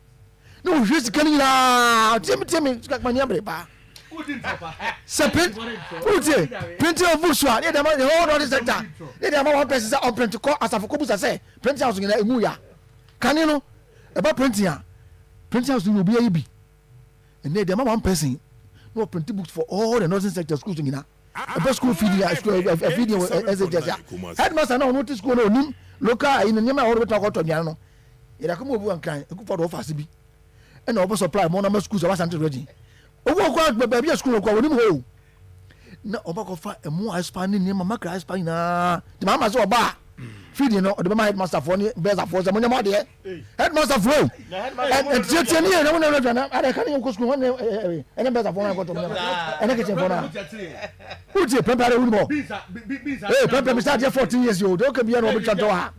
F: no wi sikani na temi kakmani abre ba Sepin, printing of books. They the whole other sector. They the one person say on print to call as a focus say printing house in Emuya. Can you know about printing? Printing house will be a be. And they the one person no printing books for all the northern sector schools in Ghana. A school feeding feeding as a headmaster no notice school no local in the name of talk to Ghana. It come over and kind of for office be. And over supply more number schools are Asante ready. Owo kwa baby school kwa woni ho na oba ko fa emu expanding ni mama kra expanding na the mama so oba feeding no the mama headmaster for ni best for so money de headmaster for and tete ni na wona na ada kan ko school wona ene best for na ko to ene ke for na uti prepare woni mo prepare me start 14 years old o ke bia no obi twa do ha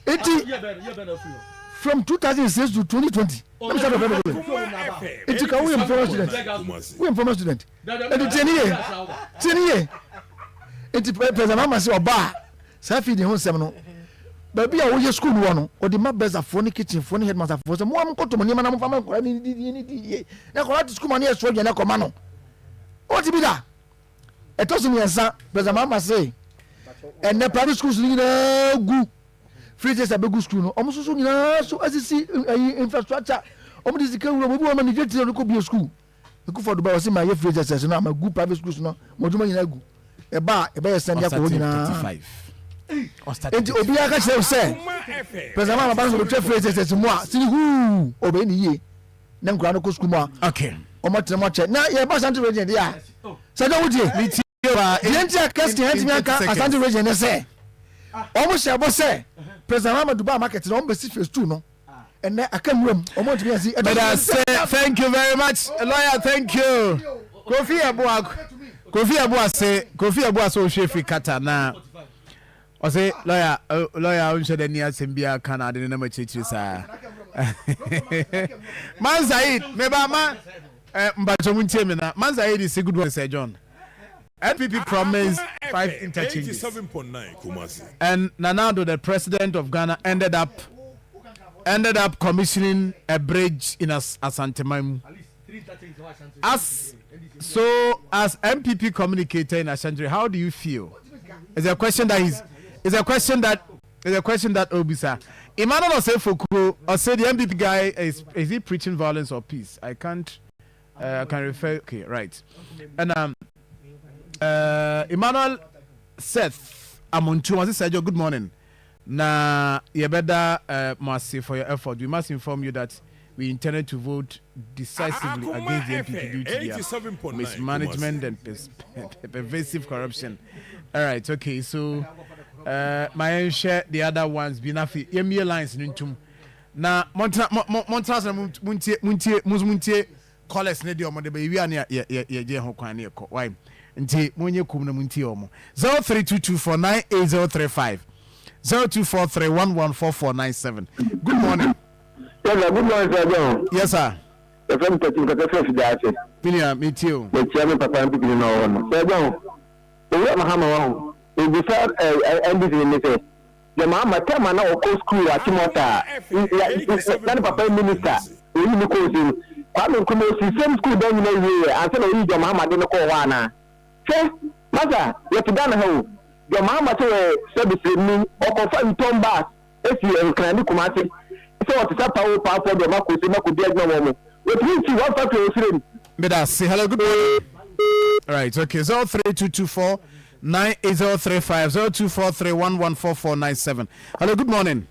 F: tete from 2006 to 2020 let me start the problem it took away from student and the 10 year it president mama say oba sa feed him sem no baby a wo school no no o de ma beza fo ne kitchen fo ne headmaster fo se mo am ko to mo nyama na mo fa ma nkora ni di na ko to school man e so na ko ma no o ti bi da e to so nyansa beza mama say and the private schools ni na gu free teachers abegu school no omo so nyina so asisi infrastructure omo di sika wuro mo bi o ma ni get no ko bi school e ku for do ba o se ma ye free teachers no ma gu private schools no mo duma nyina gu e ba ye send ya ko nyina enti obi aka say say president mama ba so be free teachers mo a sini hu obe ni ye na nkura no ko school mo
B: okay
F: omo tene mo che na ye ba Asante region dia say don't wuti yenti akesti yenti mianka Asante region ne say omo se abo say president mama duba market no be si phase 2 no and akamwam omo tumi asi
B: thank you very much lawyer thank you Kofi Abu so shefi kata na o say lawyer on shede ni asembia kana de na machichiri sa Man Said meba ma mbacho muntie me na Man Said is a good one Sir John. NPP promised 5 interchanges.
C: 87.9 Kumasi.
B: And Nanado, the president of Ghana, ended up commissioning a bridge in Asante Maimu. As MPP communicator in Ashanti, how do you feel? It's a question that Obisa. Emmanuel Osefoko, or say the MPP guy is he preaching violence or peace? I can refer. Okay, right. And Emmanuel Seth Amontu, was said, good morning. Na yebeda mercy for your effort. We must inform you that we intended to vote decisively against the MPP due to their mismanagement and pervasive corruption. All right, okay, so my share the other ones binafi yemi lines nintum na montas muntie callers ne de omo de be wi an ye ho kwan ne ko why nti monye kum na muntie omo 0322498035 0243114497. Good morning.
H: Good morning, sir.
B: Yes, sir.
H: The friend touching the first day.
B: William, me too.
H: The chairman, Papa, and people know. Sir, the Mahama, we decided NDC in the the Mama Tama now go school at Timota. Then Papa Minister, we look at him. I'm come to same school down in the year. I said, "Oh, your Mama didn't call one." Say, Mother, you have done how. Your Mama to service me or confirm Tom Bass. If you are can Kumasi, so what is up for the Marcus, Marco Diagno? What means you want to say?
B: But say hello, good morning. All right, okay, 0322498035 0243114497. Hello, good morning.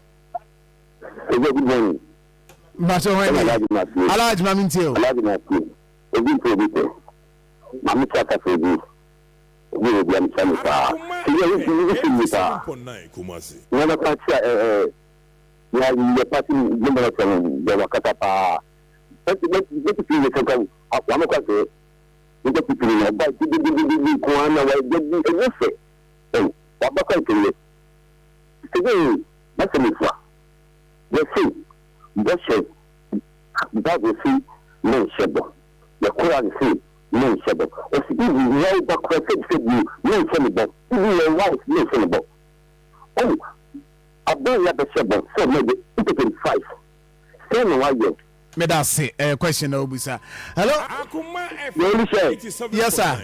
H: Good morning.
B: Master, Alaj Mamintio.
H: Mami Chaka for you. We will be on the
C: Kumasi.
H: Never catch we are in the party member from the Wakatapa. Let's see the second. I'm not going we get people in but the Kuana will get the effort. Oh, what can you today? That's a mixer. The thing, that will see no shadow. The Quran see no shadow. If you know the correct you, no shadow. Even your wife, no shadow. Oh, I've done the shadow, so maybe 5. Say no, I get.
B: Me that say question Obisa. Hello. Yes, sir.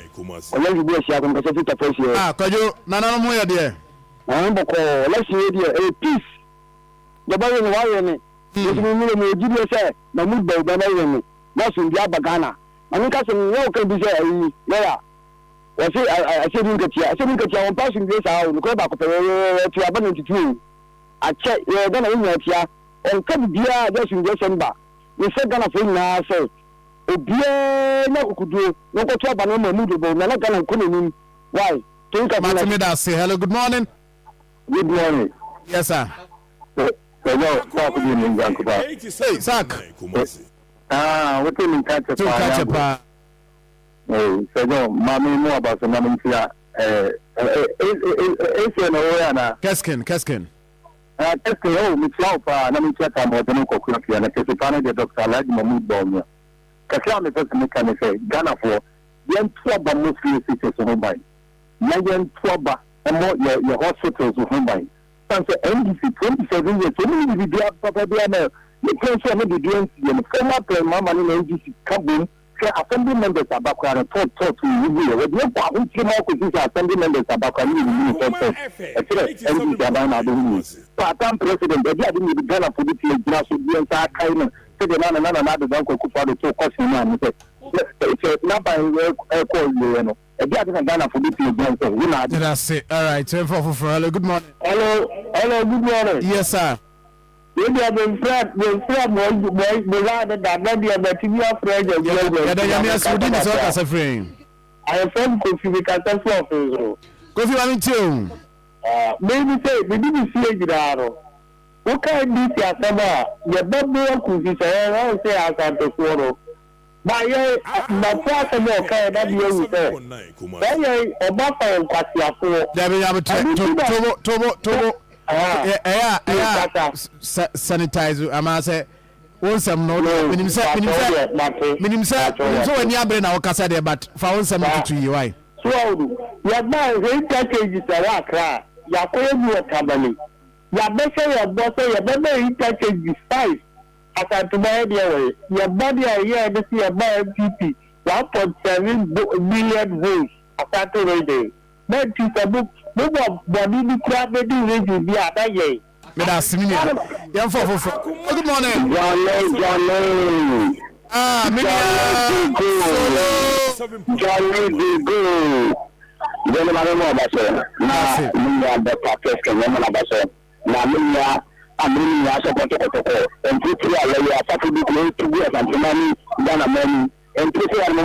B: Kojo nana mo ya de.
H: Let's see there peace. The boy in wire me. This me give say na mood by na me. That's in the Abagana. I mean cause no can be say yeah. I say on passing this out go back to abandon to. I check you don't know here. On come dia just in December. We said Ghana for now, so Obia no could do no go to Abanoma Mudo, Nana Ghana couldn't. Why? Think about
B: me that say hello, good morning.
H: Good morning.
B: Yes, sir.
H: Hello,
B: hey, Zach.
H: What do you catch a
B: pa?
H: Oh, so no, Mammy more about the Mammy.
B: Keskin.
H: Mitlaw na mchaka mmoja kwa kuna na kesipana de Dr. Alhaji Mahmoud Bawumia. Kasha amepesa mekane say Ghana for yen twaba mostly cities of Mumbai. Na yen twaba emo your hospitals of Mumbai. NDC 27 years. So many of the Papa Diana, the pension of the DNC and former Prime and NDC come assembly members are back and talk to you. With no problem, assembly members are back and you. Part-time president, they didn't even Ghana for the entire kind of another uncle for the two question. It's not by call you. Ghana for the
B: That's it. All right. Hello, good morning.
H: Hello, good morning.
B: Yes, sir.
H: Maybe I've been flat, boy, that maybe I'm a TV friend. I am from Kofi Mikasa.
B: Kofi, I'm too.
H: Maybe say, we didn't see it. What kind of this Akoma? Your baby could say, I can't afford. My first of all, that you say. Then a buffer and Katia.
B: There we have Tobo. Sanitize. I'm say once I'm not. Minimum so when you bring our casa there, but for some to you, why?
H: So your man, 8 packages are cry. Your phone, your company. Your better, your boss, your baby, 8 packages 5. I can't buy the way. Your body, I hear this year by MPP 1.7 billion votes. I can't read it. That is a book. Move up, body the crap they do with you. Be at that way.
B: Young for good morning.
H: Johnny. Johnny, go. Then I'm more about it. Now, the practice can woman about it. Now, I'm support and put you away. I to be a money, Ghana money, and put you on the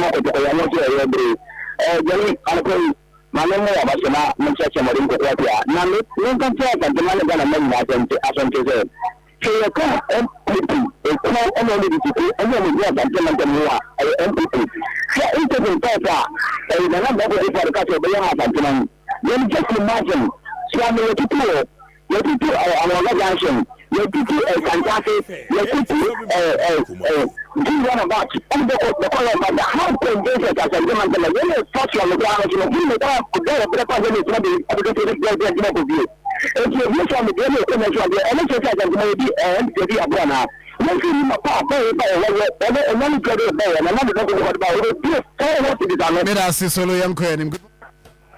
H: Johnny, I'm Malemo Abasana, Manchester Marine Cotia. Now, no contract and the money Ghana money as on so you can't MPP, a small only and then we have a MPP. So it's a paper, and the number of the country beyond then just imagine, Swami, your people are organization, your people are fantastic, your people do one about the color of the how can they get as a woman when you touch on the ground, you know, go a better than it's not the view. If you wish on the game, you can enjoy the energy maybe and the Abana. When you my papa, and then you get it there, and another doesn't what about it.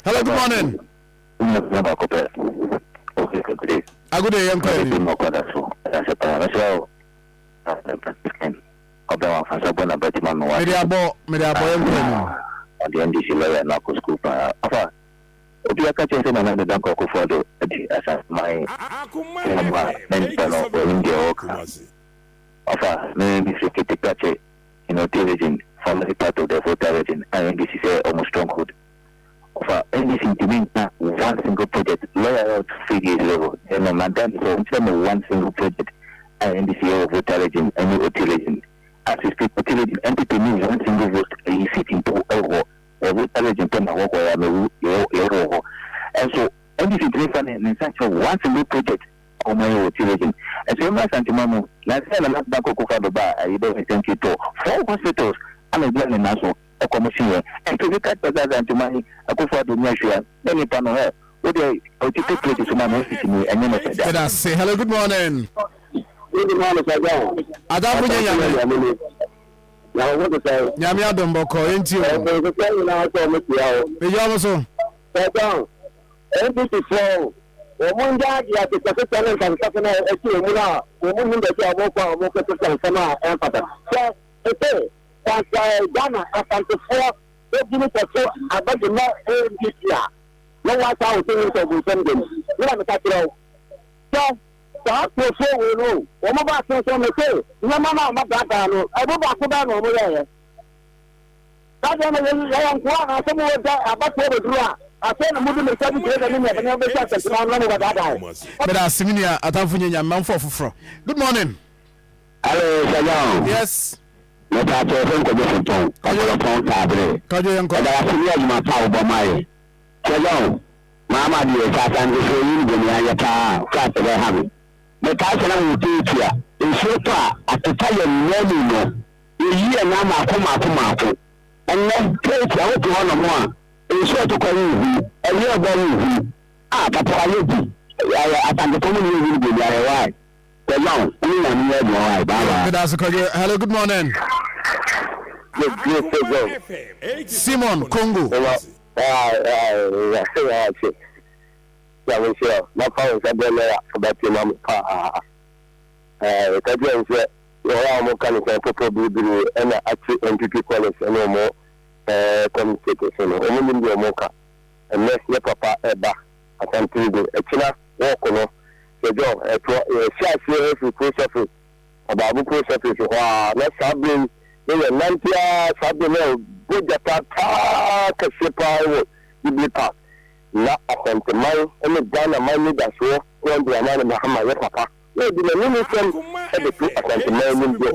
B: Hello, good morning.
H: Okay,
B: Good day, young man. Media
H: the NDC lawyer na ko school pa afa obi aka chese na na dan ko for do as my mental or India afa me bi sekete kache television family part of the voter region and NDC say almost stronghold afa NDC doing one single project lawyer out 3 years level and no madam so one single project and NDC voter region and OT region as we speak, NPP means one single vote, a seat in two over, a vote region, and so NPP driven in such a one single project on my OT region. As you must antimamo, last time I'm not back over the bar, I don't thank you to 4 hospitals, and a grand national, a commission, and to look at the antimony, I go for the measure, then you can have what they take to my message to me, and then
B: say hello, good morning.
H: Adamu
B: nyame
H: na wo to say
B: nyame adomboko enti o
H: ko say na so me tia o
B: e yo so
H: down NPP flow o mun ja ya ke se tele kan ka na e ti mu na o mun nda ti amo ko to kan sama e pata so e ta Ghana asante fo e gini to so abadi na NPP a no wa ta o tin so bu sem dem na me ka tiro so that we know. What about some say? No, Mama, no. I go back to that over. That one I some more about what I said, I'm moving the service and never just
B: but as similar at Afunya man for. Good morning.
H: Hello, Sajan.
B: Yes.
H: Let us talk about the phone.
B: Kajo yanko.
H: I see my power by my Sajan. Mama, dear, Sajan, before you go near your flat to have it. The person will teach you. In so far, at the time you hear now Akoma. And then take out to one more. In so to call you, a year ago, Papa,
B: Hello, good morning. Simon Congo.
H: Ababu post office let's have been in the Nantia Sabino, good that Kasipa, Iblipa, not a sentiment, and the Ghana money that's what when the Anna Mahama Papa. No, the minister had the 2 sentiment in the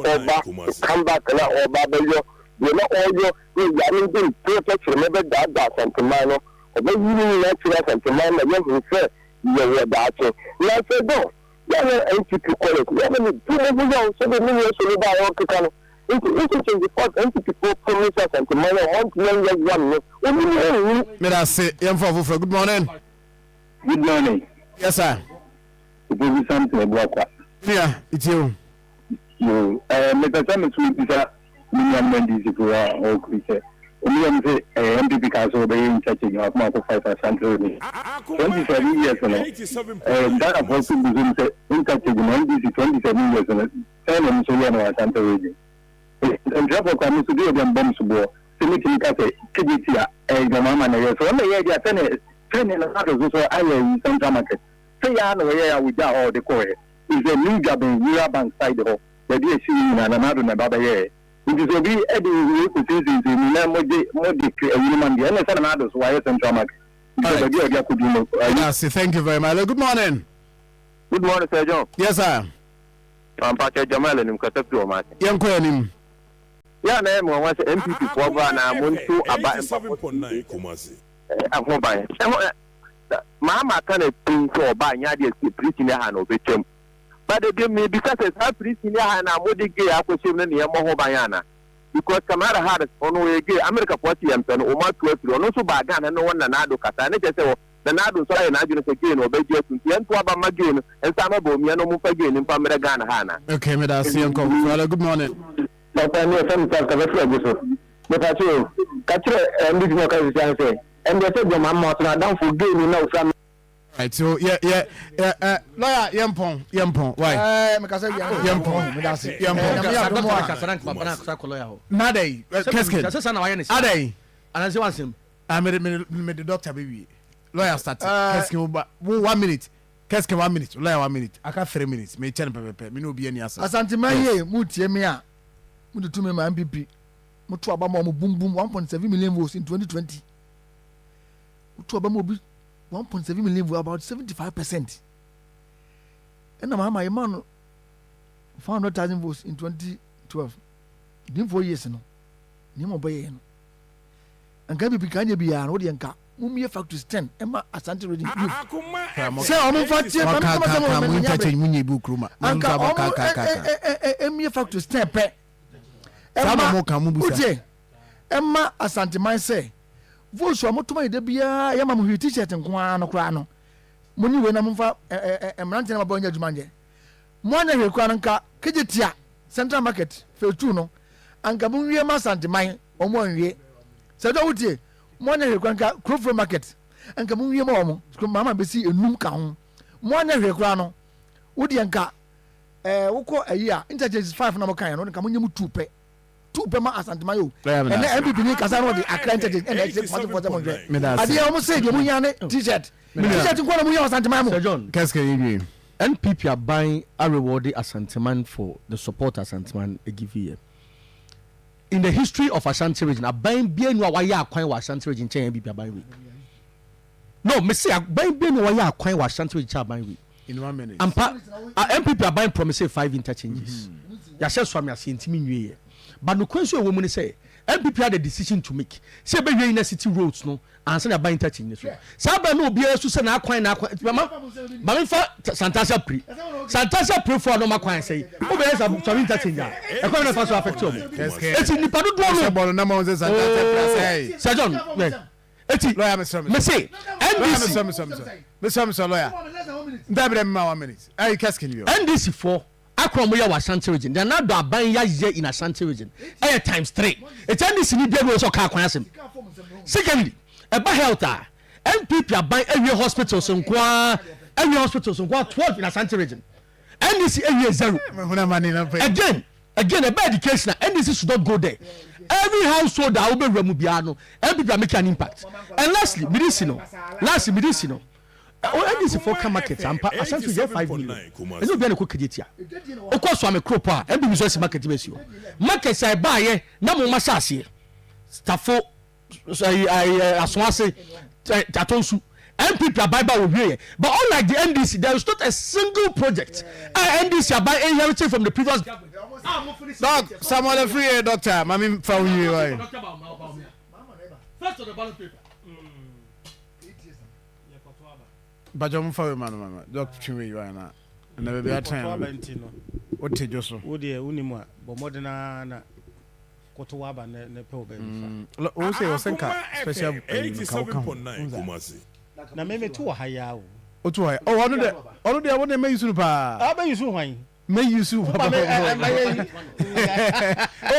H: come back and all Babylon, you're not all your young protect, remember that sentiment, or maybe you natural sentiment, and you say you were that. Let's go. NTP quality. I mean, 2 million, 7 million, so buy all Kano. Into the first NTP promises and tomorrow 1 million.
B: May I say, good morning.
H: Good morning.
B: Yes, sir.
H: It will be something about that.
B: Yeah, it's you.
H: Mr. Thomas, we are million men for all creatures. Only MPP Council be in church in our mouth of 5% 27 years ago. That of also was in church in 27 years ago. 10 and so on Santa region. And travel comes to do them bombs war. Similarly, Kibitia, a mama, so only a 10 and a half of so I in Santa Market. Say, I know where we are all the core. Is a new job in Eurobank side of the dear seeing and another Baba. It is a very Eddie who sees in Modi, and others why Central Market.
B: Thank you very much. Good morning.
H: Good morning, Sir John.
B: Yes, sir.
H: I'm Patrick Jamal and Katapu, man.
B: Young Queen.
H: Yeah, name was MPP for and I want to about 7.9 Kumasi. Mamma can think for buying ideas to preach in the hand of the but they give me because it's not preaching in the hand. I'm going to get acquisition in the Mohobayana. Because Kamara had on way gay America 40 and Oma 12 or no so bad and no one Nado Catana. They say, the Nado sorry and I didn't again or Bejo to Magin and Samabo, Miano Mufagin in Pamela Hana.
B: Okay, Madam, good morning.
H: But I know some talk of a but I too, Catcher and this more say. And they said, Mamma, down for game, you know, from.
B: Right, so lawyer Yampon, why? Nade, Ade, and I want him. I made the doctor baby. Lawyer start. 1 minute. 1 minute. Lawyer 1 minute. I got 3 minutes. May 10 pepe. Me no be any answer.
F: Asante maye mutie me a. Mudu to me my MPP. Mutu abama mo boom boom 1.7 million votes in 2020. Mutu abama obi 1.7 million votes, about 75%. And my man 400,000 votes in 2012. Didn't 4 years no. Nimo boy no. And can be kanye be an odianka. Mumia factors 10. Emma Asante reading. Say omo factor Emma factors 10 pe. Emma Asante man say votes wa motoma ide bia ya mam hwi t-shirt nko no kra no muni we na mfa emrante na mabanya adwumanje mo anya hwe kra nka kejetia Central Market fe 2 no anka mo wie ma Asante man omo anwie se do wutie mo anya hwe kra nka Crofro Market anka mo wie ma omo mama besi enum ka ho mo anya hwe kra no wodi nka woko ayi a interchange 5 na mo kan no nka mo nyemu 2 pe ma Asante Mayo and MPP ni kasa no the accredited and exit 44 ade almost say the munyane t-shirt nko na munya Asante Mayo
G: Sir John NPP are buying a rewarded Asante Man for the support Asante Man give here in the history of Ashanti region are buying bien wa ya akwan wa Ashanti region chen NPP are buying no me say buying bien wa ya akwan wa Ashanti region buying
B: in 1 minute
G: MPP are buying promise 5 interchanges ya share swami asentimi nwie but no question we money say MPP had a decision to make say be in city roads no and say na buy interchange so say ba no obi asu say na akwan mama fa Santasia pre for no makwan say o be say interchange e kwa na fa so affect o it's ni padu do no
B: ball na mo say Santasia pre say
G: Sir John
B: eti lawyer
G: me say
B: Mr. lawyer ndabre me 1 minute I casking you
G: NDC for akron mo ya wa Ashanti region then na do aban ya ye in Ashanti region times 3 it's NDC ni bia go so ka kwan asem secondly eba health NPP aban awie hospitals nkwa 12 in Ashanti region NDC awie 0 again about education NDC should not go there every household that will be removed NPP make an impact and lastly medicinal NDC for car market Ashanti region 5 million and no be an equity of course I'm a crop NPP resource market market say buy na mo masase stafo aswase tatonsu NPP Bible will be but unlike the NDC there is not a single project NDC buy inherited from the previous government.
B: Doc, someone free doctor. Mami found you.
G: First of the ballot paper.
B: But I'm for man, Doctor Chimney, you are not. And never be a time. What did you so?
E: Would you unima, but more than a Kotowaba and the Pobe?
B: Also, I think special
C: 87.9 Kumasi.
E: Now, maybe 2 higher.
B: Oh, I want to make you super.
E: How about you so wine?
B: May you sue? Oh,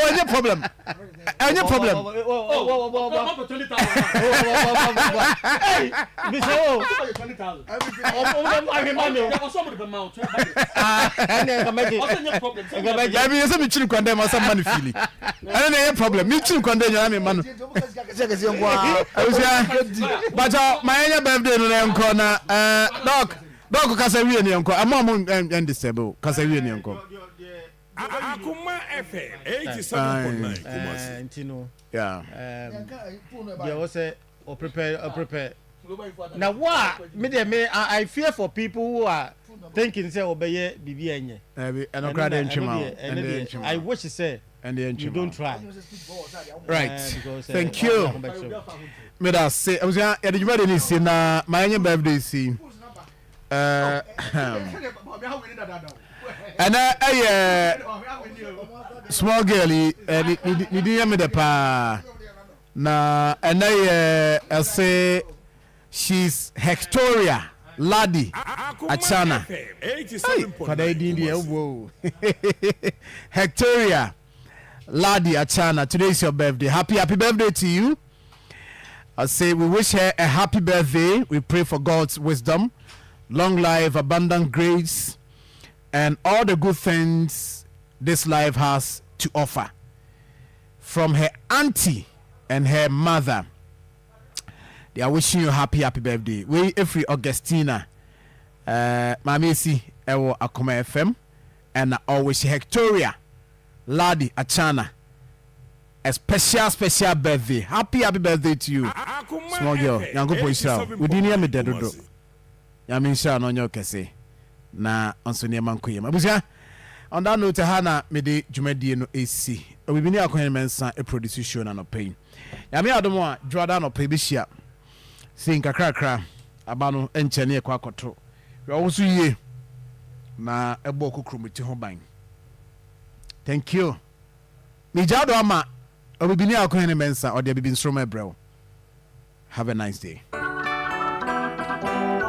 B: any problem? Any problem? Dog kasa wie ne yanko amam ndisable kasa wie ne yanko
C: Akoma FM 87.9 Kumasi
E: Ntino
B: yeah
E: there was a prepare now what me I fear for people who are thinking say obeye bibi enye I wish to say and you don't try
B: right thank you me da say I was ya de juma de ni si na my birthday si and small girlie ni di me the pa na and I say she's Hectoria Ladi Achana Hectoria Ladi Achana, today is your birthday. Happy birthday to you. I say we wish her a happy birthday. We pray for God's wisdom, long life, abundant grace, and all the good things this life has to offer. From her auntie and her mother, they are wishing you happy birthday. We every Augustina, Mamisi, Ewo Akoma FM, and I wish Hectoria Ladi Achana a special birthday. Happy birthday to you, small girl. Yango po Israel. We didn't hear me dead. Yamin Sha no nyo kese na onso ne man koyema busia on that note hana me de dwumadie no esi obibi ni akwan mensa e produce show na no pain yame adomo a dwada no pa bi hia sin kakrakra aba no enche ne ekwa akoto we wo so yie na ebo kokromiti ho ban thank you me jado ama obibi ni akwan mensa o de bibi nsroma ebrel. Have a nice day.